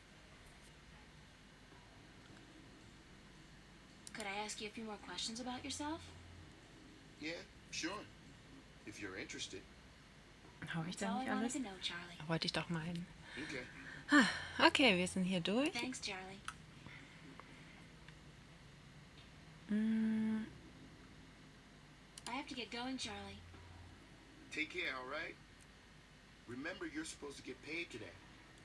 Could I ask you a few more questions about yourself? Yeah, sure. If you're interested. Habe ich That's da all I nicht wanted alles? to know, Charlie. Wollte ich doch meinen. Okay. Okay, wir sind hier durch. Thanks, Charlie. Mm, I have to get going, Charlie. Take care, all right? Remember, you're supposed to get paid today.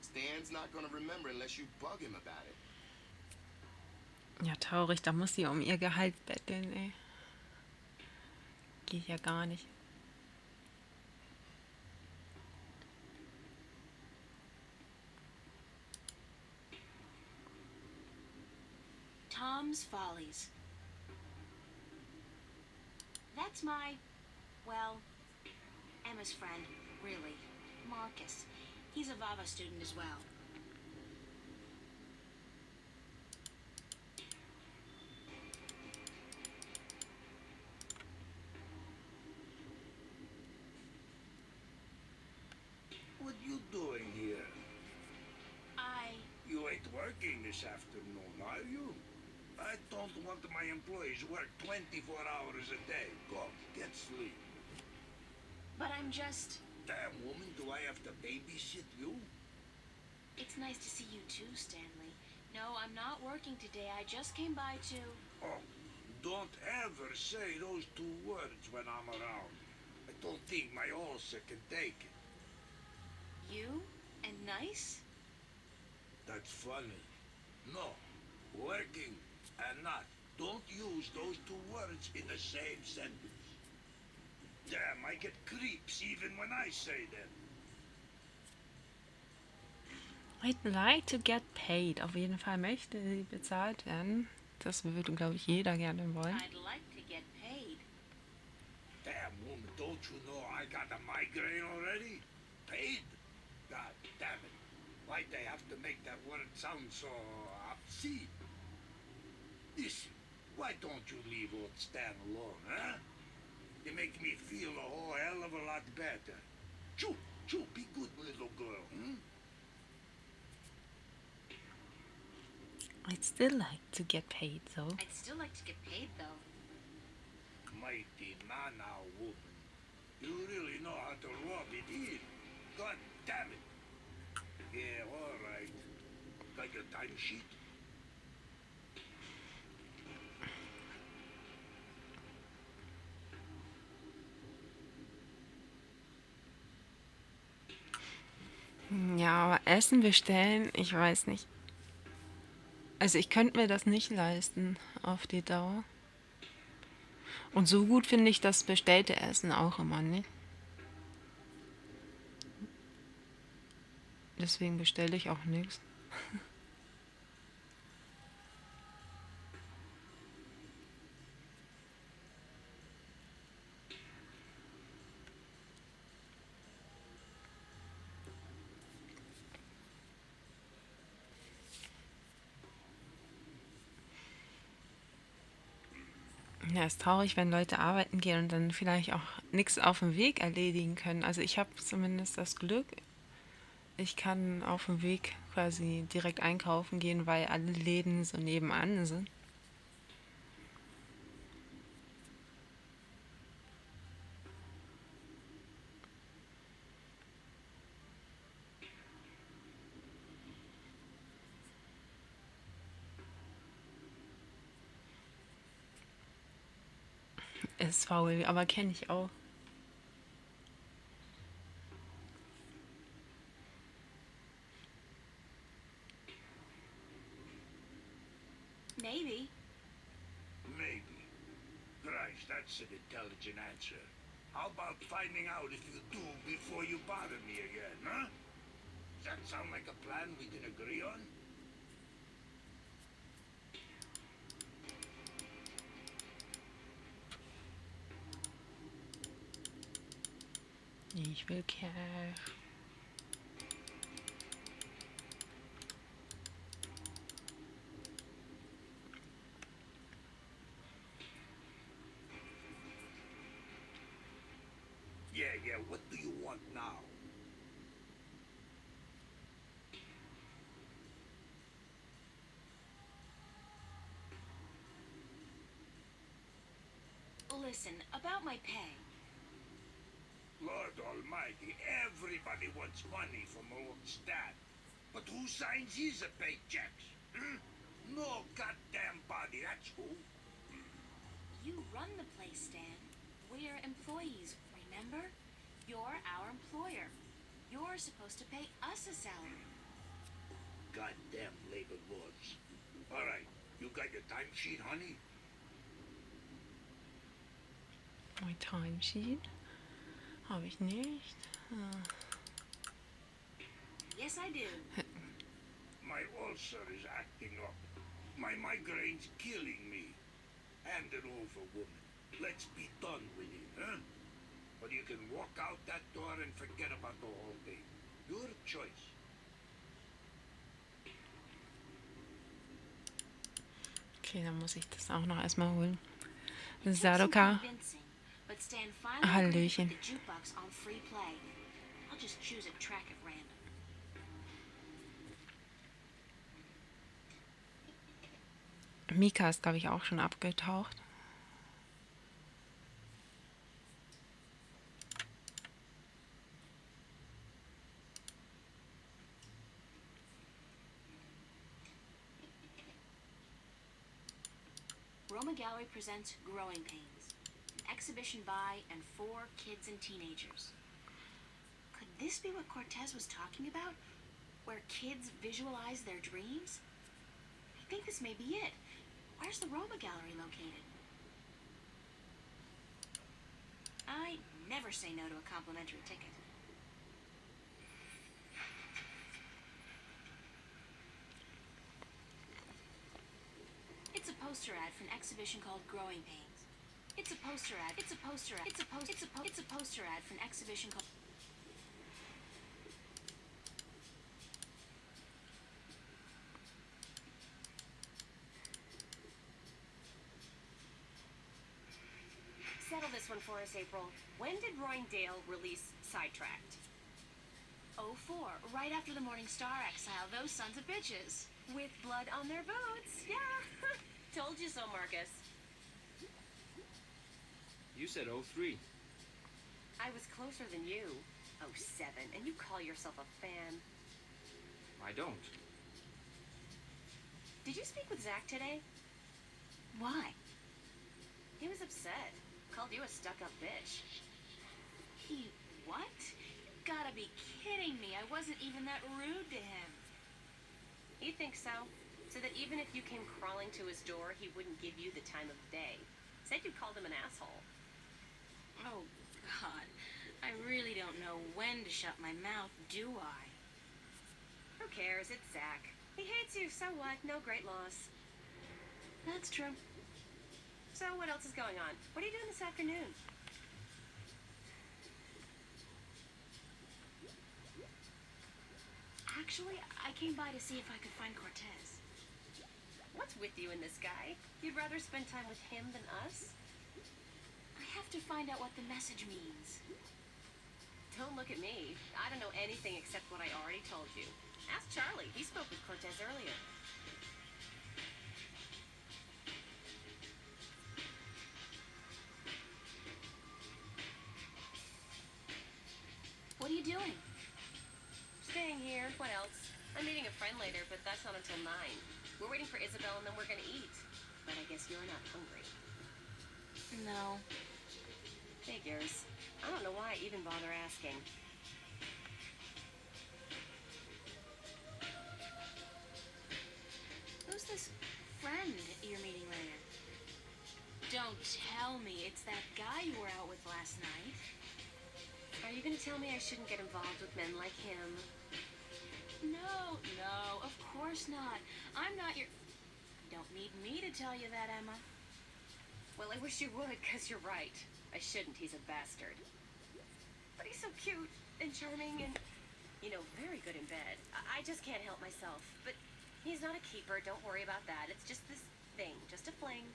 Stan's not gonna remember unless you bug him about it. ja, traurig, da muss sie um ihr Gehalt betteln, ey. Geht ja gar nicht. Tom's Follies. That's my, well, Emma's friend, really, Marcus. He's a VAVA student as well. What you doing here? You ain't working this afternoon, are you? I don't want my employees work 24 hours a day. Go, get sleep. But I'm just... Damn, woman, do I have to babysit you? It's nice to see you too, Stanley. No, I'm not working today. I just came by to... Oh, don't ever say those two words when I'm around. I don't think my ulcer can take it. You? And nice? That's funny. No, working and not. Don't use those two words in the same sentence. Damn, I get creeps even when I say them. I'd like to get paid. Auf jeden Fall möchte sie bezahlt werden. Das würde, glaube ich, jeder gerne wollen. I'd like to get paid. Damn, woman, don't you know I got a migraine already? Paid? God damn it. Why'd they have to make that word sound so obscene? Listen, why don't you leave old Stan alone, huh? You make me feel a whole hell of a lot better. Choo, choo, be good little girl, hmm? I'd still like to get paid, though. I'd still like to get paid, though. Mighty Nana woman. You really know how to rub it in. God damn it. Yeah, all right. Got your timesheet? Ja, aber Essen bestellen, ich weiß nicht. Also ich könnte mir das nicht leisten auf die Dauer. Und so gut finde ich das bestellte Essen auch immer nicht. Deswegen bestelle ich auch nichts. Ja, ist traurig, wenn Leute arbeiten gehen und dann vielleicht auch nichts auf dem Weg erledigen können. Also ich habe zumindest das Glück, ich kann auf dem Weg quasi direkt einkaufen gehen, weil alle Läden so nebenan sind. ist faul, aber kenne ich auch. Maybe. Maybe. Christ, that's an intelligent answer. How about finding out if you do before you bother me again, huh? Does that sound like a plan we can agree on? Ich will Cash. Yeah, what do you want now? Listen, about my pay. Lord Almighty, everybody wants money from old Stan. But who signs his paychecks? Hmm? No goddamn body, that's who. You run the place, Stan. We're employees, remember? You're our employer. You're supposed to pay us a salary. Goddamn labor laws. All right, you got your timesheet, honey? Mein Timesheet? Habe ich nicht. Yes, I do. My ulcer is acting up. My migraine's killing me. Hand it over, woman. Let's be done with it, huh? Or you can walk out that door and forget about the whole thing. Your choice. Okay, dann muss ich das auch noch erstmal holen. It took some Sadoka. convincing, but Stan finally agreed to Hallöchen. put the jukebox on free play. I'll just choose a track at random. Mika ist, glaube ich, auch schon abgetaucht. Roma Gallery presents Growing Pains, an exhibition by and for kids and teenagers. Could this be what Cortez was talking about? Where kids visualize their dreams? I think this may be it. Where's the Roma Gallery located? I never say no to a complimentary ticket. It's a poster ad for an exhibition called Growing Pains. It's a poster ad. It's a poster ad. It's a poster ad for an exhibition called. Settle this one for us, April. When did Roindale release Sidetracked? Oh, 04, right after the Morning Star exile, those sons of bitches. With blood on their boots. Yeah. Told you so, Marcus. You said 03. I was closer than you. 07, and you call yourself a fan. I don't. Did you speak with Zach today? Why? He was upset. Called you a stuck-up bitch. He what? You gotta be kidding me. I wasn't even that rude to him. He thinks so. So that even if you came crawling to his door, he wouldn't give you the time of day. Said you called him an asshole. Oh, God. I really don't know when to shut my mouth, do I? Who cares? It's Zach. He hates you, so what? No great loss. That's true. So what else is going on? What are you doing this afternoon? Actually, I came by to see if I could find Cortez. What's with you and this guy? You'd rather spend time with him than us? I have to find out what the message means. Don't look at me. I don't know anything except what I already told you. Ask Charlie. He spoke with Cortez earlier. What are you doing? Staying here. What else? I'm meeting a friend later, but that's not until 9. We're waiting for Isabel and then we're gonna eat. But I guess you're not hungry. No. Figures. I don't know why I even bother asking. Who's this friend you're meeting later? Don't tell me it's that guy you were out with last night. Are you gonna tell me I shouldn't get involved with men like him? No, of course not. I'm not your... Don't need me to tell you that, Emma. Well, I wish you would, because you're right. I shouldn't. He's a bastard. But he's so cute and charming and, very good in bed. I just can't help myself. But he's not a keeper. Don't worry about that. It's just this thing. Just a fling.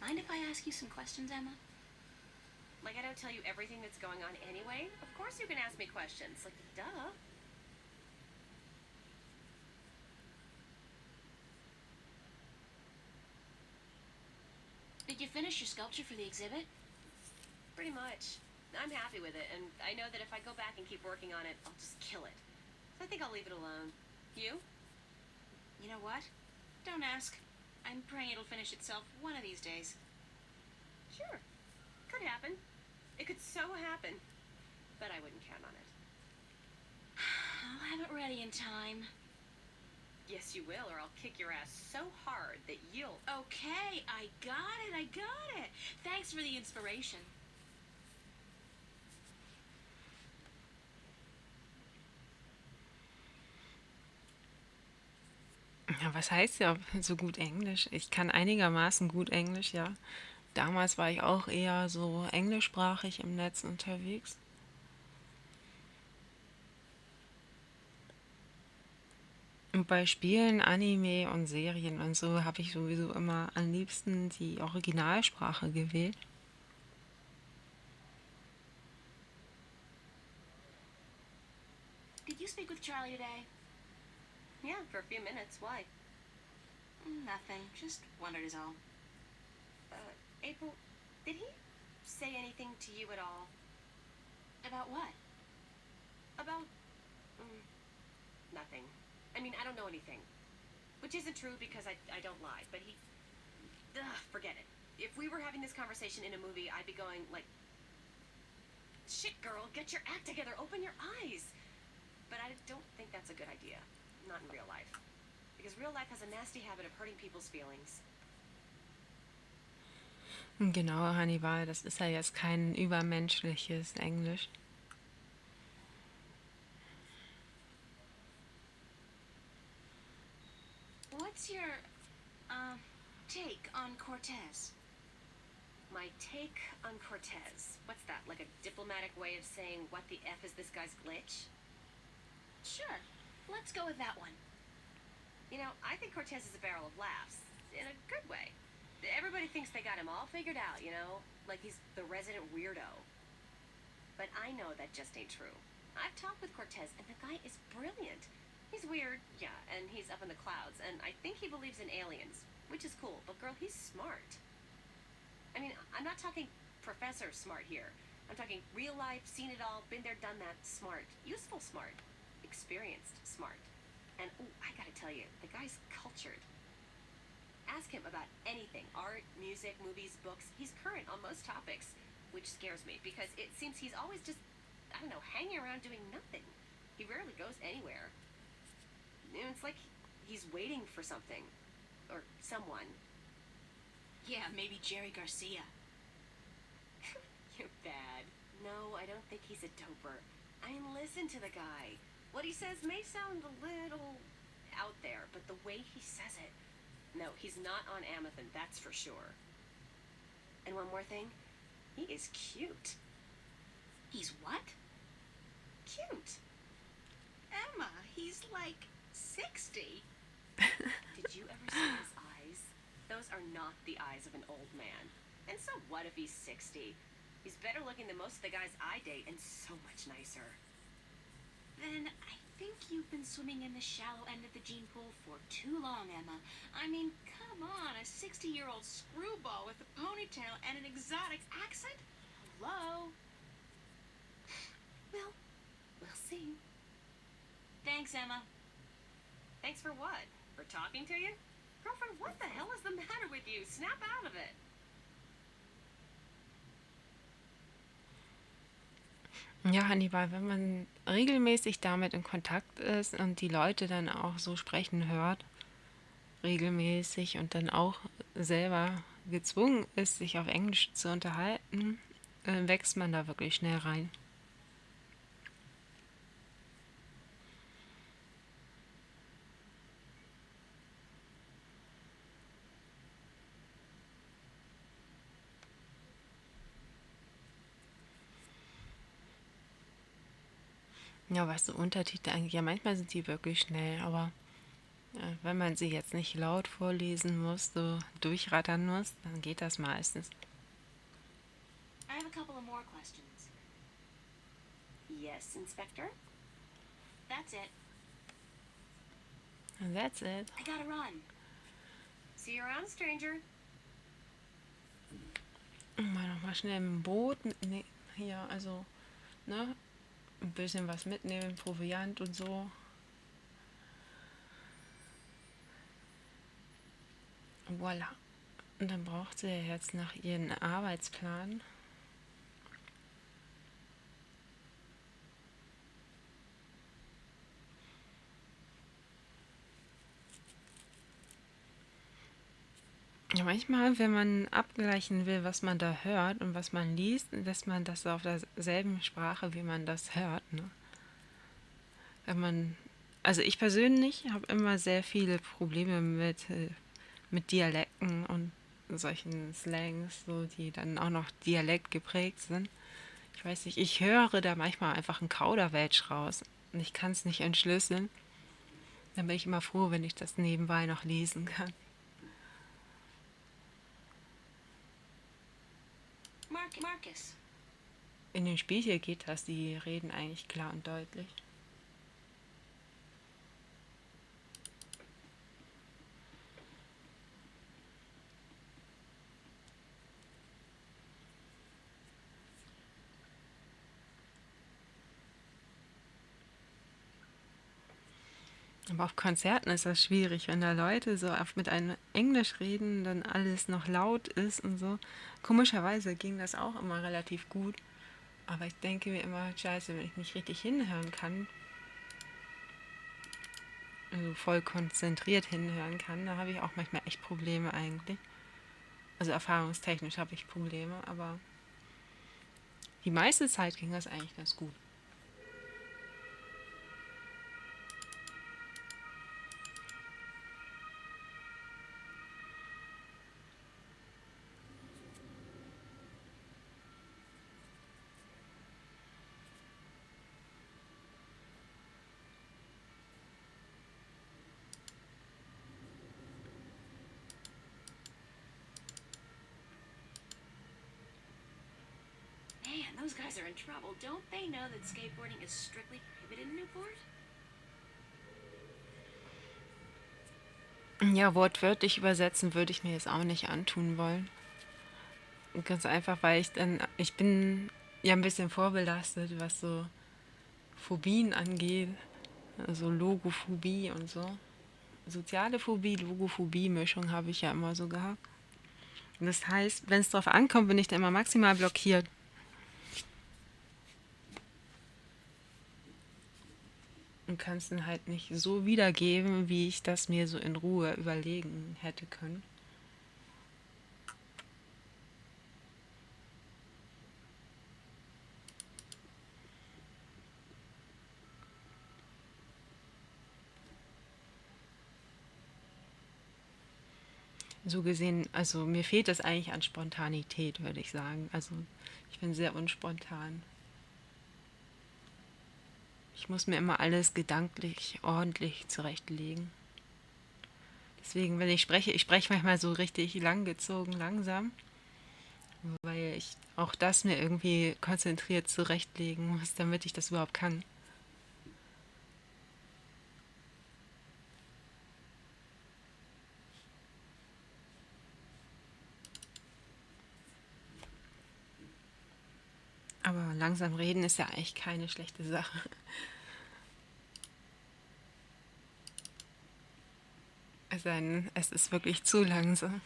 Mind if I ask you some questions, Emma? Like I don't tell you everything that's going on anyway? Of course you can ask me questions. Like, duh. Did you finish your sculpture for the exhibit? Pretty much. I'm happy with it, and I know that if I go back and keep working on it, I'll just kill it. So I think I'll leave it alone. You? You know what? Don't ask. I'm praying it'll finish itself one of these days. Sure. Could happen. It could so happen. But I wouldn't count on it. I'll have it ready in time. Yes, you will, or I'll kick your ass so hard that you'll... Okay, I got it. Thanks for the inspiration. Ja, was heißt ja so gut Englisch? Ich kann einigermaßen gut Englisch, ja. Damals war ich auch eher so englischsprachig im Netz unterwegs. Und bei Spielen, Anime und Serien und so habe ich sowieso immer am liebsten die Originalsprache gewählt. Did you speak with Charlie today? Yeah, for a few minutes. Why? Nothing. Just wondered is all. April, did he say anything to you at all? About what? About... nothing. I mean, I don't know anything. Which isn't true because I don't lie, but he... forget it. If we were having this conversation in a movie, I'd be going, like... Shit, girl, get your act together. Open your eyes. But I don't think that's a good idea. Not in real life. Because real life has a nasty habit of hurting people's feelings. Genau, Hannibal, das ist ja jetzt kein übermenschliches Englisch. What's your, take on Cortez? My take on Cortez. What's that, like a diplomatic way of saying what the F is this guy's glitch? Sure. Let's go with that one. I think Cortez is a barrel of laughs. In a good way. Everybody thinks they got him all figured out, like he's the resident weirdo. But I know that just ain't true. I've talked with Cortez, and the guy is brilliant. He's weird, yeah, and he's up in the clouds, and I think he believes in aliens, which is cool, but girl, he's smart. I mean, I'm not talking professor smart here. I'm talking real life, seen it all, been there, done that, smart. Useful smart. Experienced smart. And, I gotta tell you, the guy's cultured. Ask him about anything, art, music, movies, books. He's current on most topics, which scares me because it seems he's always just, hanging around doing nothing. He rarely goes anywhere. It's like he's waiting for something. Or someone. Yeah, maybe Jerry Garcia. You're bad. No, I don't think he's a doper. I mean, listen to the guy. What he says may sound a little out there, but the way he says it... No, he's not on Amethyst, that's for sure. And one more thing, he is cute. He's what? Cute. Emma, he's like 60. Did you ever see his eyes? Those are not the eyes of an old man. And so what if he's 60? He's better looking than most of the guys I date and so much nicer. Then I think you've been swimming in the shallow end of the gene pool for too long, Emma. I mean, come on, a 60-year-old screwball with a ponytail and an exotic accent? Hello? Well, we'll see. Thanks, Emma. Thanks for what? For talking to you? Girlfriend, what the hell is the matter with you? Snap out of it. Ja, Hannibal, wenn man regelmäßig damit in Kontakt ist und die Leute dann auch so sprechen hört, regelmäßig und dann auch selber gezwungen ist, sich auf Englisch zu unterhalten, wächst man da wirklich schnell rein. Ja, was so Untertitel angeht, ja, manchmal sind die wirklich schnell, aber wenn man sie jetzt nicht laut vorlesen muss, so durchrattern muss, dann geht das meistens. I have a couple of more questions. Yes, Inspector? That's it. And that's it. I gotta run. See you around, stranger. Mal nochmal schnell im Boot mitnehmen. Hier, also, ne? Ein bisschen was mitnehmen, Proviant und so. Voila. Und dann braucht sie ja jetzt nach ihren Arbeitsplan. Ja, manchmal, wenn man abgleichen will, was man da hört und was man liest, lässt man das auf derselben Sprache, wie man das hört. Ne? Wenn man, also ich persönlich habe immer sehr viele Probleme mit Dialekten und solchen Slangs, so, die dann auch noch Dialekt geprägt sind. Ich weiß nicht, ich höre da manchmal einfach einen Kauderwelsch raus und ich kann es nicht entschlüsseln. Dann bin ich immer froh, wenn ich das nebenbei noch lesen kann. Marcus. In dem Spiel hier geht das, die reden eigentlich klar und deutlich. Aber auf Konzerten ist das schwierig, wenn da Leute so mit einem Englisch reden, dann alles noch laut ist und so. Komischerweise ging das auch immer relativ gut. Aber ich denke mir immer, scheiße, wenn ich nicht richtig hinhören kann, also voll konzentriert hinhören kann, da habe ich auch manchmal echt Probleme eigentlich. Also erfahrungstechnisch habe ich Probleme, aber die meiste Zeit ging das eigentlich ganz gut. Man, those guys are in trouble. Don't they know that skateboarding is strictly prohibited in Newport? Ja, wortwörtlich übersetzen würde ich mir jetzt auch nicht antun wollen. Ganz einfach, weil ich bin ja ein bisschen vorbelastet, was so Phobien angeht. Also Logophobie und so. Soziale Phobie, Logophobie-Mischung habe ich ja immer so gehabt. Und das heißt, wenn es drauf ankommt, bin ich da immer maximal blockiert. Und kann es dann halt nicht so wiedergeben, wie ich das mir so in Ruhe überlegen hätte können. So gesehen, also mir fehlt das eigentlich an Spontanität, würde ich sagen. Also ich bin sehr unspontan. Ich muss mir immer alles gedanklich ordentlich zurechtlegen. Deswegen, wenn ich spreche manchmal so richtig langgezogen, langsam, weil ich auch das mir irgendwie konzentriert zurechtlegen muss, damit ich das überhaupt kann. Aber langsam reden ist ja eigentlich keine schlechte Sache. Es sei denn, es ist wirklich zu langsam.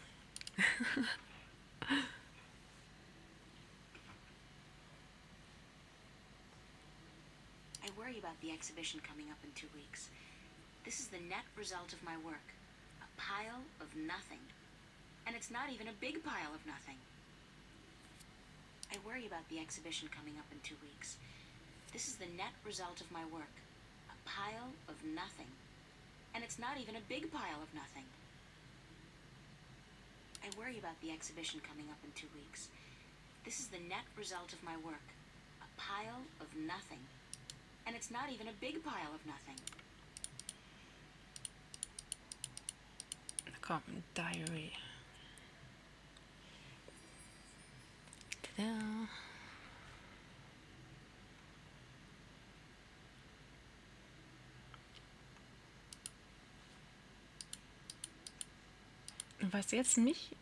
worry about the exhibition coming up in 2 weeks. This is the net result of my work. A pile of nothing. And it's not even a big pile of nothing. I worry about the exhibition coming up in 2 weeks. This is the net result of my work. A pile of nothing. And it's not even a big pile of nothing. I worry about the exhibition coming up in 2 weeks. This is the net result of my work. A pile of nothing. And it's not even a big pile of nothing. Common Diary. Ta-da. Was jetzt mich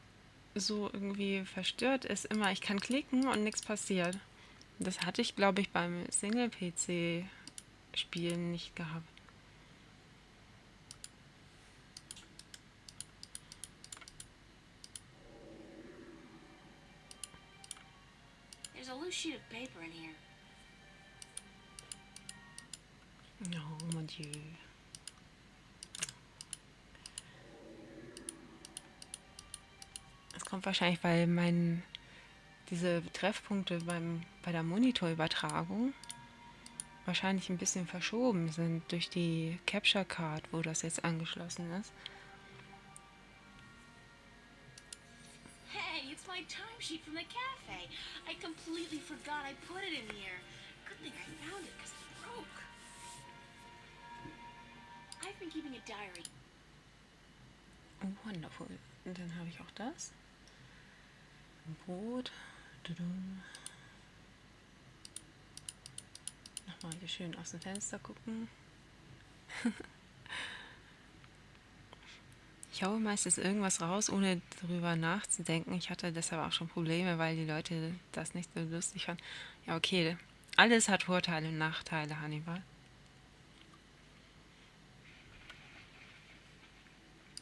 so irgendwie verstört, ist immer, ich kann klicken und nichts passiert. Das hatte ich, glaube ich, beim Single-PC-Spielen nicht gehabt. There's a loose sheet of paper in here. Oh mon Dieu. Es kommt wahrscheinlich, weil diese Treffpunkte bei der Monitorübertragung wahrscheinlich ein bisschen verschoben sind durch die Capture Card, wo das jetzt angeschlossen ist. Hey, it's my timesheet from the cafe. I completely forgot I put it in here. Good thing I found it because it broke. I've been keeping a diary. Wonderful. Und dann habe ich auch das. Ein Brot. Nochmal hier schön aus dem Fenster gucken. Ich haue meistens irgendwas raus, ohne darüber nachzudenken. Ich hatte deshalb auch schon Probleme, weil die Leute das nicht so lustig fanden. Ja, okay. Alles hat Vorteile und Nachteile, Hannibal.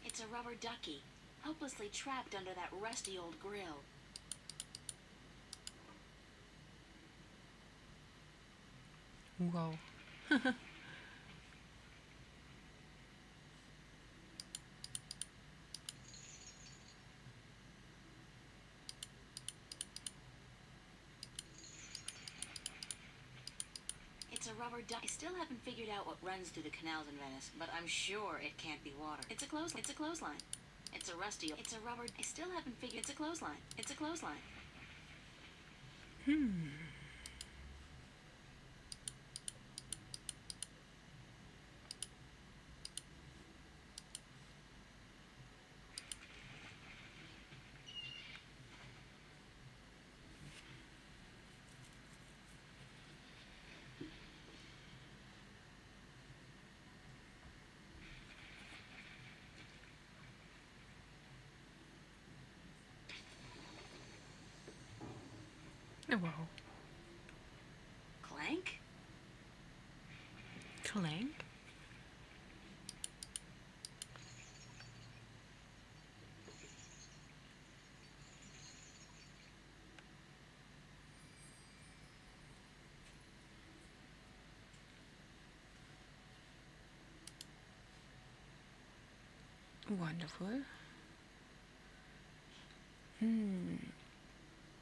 It's a rubber ducky, helplessly trapped under that rusty old grill. Wow. It's a rubber duck. I still haven't figured out what runs through the canals in Venice, but I'm sure it can't be water. It's a clothesline. It's a rusty. It's a rubber. I still haven't figured. It's a clothesline. It's a clothesline. Wow. Clank? Clank? Wonderful.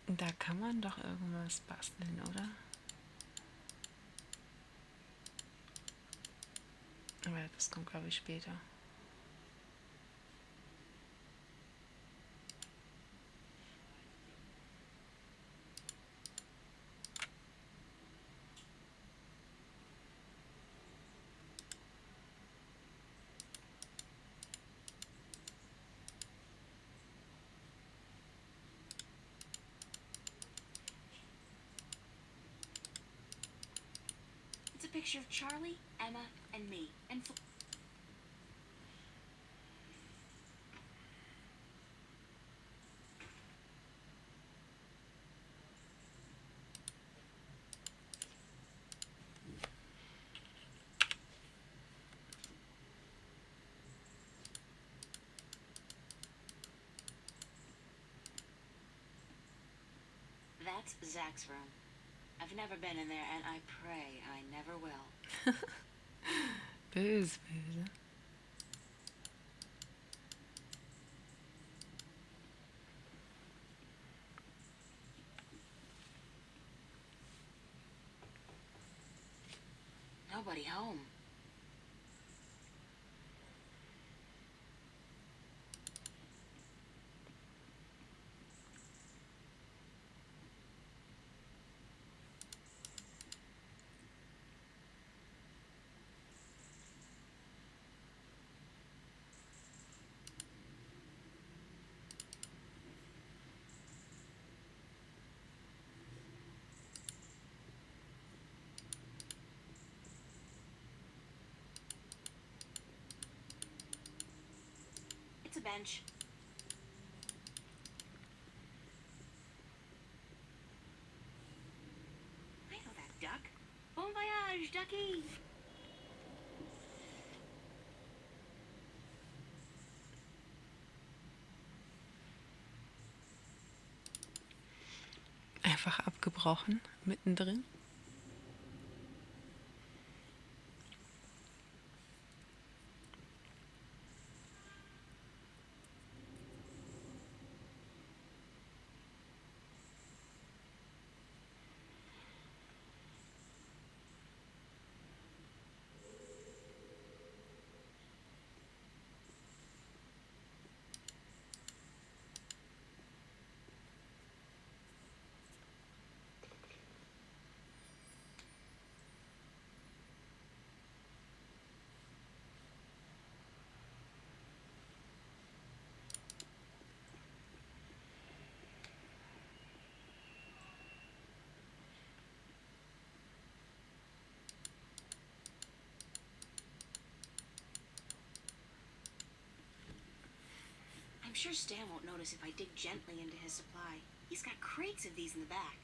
Da kann man doch irgendwas basteln, oder? Aber das kommt, glaube ich, später. It's a picture of Charlie, Emma, and me. And that's Zach's room. I've never been in there, and I pray I never will. Böse, böse. Nobody home. It's a bench. I know that duck. Bon voyage, ducky! Einfach abgebrochen, mittendrin. I'm sure Stan won't notice if I dig gently into his supply. He's got crates of these in the back.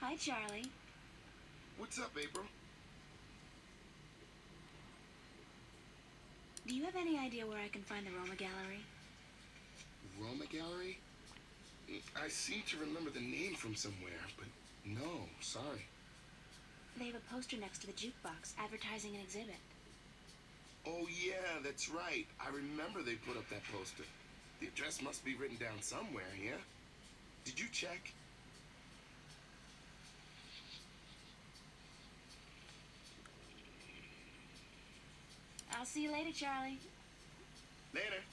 Hi, Charlie. What's up, April? Do you have any idea where I can find the Roma Gallery? Roma Gallery? I seem to remember the name from somewhere, but no, sorry. They have a poster next to the jukebox advertising an exhibit. Oh, yeah, that's right. I remember they put up that poster. The address must be written down somewhere, yeah? Did you check? I'll see you later, Charlie. Later.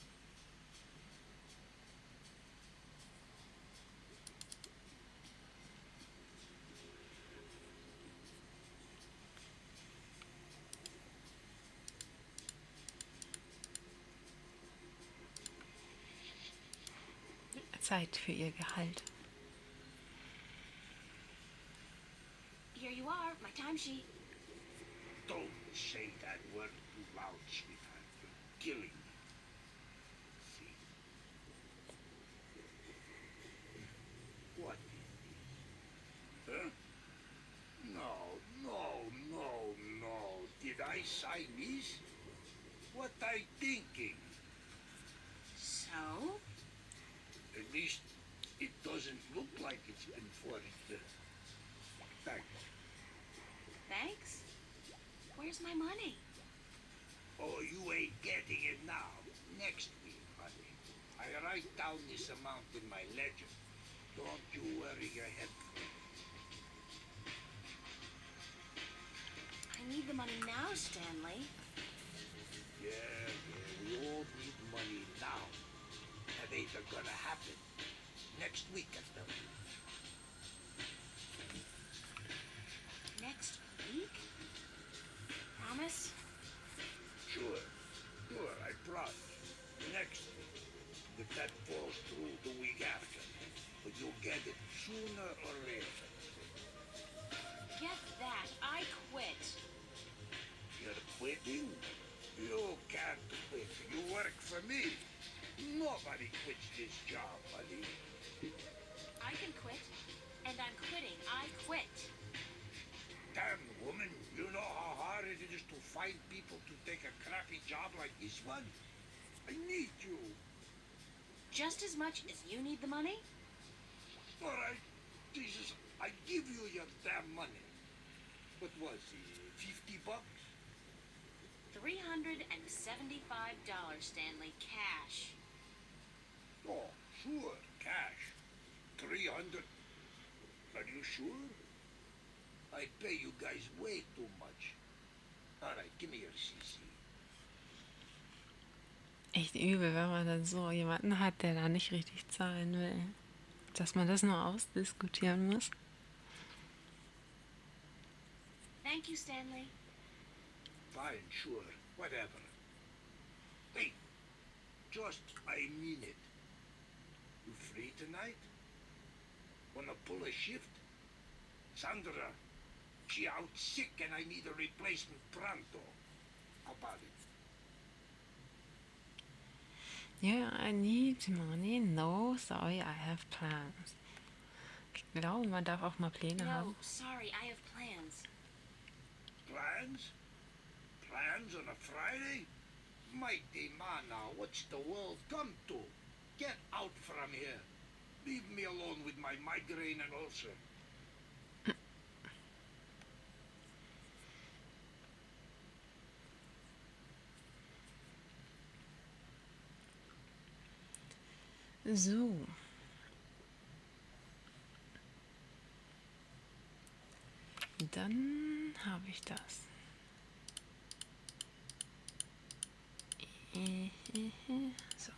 Zeit für ihr Gehalt. Here you are, my timesheet. Don't say that word too loud, sweetheart. You're killing me. See? What is this? Huh? No. Did I sign this? What I thinking? So? At least it doesn't look like it's been forged. Thanks. Thanks? Where's my money? Oh, you ain't getting it now. Next week, honey. I write down this amount in my ledger. Don't you worry your head. I need the money now, Stanley. Yeah, we all need money now. That ain't gonna happen. Next week, I tell you. Next week? Promise? Sure, I promise. Next week. If that falls through the week after. But you'll get it sooner or later. Get that. I quit. You're quitting? You can't quit. You work for me. Nobody quits this job, buddy. I can quit. And I'm quitting. I quit. Damn, woman, you know how hard it is to find people to take a crappy job like this one? I need you. Just as much as you need the money? All right, Jesus, I give you your damn money. What was it, $50? $375, Stanley, cash. Oh, sure, cash. 300. Are you sure? I pay you guys way too much. All right, give me your CC. Echt übel, wenn man dann so jemanden hat, der da nicht richtig zahlen will. Dass man das nur ausdiskutieren muss. Thank you, Stanley. Fine, sure, whatever. Hey, just, I mean it. You free tonight? Wanna pull a shift? Sandra, she out sick and I need a replacement pronto. How about it? Yeah, I need money. No, sorry, I have plans. Ich glaube, man darf auch mal Pläne No, haben. sorry, I have plans. Plans? Plans on a Friday? Mighty mana, what's the world come to? Get out from here. Leave me alone with my migraine and ulcer. So. Dann habe ich das. So.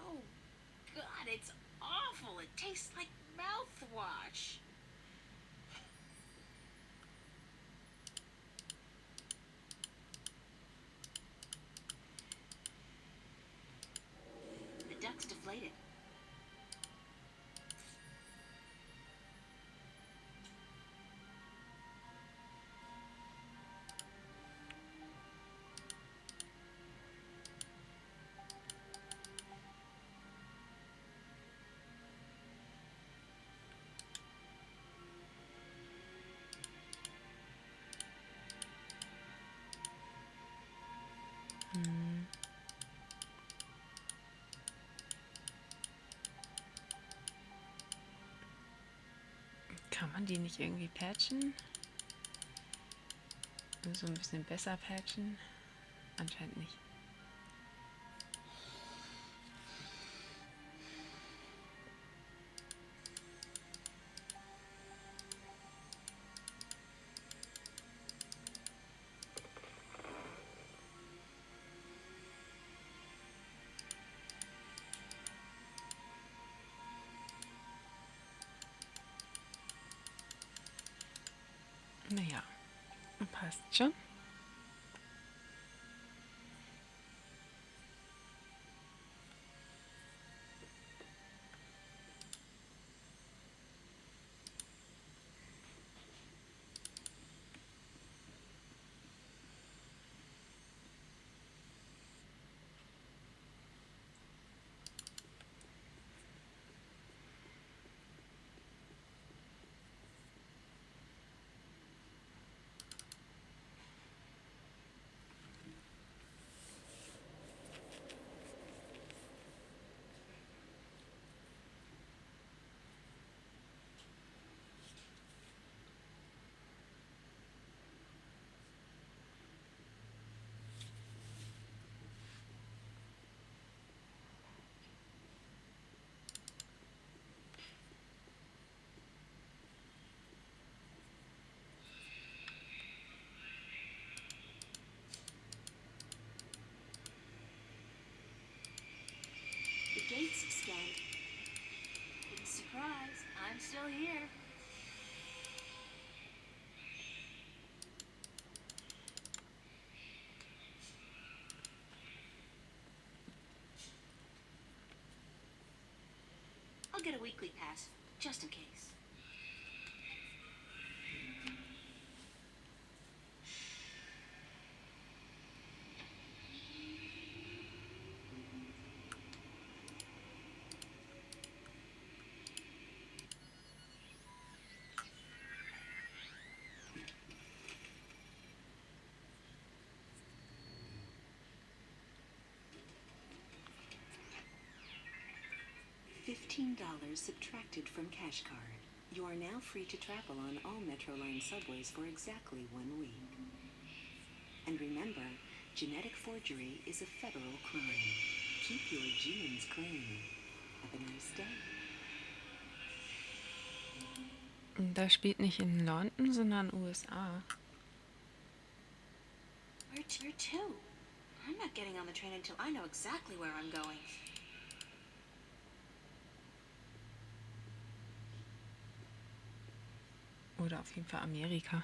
Oh, God, it's awful. It tastes like mouthwash. The duck's deflated. Kann man die nicht irgendwie patchen? So ein bisschen besser patchen? Anscheinend nicht. Naja, passt schon. The gate's scanned. Big surprise, I'm still here. I'll get a weekly pass, just in case. $15 subtracted from cash card. You are now free to travel on all Metroline subways for exactly 1 week. And remember, genetic forgery is a federal crime. Keep your genes clean. Have a nice day. Das spielt nicht in London, sondern USA. Where to? I'm not getting on the train until I know exactly where I'm going. Oder auf jeden Fall Amerika.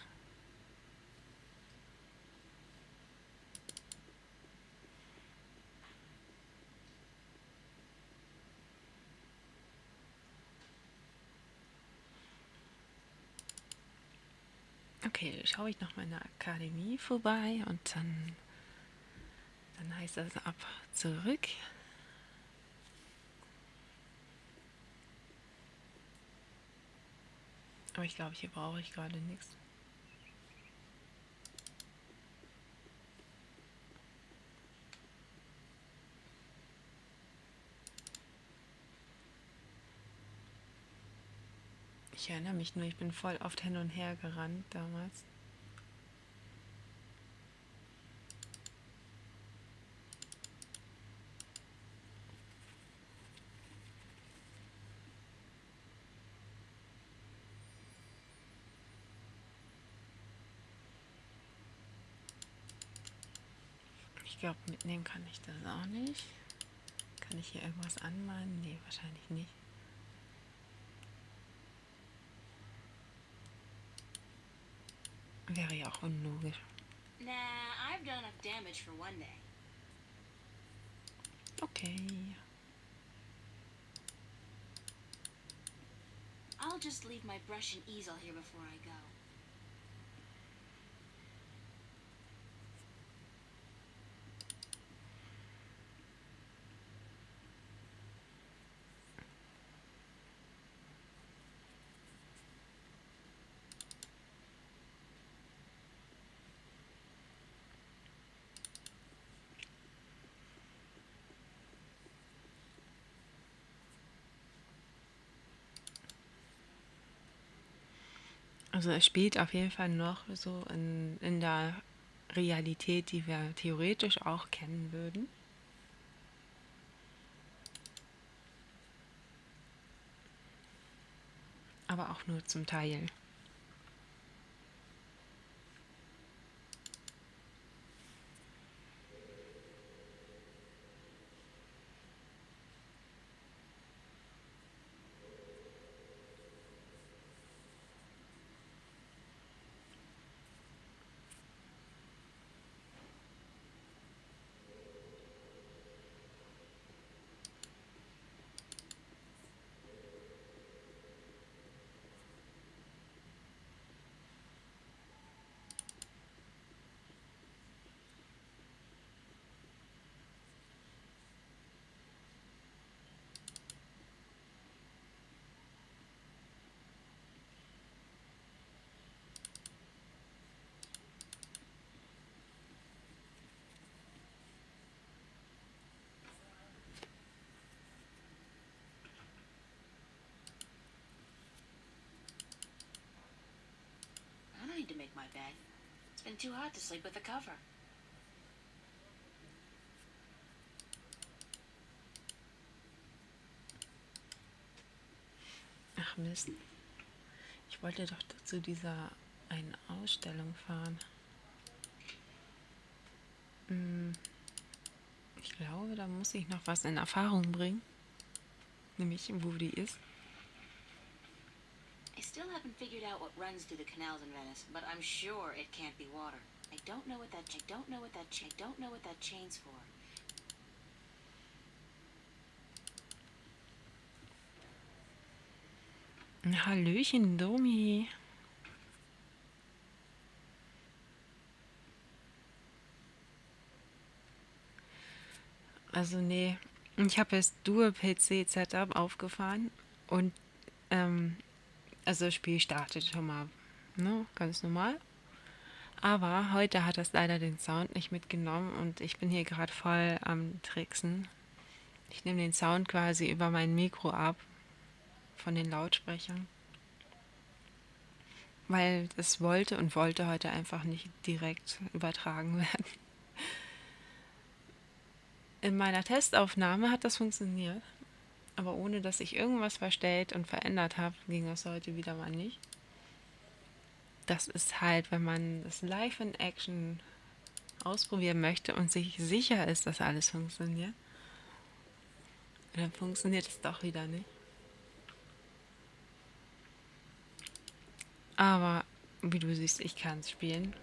Okay, schaue ich noch mal in der Akademie vorbei und dann heißt das ab zurück. Aber ich glaube, hier brauche ich gerade nichts. Ich erinnere mich nur, ich bin voll oft hin und her gerannt damals. Ich glaube, mitnehmen kann ich das auch nicht. Kann ich hier irgendwas anmalen? Nee, wahrscheinlich nicht. Wäre ja auch unlogisch. Nah, I've done enough damage for one day. Okay. I'll just leave my brush and easel here before I go. Also es spielt auf jeden Fall noch so in der Realität, die wir theoretisch auch kennen würden. Aber auch nur zum Teil. I don't need to make my bed. It's been too hot to sleep with the cover. Ach Mist. Ich wollte doch zu dieser einen Ausstellung fahren. Ich glaube, da muss ich noch was in Erfahrung bringen. Nämlich, wo die ist. I still haven't figured out what runs through the canals in Venice, but I'm sure it can't be water. I don't know what that chain's for. Hallöchen, Domi. Also nee, ich habe das Dual-PC-Setup aufgefahren und also das Spiel startet schon mal, ne, ganz normal. Aber heute hat das leider den Sound nicht mitgenommen und ich bin hier gerade voll am Tricksen. Ich nehme den Sound quasi über mein Mikro ab von den Lautsprechern, weil es wollte heute einfach nicht direkt übertragen werden. In meiner Testaufnahme hat das funktioniert, aber ohne dass ich irgendwas verstellt und verändert habe, ging das heute wieder mal nicht. Das ist halt, wenn man das live in Action ausprobieren möchte und sich sicher ist, dass alles funktioniert, dann funktioniert es doch wieder nicht. Aber wie du siehst, ich kann es spielen.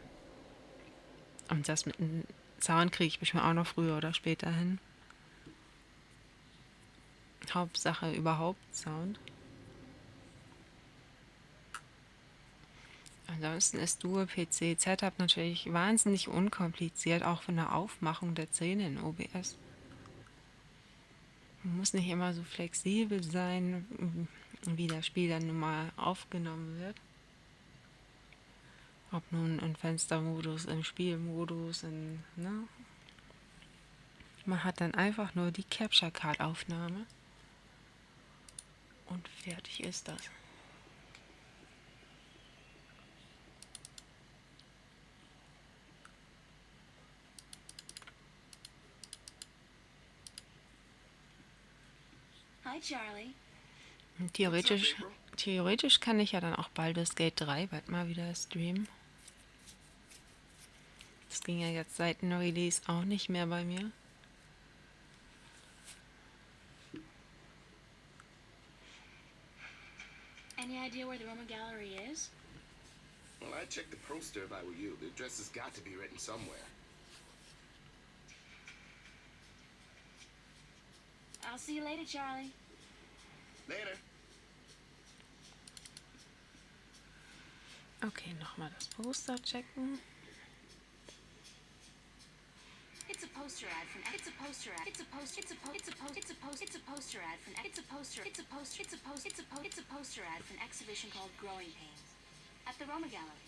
Und das mit dem Sound kriege ich bestimmt auch noch früher oder später hin. Hauptsache überhaupt Sound. Ansonsten ist Dual-PC-Setup natürlich wahnsinnig unkompliziert, auch von der Aufmachung der Szene in OBS. Man muss nicht immer so flexibel sein, wie das Spiel dann nun mal aufgenommen wird. Ob nun im Fenstermodus, im Spielmodus, ne? Man hat dann einfach nur die Capture Card Aufnahme und fertig ist das. Hi, Charlie. Und theoretisch kann ich ja dann auch Baldur's Gate 3 bald mal wieder streamen. Das ging ja jetzt seit dem Release auch nicht mehr bei mir. Any idea where the Roman Gallery is? Well, I'd check the poster if I were you. The address has got to be written somewhere. I'll see you later, Charlie. Later. Okay, nochmal das Poster checken. It's a poster ad from. It's a poster ad. It's a post. It's a post. It's a post. It's a post. It's a poster ad from. It's a poster. It's a post. It's a post. It's a post. It's a poster ad for an exhibition called Growing Pains at the Roma Gallery.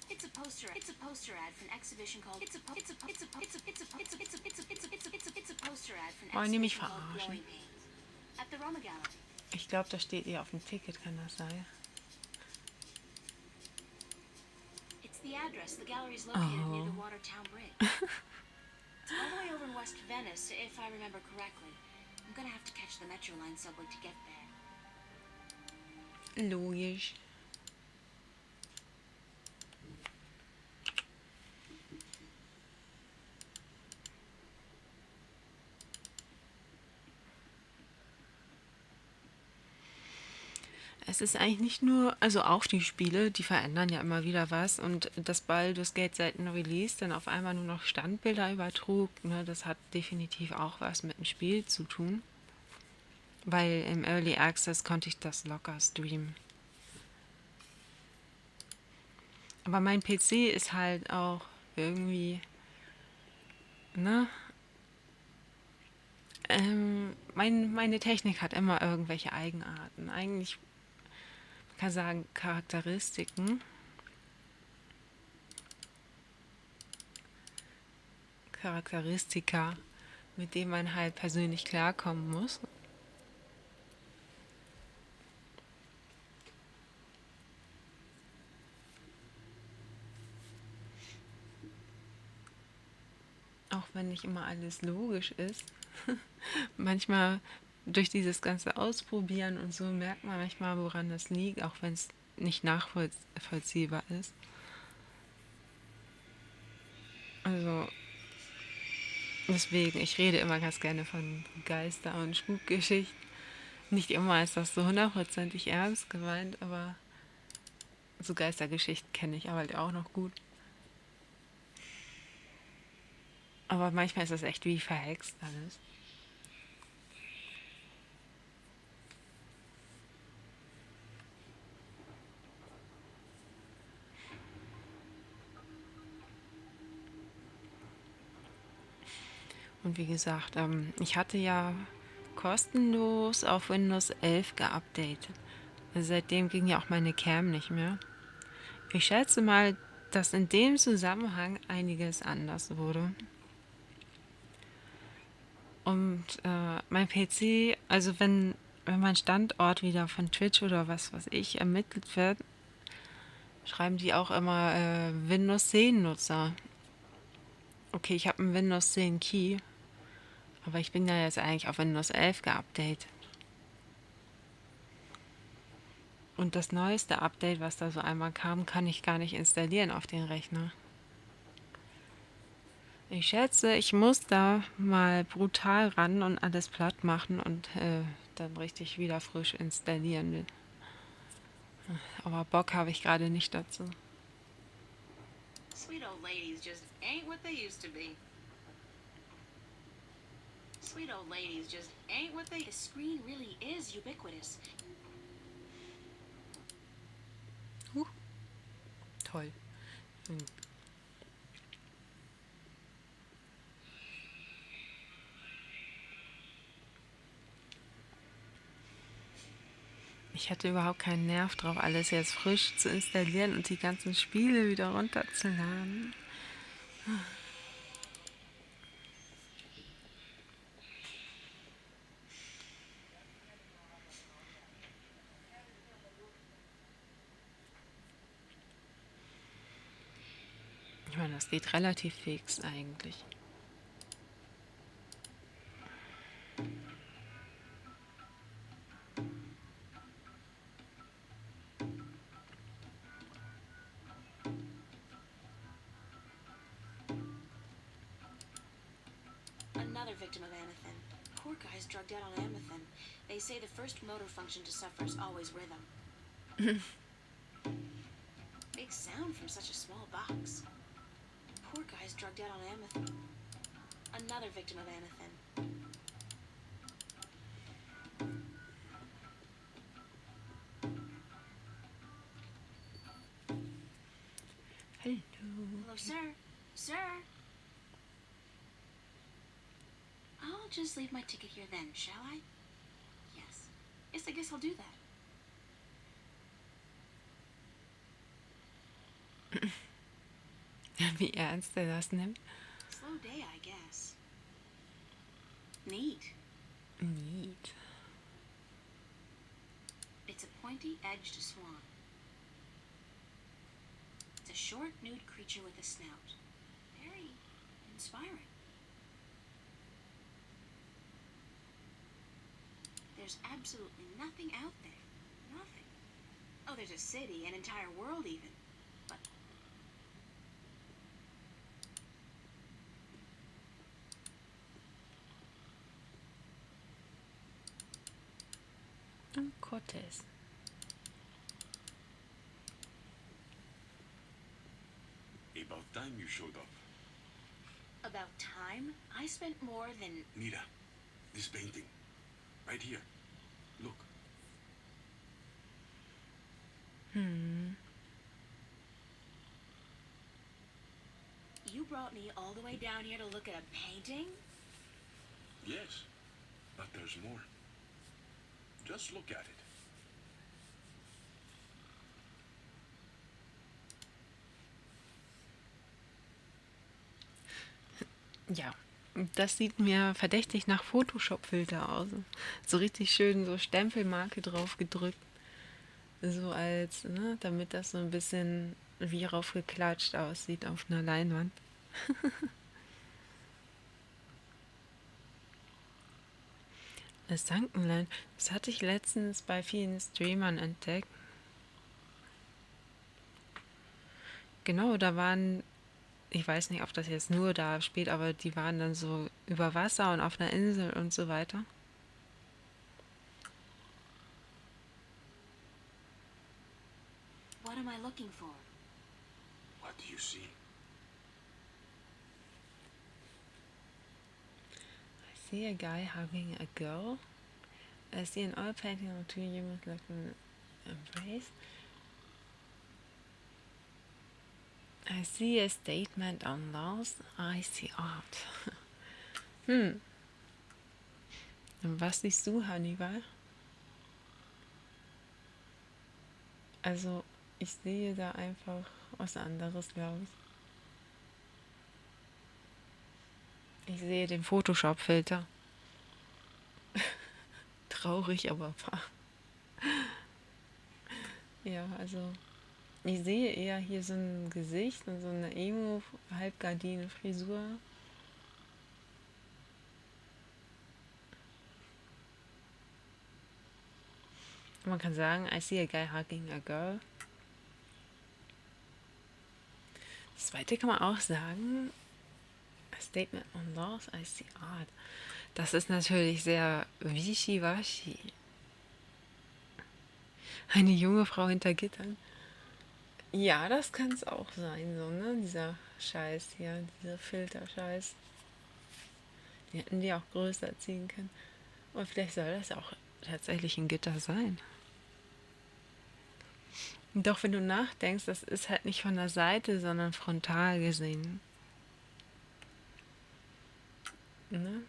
It's a poster. It's a poster ad for an exhibition called. It's a po. It's a po. It's a po. It's a. It's a. It's a. It's a. It's a. It's a. It's a. It's a. It's a poster ad for an Wollen die mich exhibition called verarschen? Growing Pains at the Roma Gallery. Ich glaube, das steht eher auf dem Ticket, kann das sein? It's the address. The gallery is located near the Watertown Bridge. It's all the way over in West Venice, if I remember correctly. I'm gonna have to catch the Metro Line subway to get there. Logisch. Es ist eigentlich nicht nur, also auch die Spiele, die verändern ja immer wieder was und dass Baldur's Gate seit dem Release dann auf einmal nur noch Standbilder übertrug, ne, das hat definitiv auch was mit dem Spiel zu tun, weil im Early Access konnte ich das locker streamen. Aber mein PC ist halt auch irgendwie, ne, meine Technik hat immer irgendwelche Eigenarten. Eigentlich kann sagen Charakteristika, mit denen man halt persönlich klarkommen muss. Auch wenn nicht immer alles logisch ist. Manchmal durch dieses ganze Ausprobieren und so merkt man manchmal, woran das liegt, auch wenn es nicht nachvollziehbar ist. Also deswegen, ich rede immer ganz gerne von Geister- und Spukgeschichten. Nicht immer ist das so hundertprozentig ernst gemeint, aber so Geistergeschichten kenne ich aber halt auch noch gut. Aber manchmal ist das echt wie verhext alles. Und wie gesagt, ich hatte ja kostenlos auf Windows 11 geupdatet. Also seitdem ging ja auch meine Cam nicht mehr. Ich schätze mal, dass in dem Zusammenhang einiges anders wurde. Und mein PC, also wenn mein Standort wieder von Twitch oder was weiß ich ermittelt wird, schreiben die auch immer Windows 10 Nutzer. Okay, ich habe einen Windows 10 Key, aber ich bin ja jetzt eigentlich auf Windows 11 geupdatet. Und das neueste Update, was da so einmal kam, kann ich gar nicht installieren auf den Rechner. Ich schätze, ich muss da mal brutal ran und alles platt machen und dann richtig wieder frisch installieren. Aber Bock habe ich gerade nicht dazu. Sweet old ladies just ain't what they used to be. Sweet old ladies just ain't what they... The screen really is ubiquitous. Toll. Ich hatte überhaupt keinen Nerv drauf, alles jetzt frisch zu installieren und die ganzen Spiele wieder runterzuladen. Ich meine, das geht relativ fix eigentlich. Another victim of Anathin. Poor guy's drugged out on Amethyn. They say the first motor function to suffer is always rhythm. Big sound from such a small box. Poor guy's drugged out on Amethyn. Another victim of Anathin. Hello. Hello, sir. Sir. I'll just leave my ticket here then, shall I? Yes. Yes, I guess I'll do that. Wie ernst er das nimmt. Slow day, I guess. Neat. Neat. It's a pointy-edged swan. It's a short, nude creature with a snout. Very inspiring. There's absolutely nothing out there. Nothing. Oh, there's a city, an entire world even. But Cortez. About time you showed up. about time, I spent more than... Mira, this painting. Right here. Look. You brought me all the way down here to look at a painting? Yes, but there's more. Just look at it. Ja, das sieht mir verdächtig nach Photoshop-Filter aus. So richtig schön so Stempelmarke drauf gedrückt. So als, ne, damit das so ein bisschen wie raufgeklatscht aussieht auf einer Leinwand. Das Sunkenland, das hatte ich letztens bei vielen Streamern entdeckt. Genau, da waren, ich weiß nicht, ob das jetzt nur da spielt, aber die waren dann so über Wasser und auf einer Insel und so weiter. What am I looking for? What do you see? I see a guy hugging a girl. I see an oil painting of two humans like an embrace. I see a statement on loss. I see art. Und was siehst du, Hannibal? Also, Ich sehe da einfach was anderes, glaube ich. Ich sehe den Photoshop-Filter. Traurig, aber wahr. Ja, also ich sehe eher hier so ein Gesicht und so eine Emo-Halbgardine-Frisur. Man kann sagen, I see a guy hugging a girl. Das zweite kann man auch sagen, a statement on loss, I see art. Das ist natürlich sehr wischiwaschi. Eine junge Frau hinter Gittern. Ja, das kann es auch sein, so, ne? Dieser Scheiß hier, dieser Filterscheiß. Die hätten die auch größer ziehen können. Und vielleicht soll das auch tatsächlich ein Gitter sein. Doch wenn du nachdenkst, das ist halt nicht von der Seite, sondern frontal gesehen. Ne?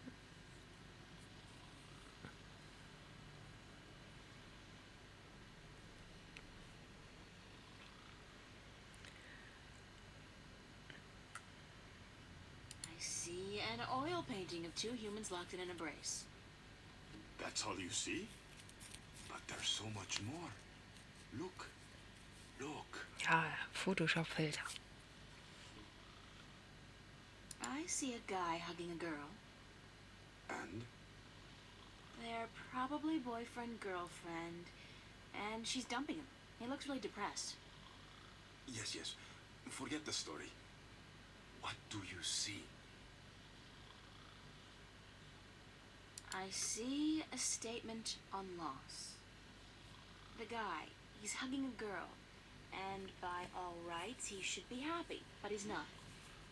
I see an oil painting of two humans locked in an embrace. That's all you see? But there's so much more. Look. Look. Ja, Photoshop-Filter. I see a guy hugging a girl. And? They're probably boyfriend, girlfriend, and she's dumping him. He looks really depressed. Yes, yes. Forget the story. What do you see? I see a statement on loss. The guy, he's hugging a girl, and by all rights, he should be happy, but he's not.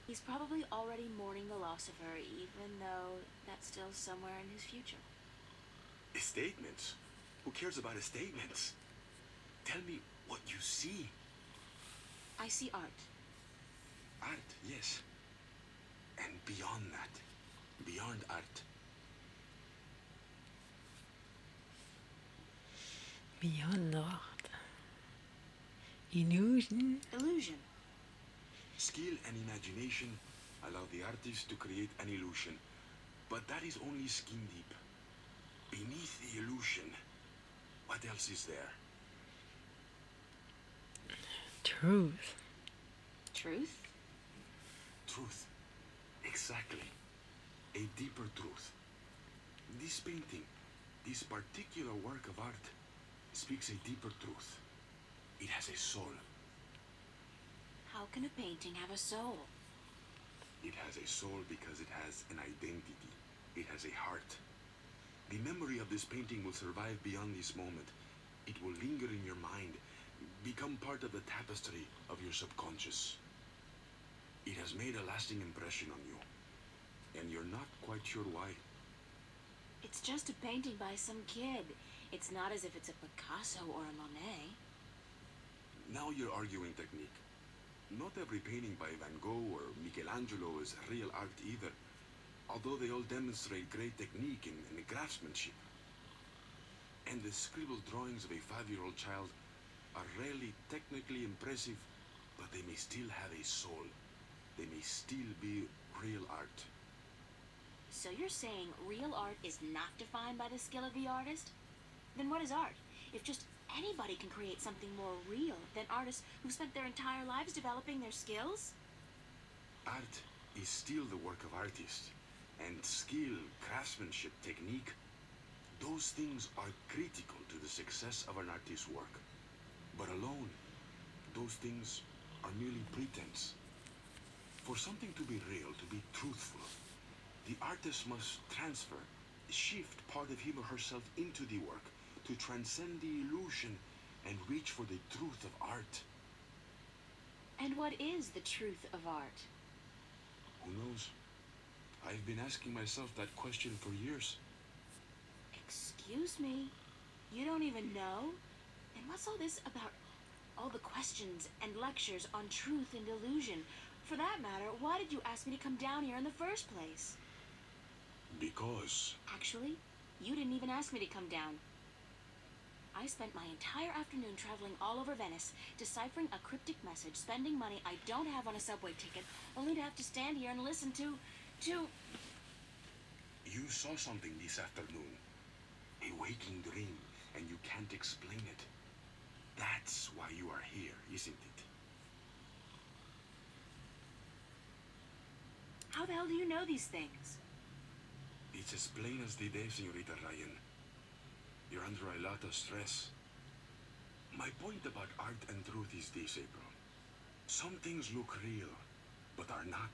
He's probably already mourning the loss of her, even though that's still somewhere in his future. Statements? Who cares about statements? Tell me what you see. I see art. Art, yes. And beyond that. Beyond art. Beyond art. Illusion. Illusion. Skill and imagination allow the artist to create an illusion. But that is only skin deep. Beneath the illusion, what else is there? Truth. Truth? Truth. Exactly. A deeper truth. This painting, this particular work of art, speaks a deeper truth. It has a soul. How can a painting have a soul? It has a soul because it has an identity. It has a heart. The memory of this painting will survive beyond this moment. It will linger in your mind, become part of the tapestry of your subconscious. It has made a lasting impression on you, and you're not quite sure why. It's just a painting by some kid. It's not as if it's a Picasso or a Monet. Now you're arguing technique. Not every painting by Van Gogh or Michelangelo is real art either, although they all demonstrate great technique and craftsmanship. And the scribbled drawings of a 5-year-old child are rarely technically impressive, but they may still have a soul. They may still be real art. So you're saying real art is not defined by the skill of the artist? Then what is art? If just anybody can create something more real than artists who spent their entire lives developing their skills? Art is still the work of artists, and skill, craftsmanship, technique, those things are critical to the success of an artist's work. But alone, those things are merely pretense. For something to be real, to be truthful, the artist must transfer, shift part of him or herself into the work, to transcend the illusion and reach for the truth of art. And what is the truth of art? Who knows? I've been asking myself that question for years. Excuse me? You don't even know? And what's all this about all the questions and lectures on truth and illusion? For that matter, why did you ask me to come down here in the first place? Because... Actually, you didn't even ask me to come down. I spent my entire afternoon traveling all over Venice, deciphering a cryptic message, spending money I don't have on a subway ticket, only to have to stand here and listen to... You saw something this afternoon. A waking dream, and you can't explain it. That's why you are here, isn't it? How the hell do you know these things? It's as plain as the day, Senorita Ryan. You're under a lot of stress. My point about art and truth is this, April. Some things look real, but are not.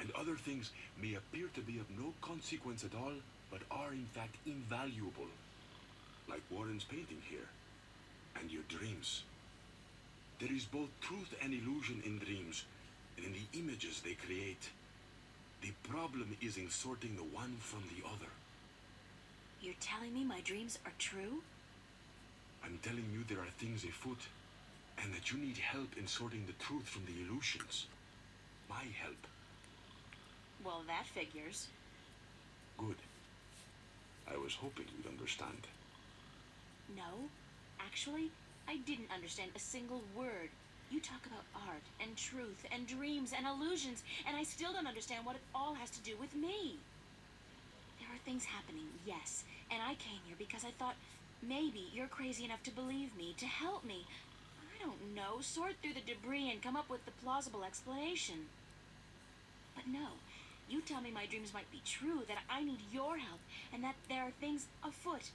And other things may appear to be of no consequence at all, but are in fact invaluable. Like Warren's painting here, and your dreams. There is both truth and illusion in dreams, and in the images they create. The problem is in sorting the one from the other. You're telling me my dreams are true? I'm telling you there are things afoot, and that you need help in sorting the truth from the illusions. My help. Well, that figures. Good. I was hoping you'd understand. No, actually, I didn't understand a single word. You talk about art and truth and dreams and illusions, and I still don't understand what it all has to do with me. There are things happening, yes, and I came here because I thought maybe you're crazy enough to believe me, to help me. I don't know, sort through the debris and come up with the plausible explanation. But no, you tell me my dreams might be true, that I need your help, and that there are things afoot.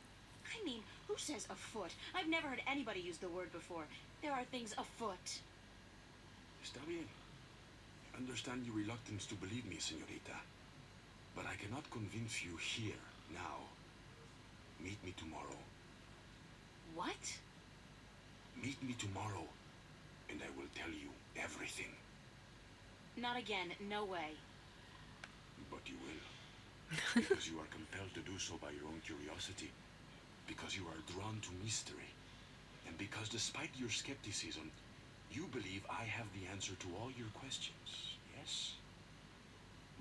I mean, who says afoot? I've never heard anybody use the word before. There are things afoot. Está bien. I understand your reluctance to believe me, señorita. But I cannot convince you here, now. Meet me tomorrow. What? Meet me tomorrow, and I will tell you everything. Not again, no way. But you will. Because you are compelled to do so by your own curiosity. Because you are drawn to mystery. And because despite your skepticism, you believe I have the answer to all your questions, yes?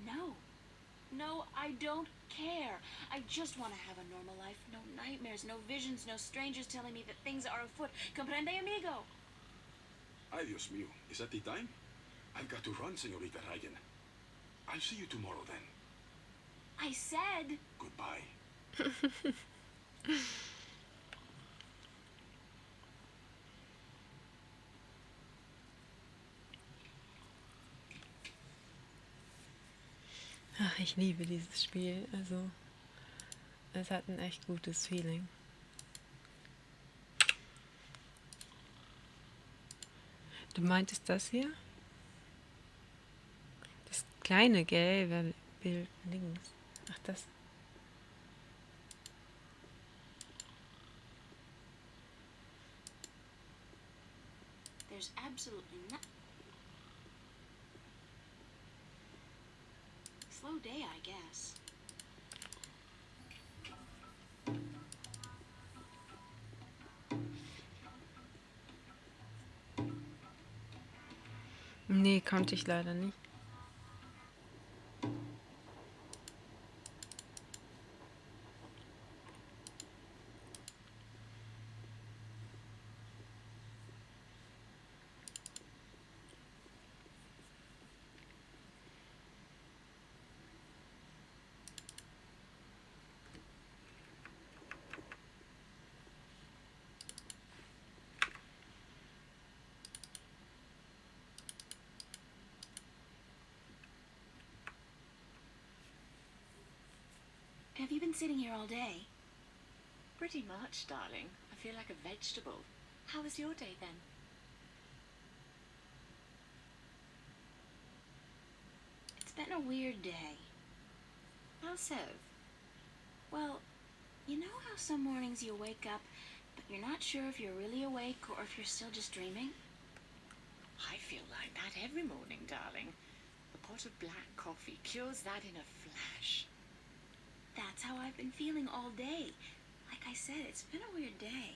No. No, I don't care. I just want to have a normal life. No nightmares, no visions, no strangers telling me that things are afoot. Comprende, amigo? Ay, Dios mío. Is that the time? I've got to run, señorita Ryan. I'll see you tomorrow, then. I said... Goodbye. Ach, ich liebe dieses Spiel. Also, es hat ein echt gutes Feeling. Du meintest das hier? Das kleine gelbe Bild links. Ach, das. There's absolutely no... Slow day, I guess. Nee, konnte ich leider nicht. Have you been sitting here all day? Pretty much, darling. I feel like a vegetable. How was your day, then? It's been a weird day. How so? Well, you know how some mornings you wake up, but you're not sure if you're really awake or if you're still just dreaming? I feel like that every morning, darling. A pot of black coffee cures that in a flash. That's how I've been feeling all day. Like I said, it's been a weird day.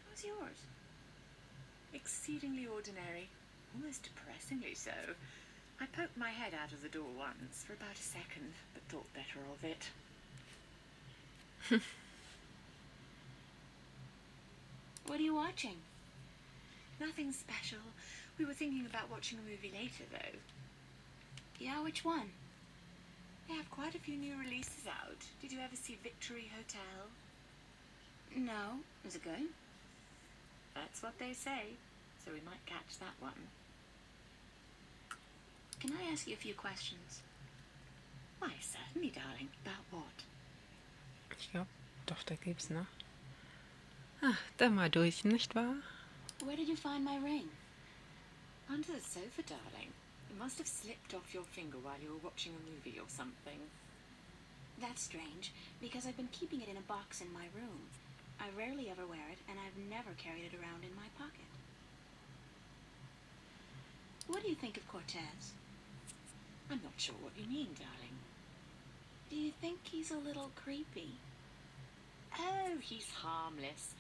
How's yours? Exceedingly ordinary. Almost depressingly so. I poked my head out of the door once for about a second, but thought better of it. What are you watching? Nothing special. We were thinking about watching a movie later, though. Yeah, which one? They have quite a few new releases out. Did you ever see Victory Hotel? No. Is it good? That's what they say, so we might catch that one. Can I ask you a few questions? Why, certainly, darling. About what? Ich glaube, doch, da gibt's noch. Dann mal durch, nicht wahr? Where did you find my ring? Under the sofa, darling. It must have slipped off your finger while you were watching a movie or something. That's strange, because I've been keeping it in a box in my room. I rarely ever wear it, and I've never carried it around in my pocket. What do you think of Cortez? I'm not sure what you mean, darling. Do you think he's a little creepy? Oh, he's harmless.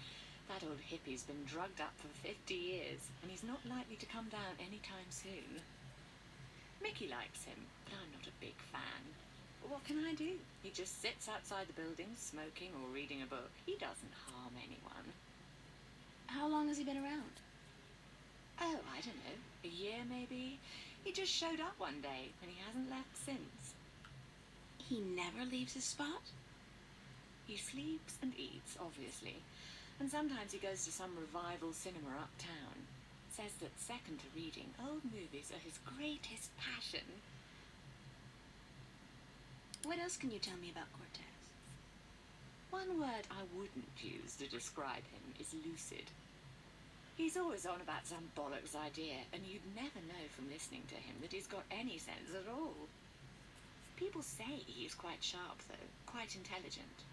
That old hippie's been drugged up for 50 years, and he's not likely to come down anytime soon. Mickey likes him, but I'm not a big fan. But what can I do? He just sits outside the building, smoking or reading a book. He doesn't harm anyone. How long has he been around? Oh, I don't know. A year, maybe? He just showed up one day, and he hasn't left since. He never leaves his spot? He sleeps and eats, obviously. And sometimes he goes to some revival cinema uptown. Says that second to reading, old movies are his greatest passion. What else can you tell me about Cortez? One word I wouldn't use to describe him is lucid. He's always on about some bollocks idea, and you'd never know from listening to him that he's got any sense at all. People say he's quite sharp, though, quite intelligent,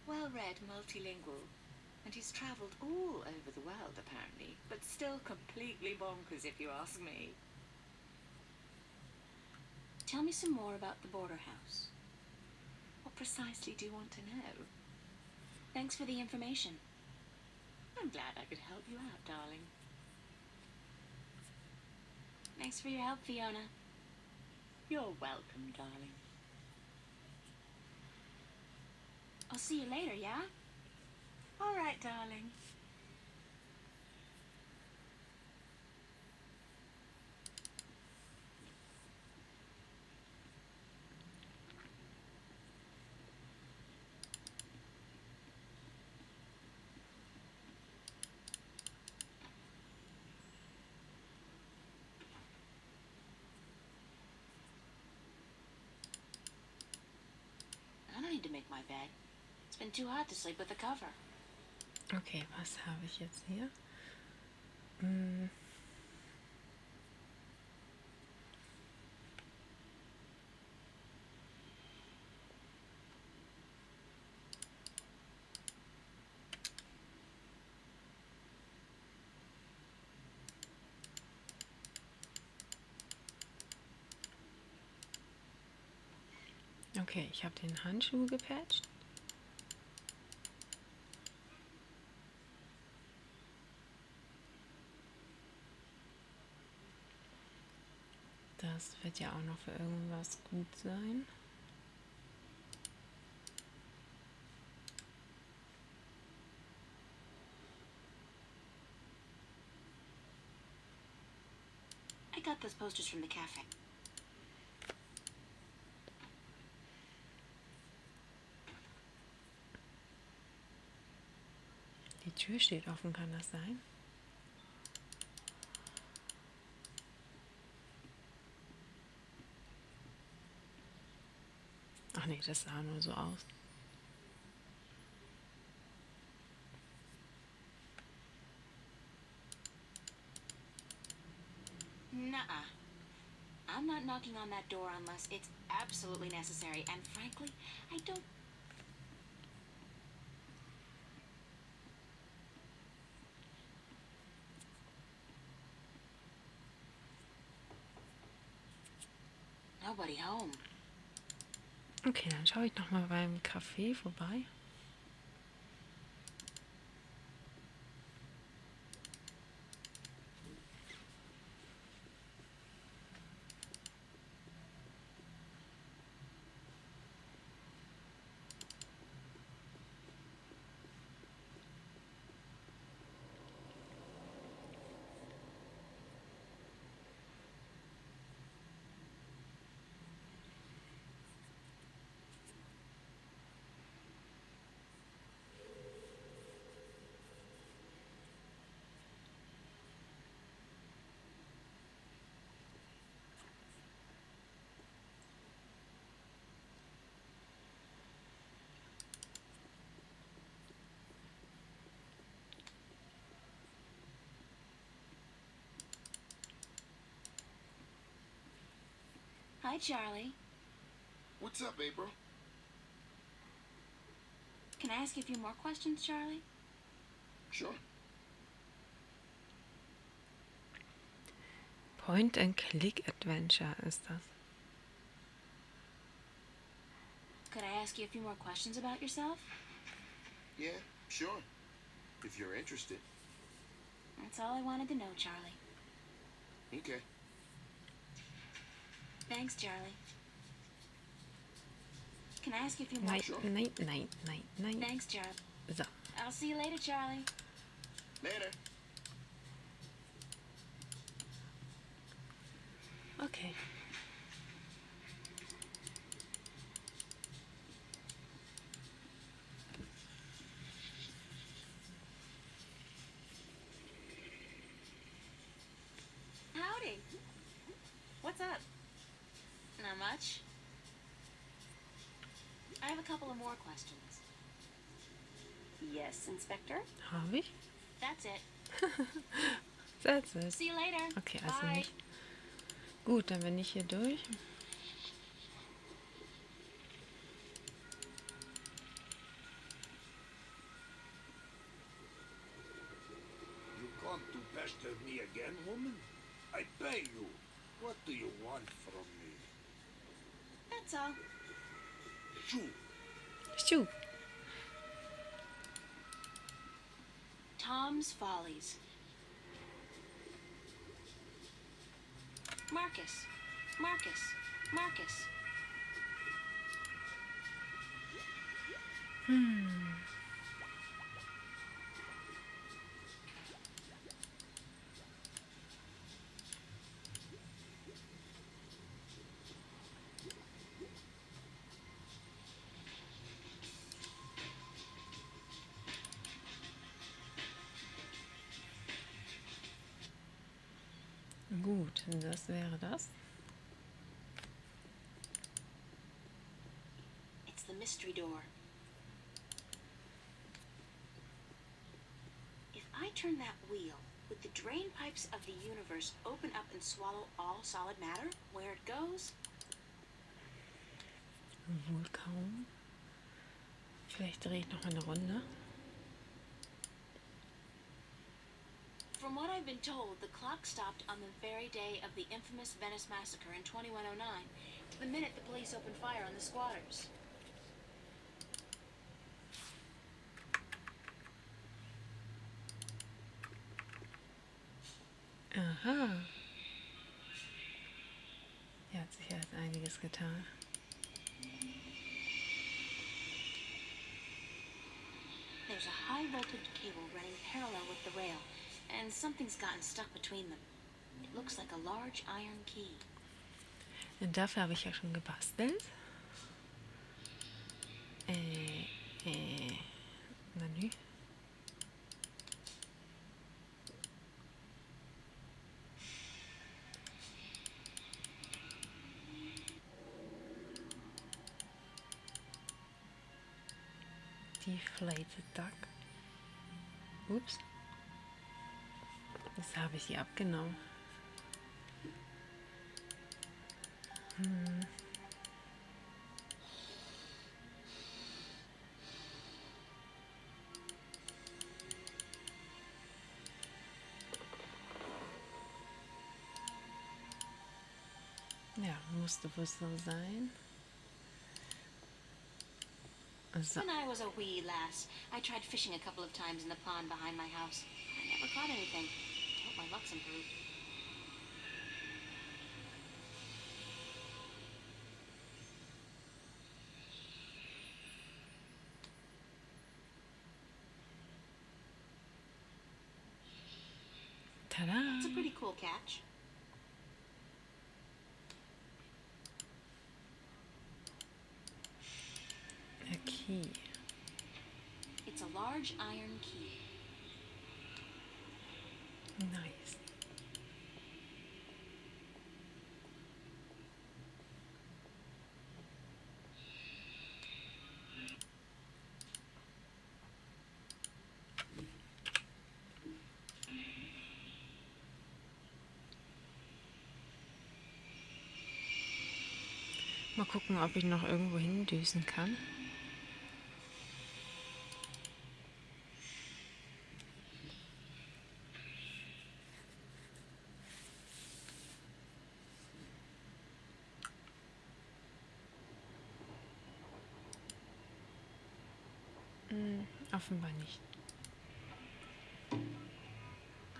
well-read, multilingual, and he's travelled all over the world, apparently, but still completely bonkers, if you ask me. Tell me some more about the border house. What precisely do you want to know? Thanks for the information. I'm glad I could help you out, darling. Thanks for your help, Fiona. You're welcome, darling. I'll see you later, yeah? All right, darling. I don't need to make my bed. It's been too hot to sleep with the cover. Okay, was habe ich jetzt hier? Okay, ich habe den Handschuh gepatcht. Das wird ja auch noch für irgendwas gut sein. I got those posters from the cafe. Die Tür steht offen, kann das sein? Ach nee, das sah nur so aus. Nuh-uh. I'm not knocking on that door unless it's absolutely necessary, and frankly, I don't... Nobody home. Okay, dann schaue ich noch mal beim Café vorbei. Bye, Charlie. What's up, April? Can I ask you a few more questions, Charlie? Sure. Point-and-Click-Adventure ist das. Could I ask you a few more questions about yourself? Yeah, sure. If you're interested. That's all I wanted to know, Charlie. Okay. Thanks, Charlie. Can I ask you a few more? Nein. Thanks, Charlie. So. I'll see you later, Charlie. Later. Okay. Howdy. What's up? Not much. I have a couple of more questions. Yes, Inspector? Habe ich? That's it. That's it. See you later. Okay, also Bye. nicht. Gut, dann bin ich hier durch. You come to pester me again, woman? I pay you. What do you want from me? That's all. Shoo. Shoo. Tom's Follies. Marcus. Gut, das wäre das. It's the mystery door. If I turn that wheel, would the drain pipes of the universe open up and swallow all solid matter? Where it goes? Wohl kaum. Vielleicht drehe ich noch eine Runde. From what I've been told, the clock stopped on the very day of the infamous Venice massacre in 2109, to the minute the police opened fire on the squatters. Aha. Hier hat sich jetzt einiges getan. There's a high voltage cable running parallel with the rail, and something's gotten stuck between them. It looks like a large iron key. Und dafür habe ich ja schon gebastelt. Menü. Deflated Duck. Ups. Das habe ich hier abgenommen. Ja, musste wohl so sein. So. When I was a wee lass, I tried fishing a couple of times in the pond behind my house. I never caught anything. Hope my luck's improved. Ta-da! It's a pretty cool catch. A key. It's a large iron key. Nice. Mal gucken, ob ich noch irgendwo hindüsen kann. Offenbar nicht.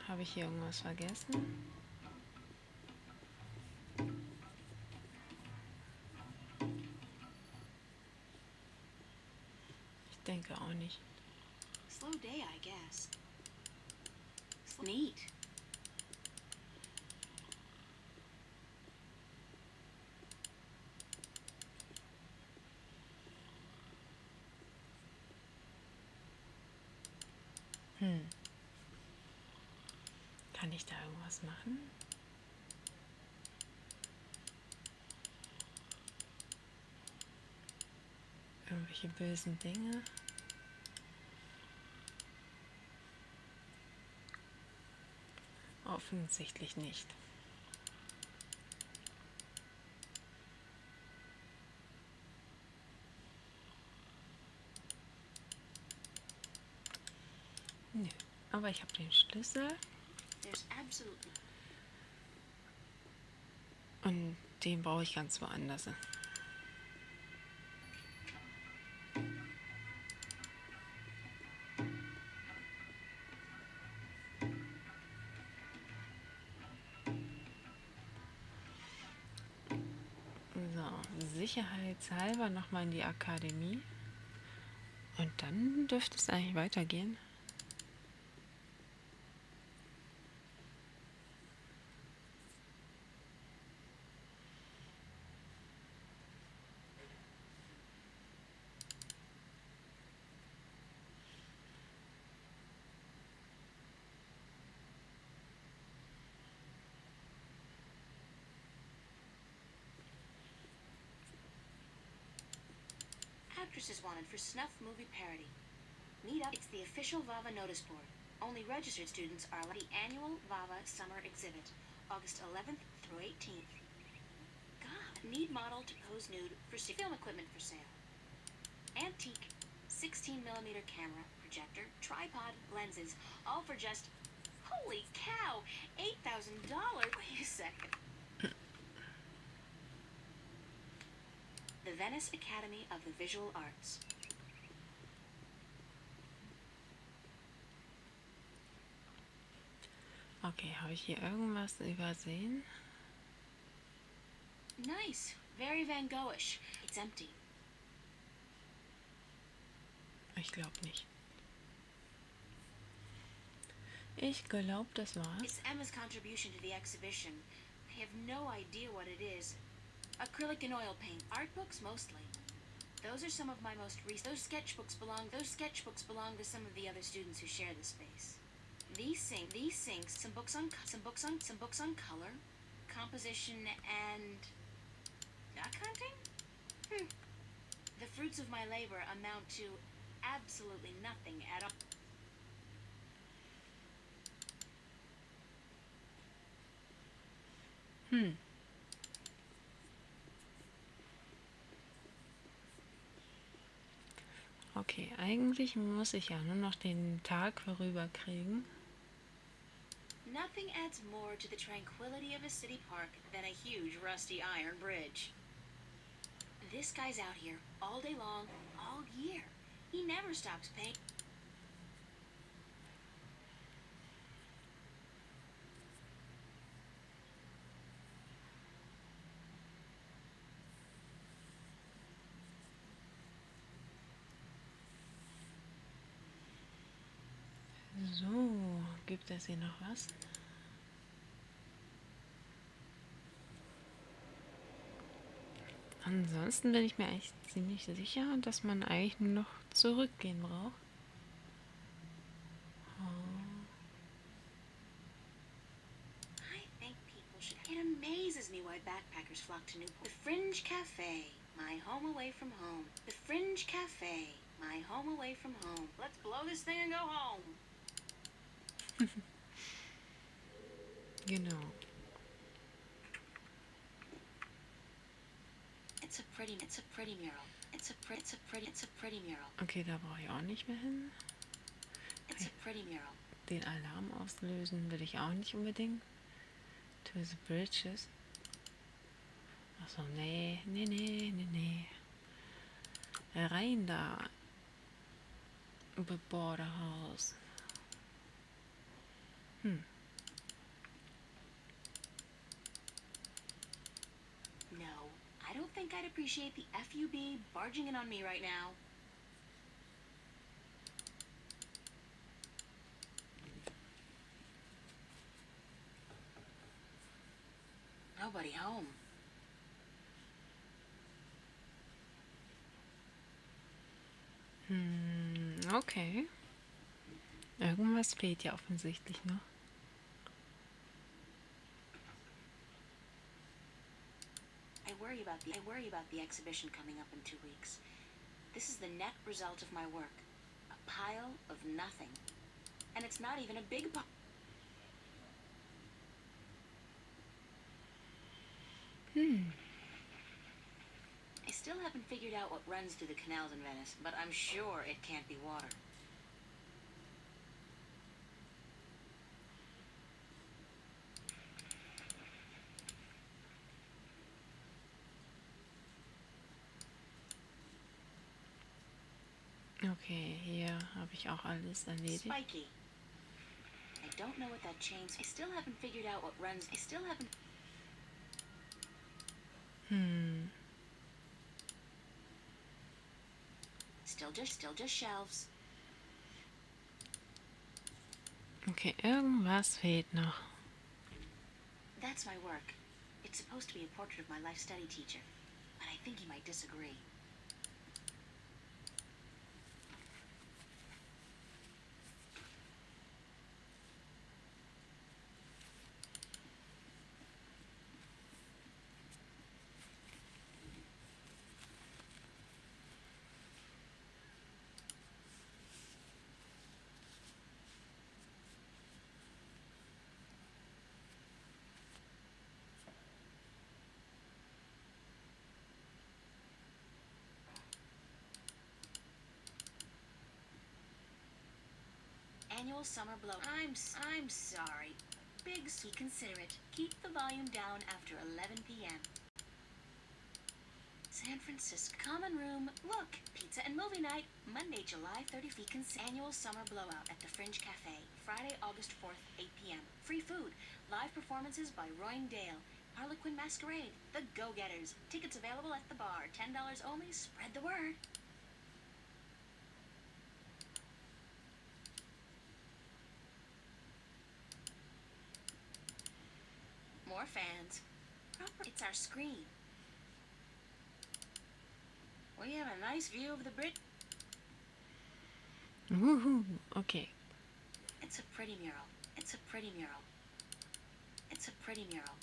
Habe ich hier irgendwas vergessen? Ich denke auch nicht. Slow day, I guess. Neat. Kann ich da irgendwas machen? Irgendwelche bösen Dinge? Offensichtlich nicht. Nö, aber ich habe den Schlüssel There's absolutely und den brauche ich ganz woanders. So, sicherheitshalber nochmal in die Akademie. Und dann dürfte es eigentlich weitergehen. actresses wanted for snuff movie parody. Meet up. It's the official VAVA notice board. Only registered students are allowed the annual VAVA summer exhibit, August 11th through 18th. God, need model to pose nude for film equipment for sale. Antique 16mm camera, projector, tripod, lenses, all for just, holy cow, $8,000. Wait a second. The Venice Academy of the Visual Arts. Okay, habe ich hier irgendwas übersehen? Nice. Very Van Goghish. It's empty. Ich glaube nicht. Ich glaube, das war's. It's Emma's contribution to the exhibition. I have no idea what it is. Acrylic and oil paint. Art books mostly. Those are some of my most recent. Those sketchbooks belong to some of the other students who share the space. These sinks, some books on color, composition, and duck hunting? The fruits of my labor amount to absolutely nothing at all. Okay, eigentlich muss ich ja nur noch den Tag vorüberkriegen. Nothing adds more to the tranquility of a city park than a huge rusty iron bridge. This guy's out here all day long, all year. He never stops paying. So, gibt es hier noch was? Ansonsten bin ich mir echt ziemlich sicher, dass man eigentlich nur noch zurückgehen braucht. I think people should. It amazes me why backpackers flock to Newport. The Fringe Cafe, my home away from home. The Fringe Cafe, my home away from home. Let's blow this thing and go home. Genau. It's a pretty mural. It's a pretty mural. Okay, da brauche ich auch nicht mehr hin. It's a pretty mural. Den Alarm auslösen will ich auch nicht unbedingt. To the bridges. Achso, nee. Rein da. Border House. No, I don't think I'd appreciate the FUB barging in on me right now. Nobody home. Okay. Irgendwas fehlt ja offensichtlich noch. I worry about the exhibition coming up in 2 weeks. This is the net result of my work. A pile of nothing. And it's not even a big pile. I still haven't figured out what runs through the canals in Venice, but I'm sure it can't be water. Okay, hier habe ich auch alles erledigt. Spiky. I don't know what that chain's. I still haven't figured out what runs. I still haven't. Still just shelves. Okay, irgendwas fehlt noch. That's my work. It's supposed to be a portrait of my life study teacher, but I think he might disagree. Annual summer blow. I'm sorry. Big C, consider it. Keep the volume down after 11 p.m. San Francisco. Common room. Look, pizza and movie night. Monday, July 30th. Annual summer blowout at the Fringe Cafe. Friday, August 4th, 8 p.m. Free food. Live performances by Roying Dale. Harlequin Masquerade. The Go-Getters. Tickets available at the bar. $10 only. Spread the word. More fans. It's our screen. We have a nice view of the bridge. Woohoo, okay. It's a pretty mural. It's a pretty mural. It's a pretty mural.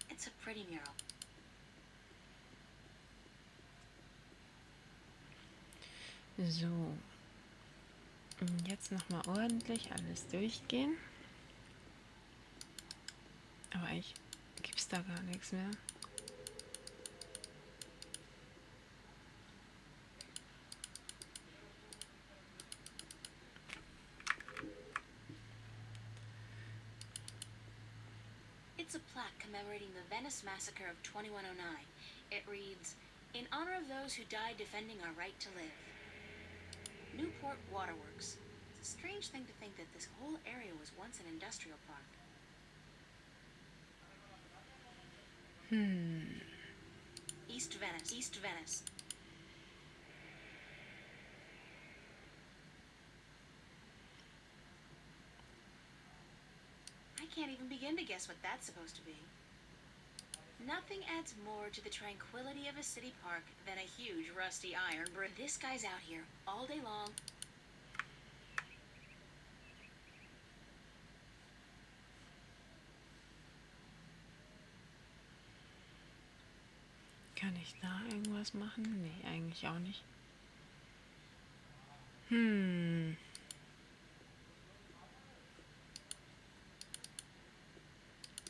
It's a pretty mural. So. Jetzt nochmal ordentlich alles durchgehen. Aber eigentlich gibt es da gar nichts mehr. It's a plaque commemorating the Venice Massacre of 2109. It reads, "In honor of those who died defending our right to live." Newport Waterworks. It's a strange thing to think that this whole area was once an industrial park. East Venice. East Venice. I can't even begin to guess what that's supposed to be. Nothing adds more to the tranquility of a city park than a huge rusty iron bridge. This guy's out here all day long. Kann ich da irgendwas machen? Nee, eigentlich auch nicht.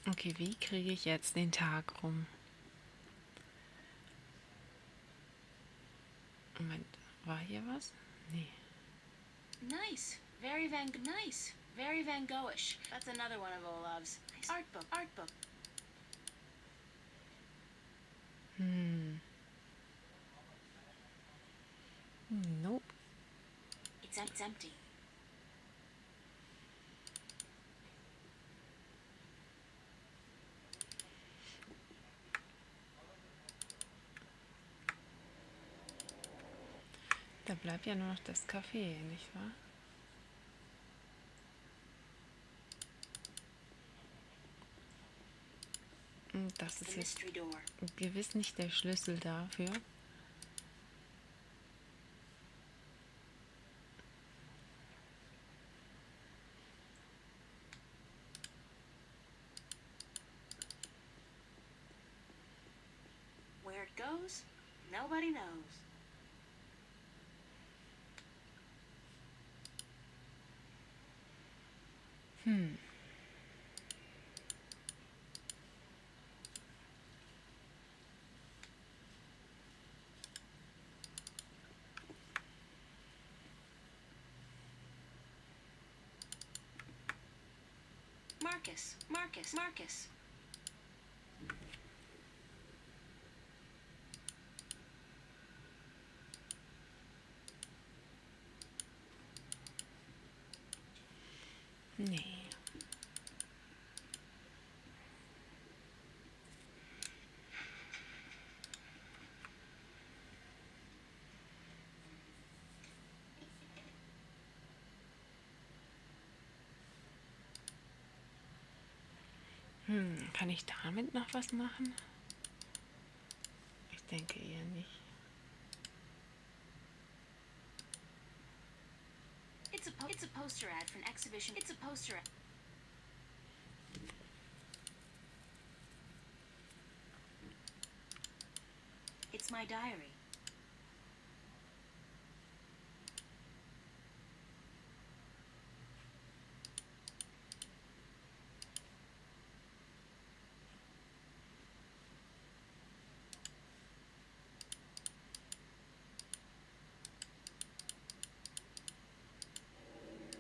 Okay, wie kriege ich jetzt den Tag rum? Moment, war hier was? Nee. Nice. Very Van Goghish. That's another one of Olav's. Nice. Art book. Nope. It's empty. Da bleibt ja nur noch das Café, nicht wahr? Und das ist jetzt gewiss nicht der Schlüssel dafür. Where it goes, nobody knows. Marcus. Nee. Kann ich damit noch was machen? Ich denke eher nicht. It's a poster ad for an exhibition. It's a poster ad. It's my diary.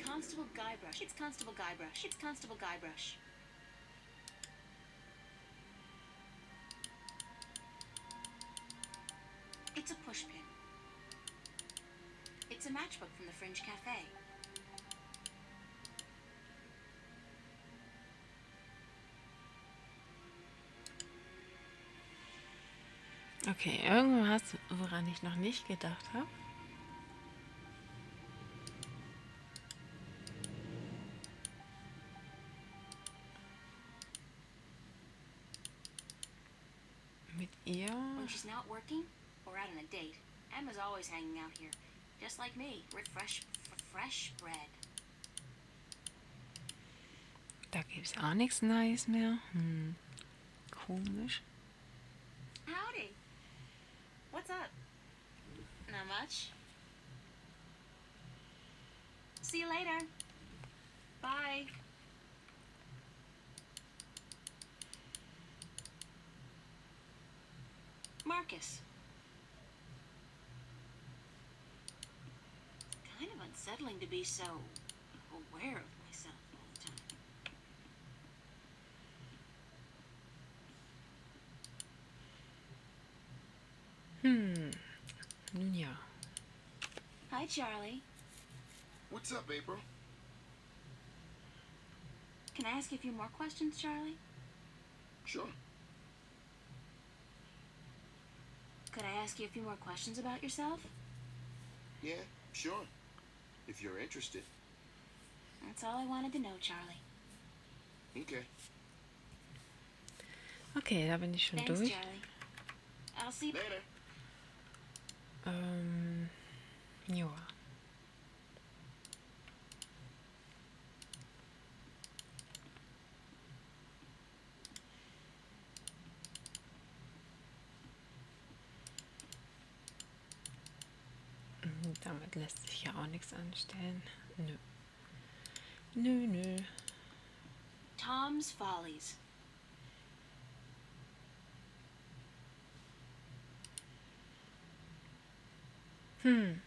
Constable Guybrush. It's Constable Guybrush. It's a pushpin. It's a matchbook from the Fringe Cafe. Okay, irgendwas, woran ich noch nicht gedacht habe. Mit ihr? When she's not working or out on a date, Emma's always hanging out here, just like me, with fresh bread. Da gibt's auch nichts Neues mehr. Komisch. Howdy. What's up? Not much. See you later. Bye. Marcus. Kind of unsettling to be so aware of myself all the time. Nun ja. Hi, Charlie. What's up, April? Can I ask you a few more questions, Charlie? Sure. Could I ask you a few more questions about yourself? Yeah, sure. If you're interested. That's all I wanted to know, Charlie. Okay. Okay, da bin ich schon Thanks, durch. Charlie. I'll see you later. Ja. Damit lässt sich ja auch nichts anstellen. Nö. Tom's Follies. Hm.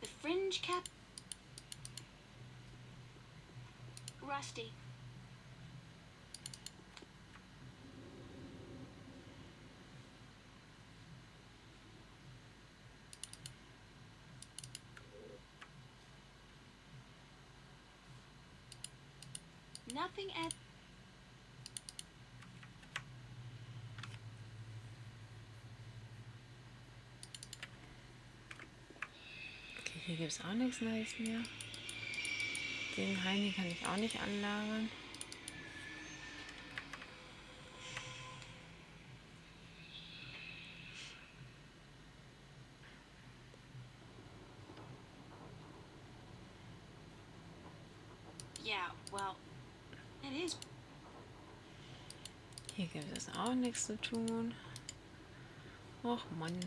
The fringe cap. Rusty. Nothing at. Okay, hier gibt es auch nichts Neues mehr. Den Heini kann ich auch nicht anlagern. Yeah, well, it is. Hier gibt es auch nichts zu tun. Och Mann.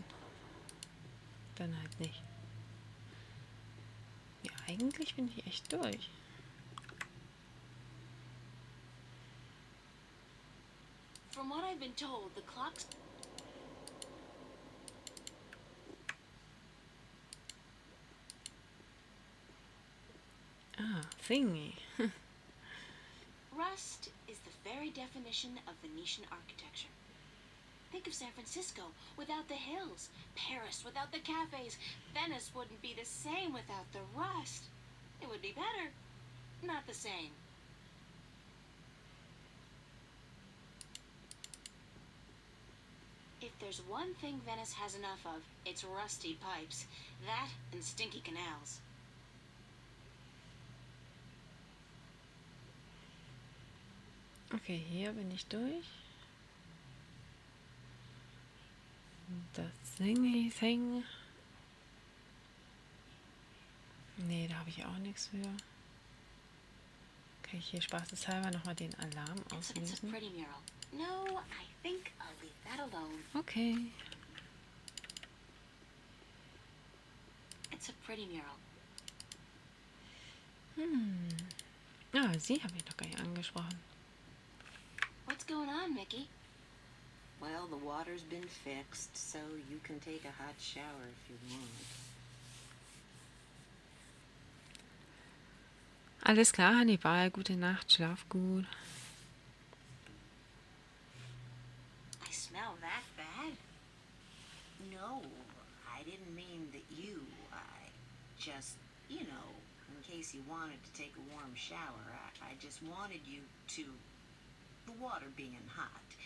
Dann halt nicht. Ja, eigentlich bin ich echt durch. From what I've been told, the clocks. Ah, thingy. Rust is the very definition of Venetian architecture. Think of San Francisco without the hills, Paris without the cafes. Venice wouldn't be the same without the rust. It would be better, not the same. If there's one thing Venice has enough of, it's rusty pipes. That and stinky canals. Okay, hier bin ich durch. Das Thingy-Thing. Nee, da habe ich auch nichts für. Kann ich hier spaßeshalber nochmal den Alarm It's a auslösen? pretty mural. No, I think I'll leave that alone. Okay. It's a pretty mural. Ah, sie habe ich doch gar nicht angesprochen. What's going on, Mickey? Well, the water's been fixed, so you can take a hot shower if you want. Alles klar, Hannibal. Gute Nacht. Schlaf gut. I smell that bad. No, I didn't mean that you. I just, you know, in case you wanted to take a warm shower, I just wanted you to. The water being hot,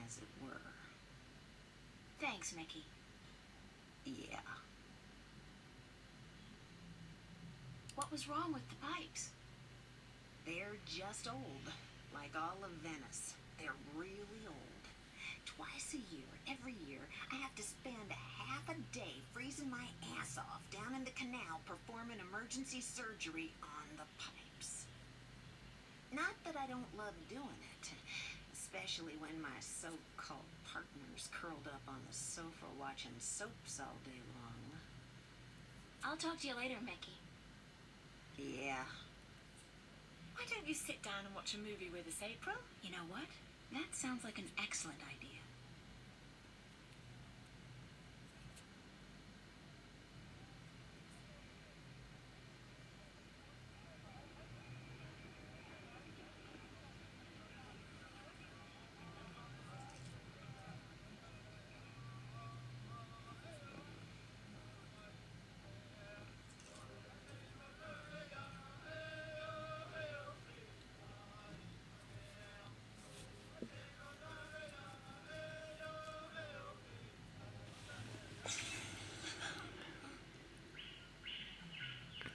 as it were. Thanks, Mickey. Yeah. What was wrong with the pipes? They're just old, like all of Venice. They're really old. Twice a year, every year, I have to spend half a day freezing my ass off down in the canal performing emergency surgery on the pipes. Not that I don't love doing it, especially when my so-called partner's curled up on the sofa watching soaps all day long. I'll talk to you later, Mickey. Yeah. Why don't you sit down and watch a movie with us, April? You know what? That sounds like an excellent idea.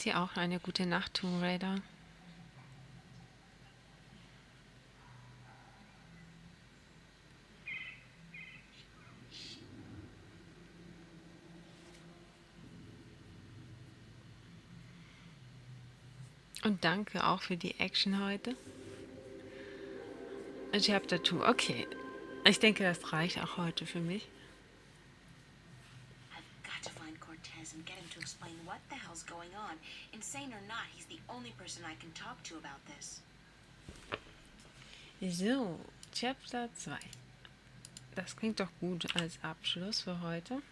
Dir auch eine gute Nacht, Tomb Raider. Und danke auch für die Action heute. Chapter 2, okay. Ich denke, das reicht auch heute für mich. I've got to find Cortez and get him to explain explain what the hell's going on. Insane or not, he's the only person I can talk to about this. So, Chapter 2. Das klingt doch gut als Abschluss für heute.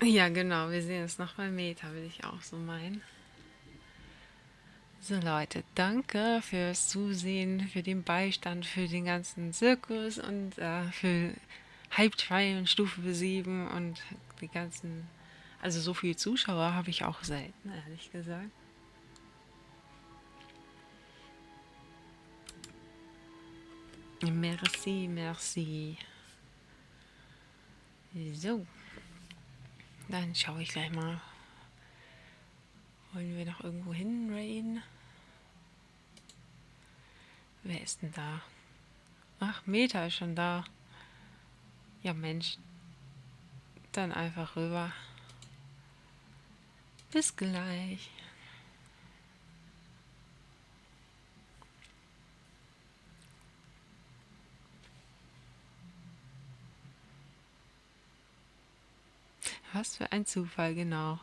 Ja, genau, wir sehen es noch bei Meta, will ich auch so meinen. So Leute, danke fürs Zusehen, für den Beistand, für den ganzen Zirkus und für Hype Train und Stufe 7 und die ganzen... Also so viele Zuschauer habe ich auch selten, ehrlich gesagt. Merci, merci. So. Dann schaue ich gleich mal. Wollen wir noch irgendwo hin raiden? Wer ist denn da? Ach, Meta ist schon da. Ja Mensch. Dann einfach rüber. Bis gleich. Was für ein Zufall, genau.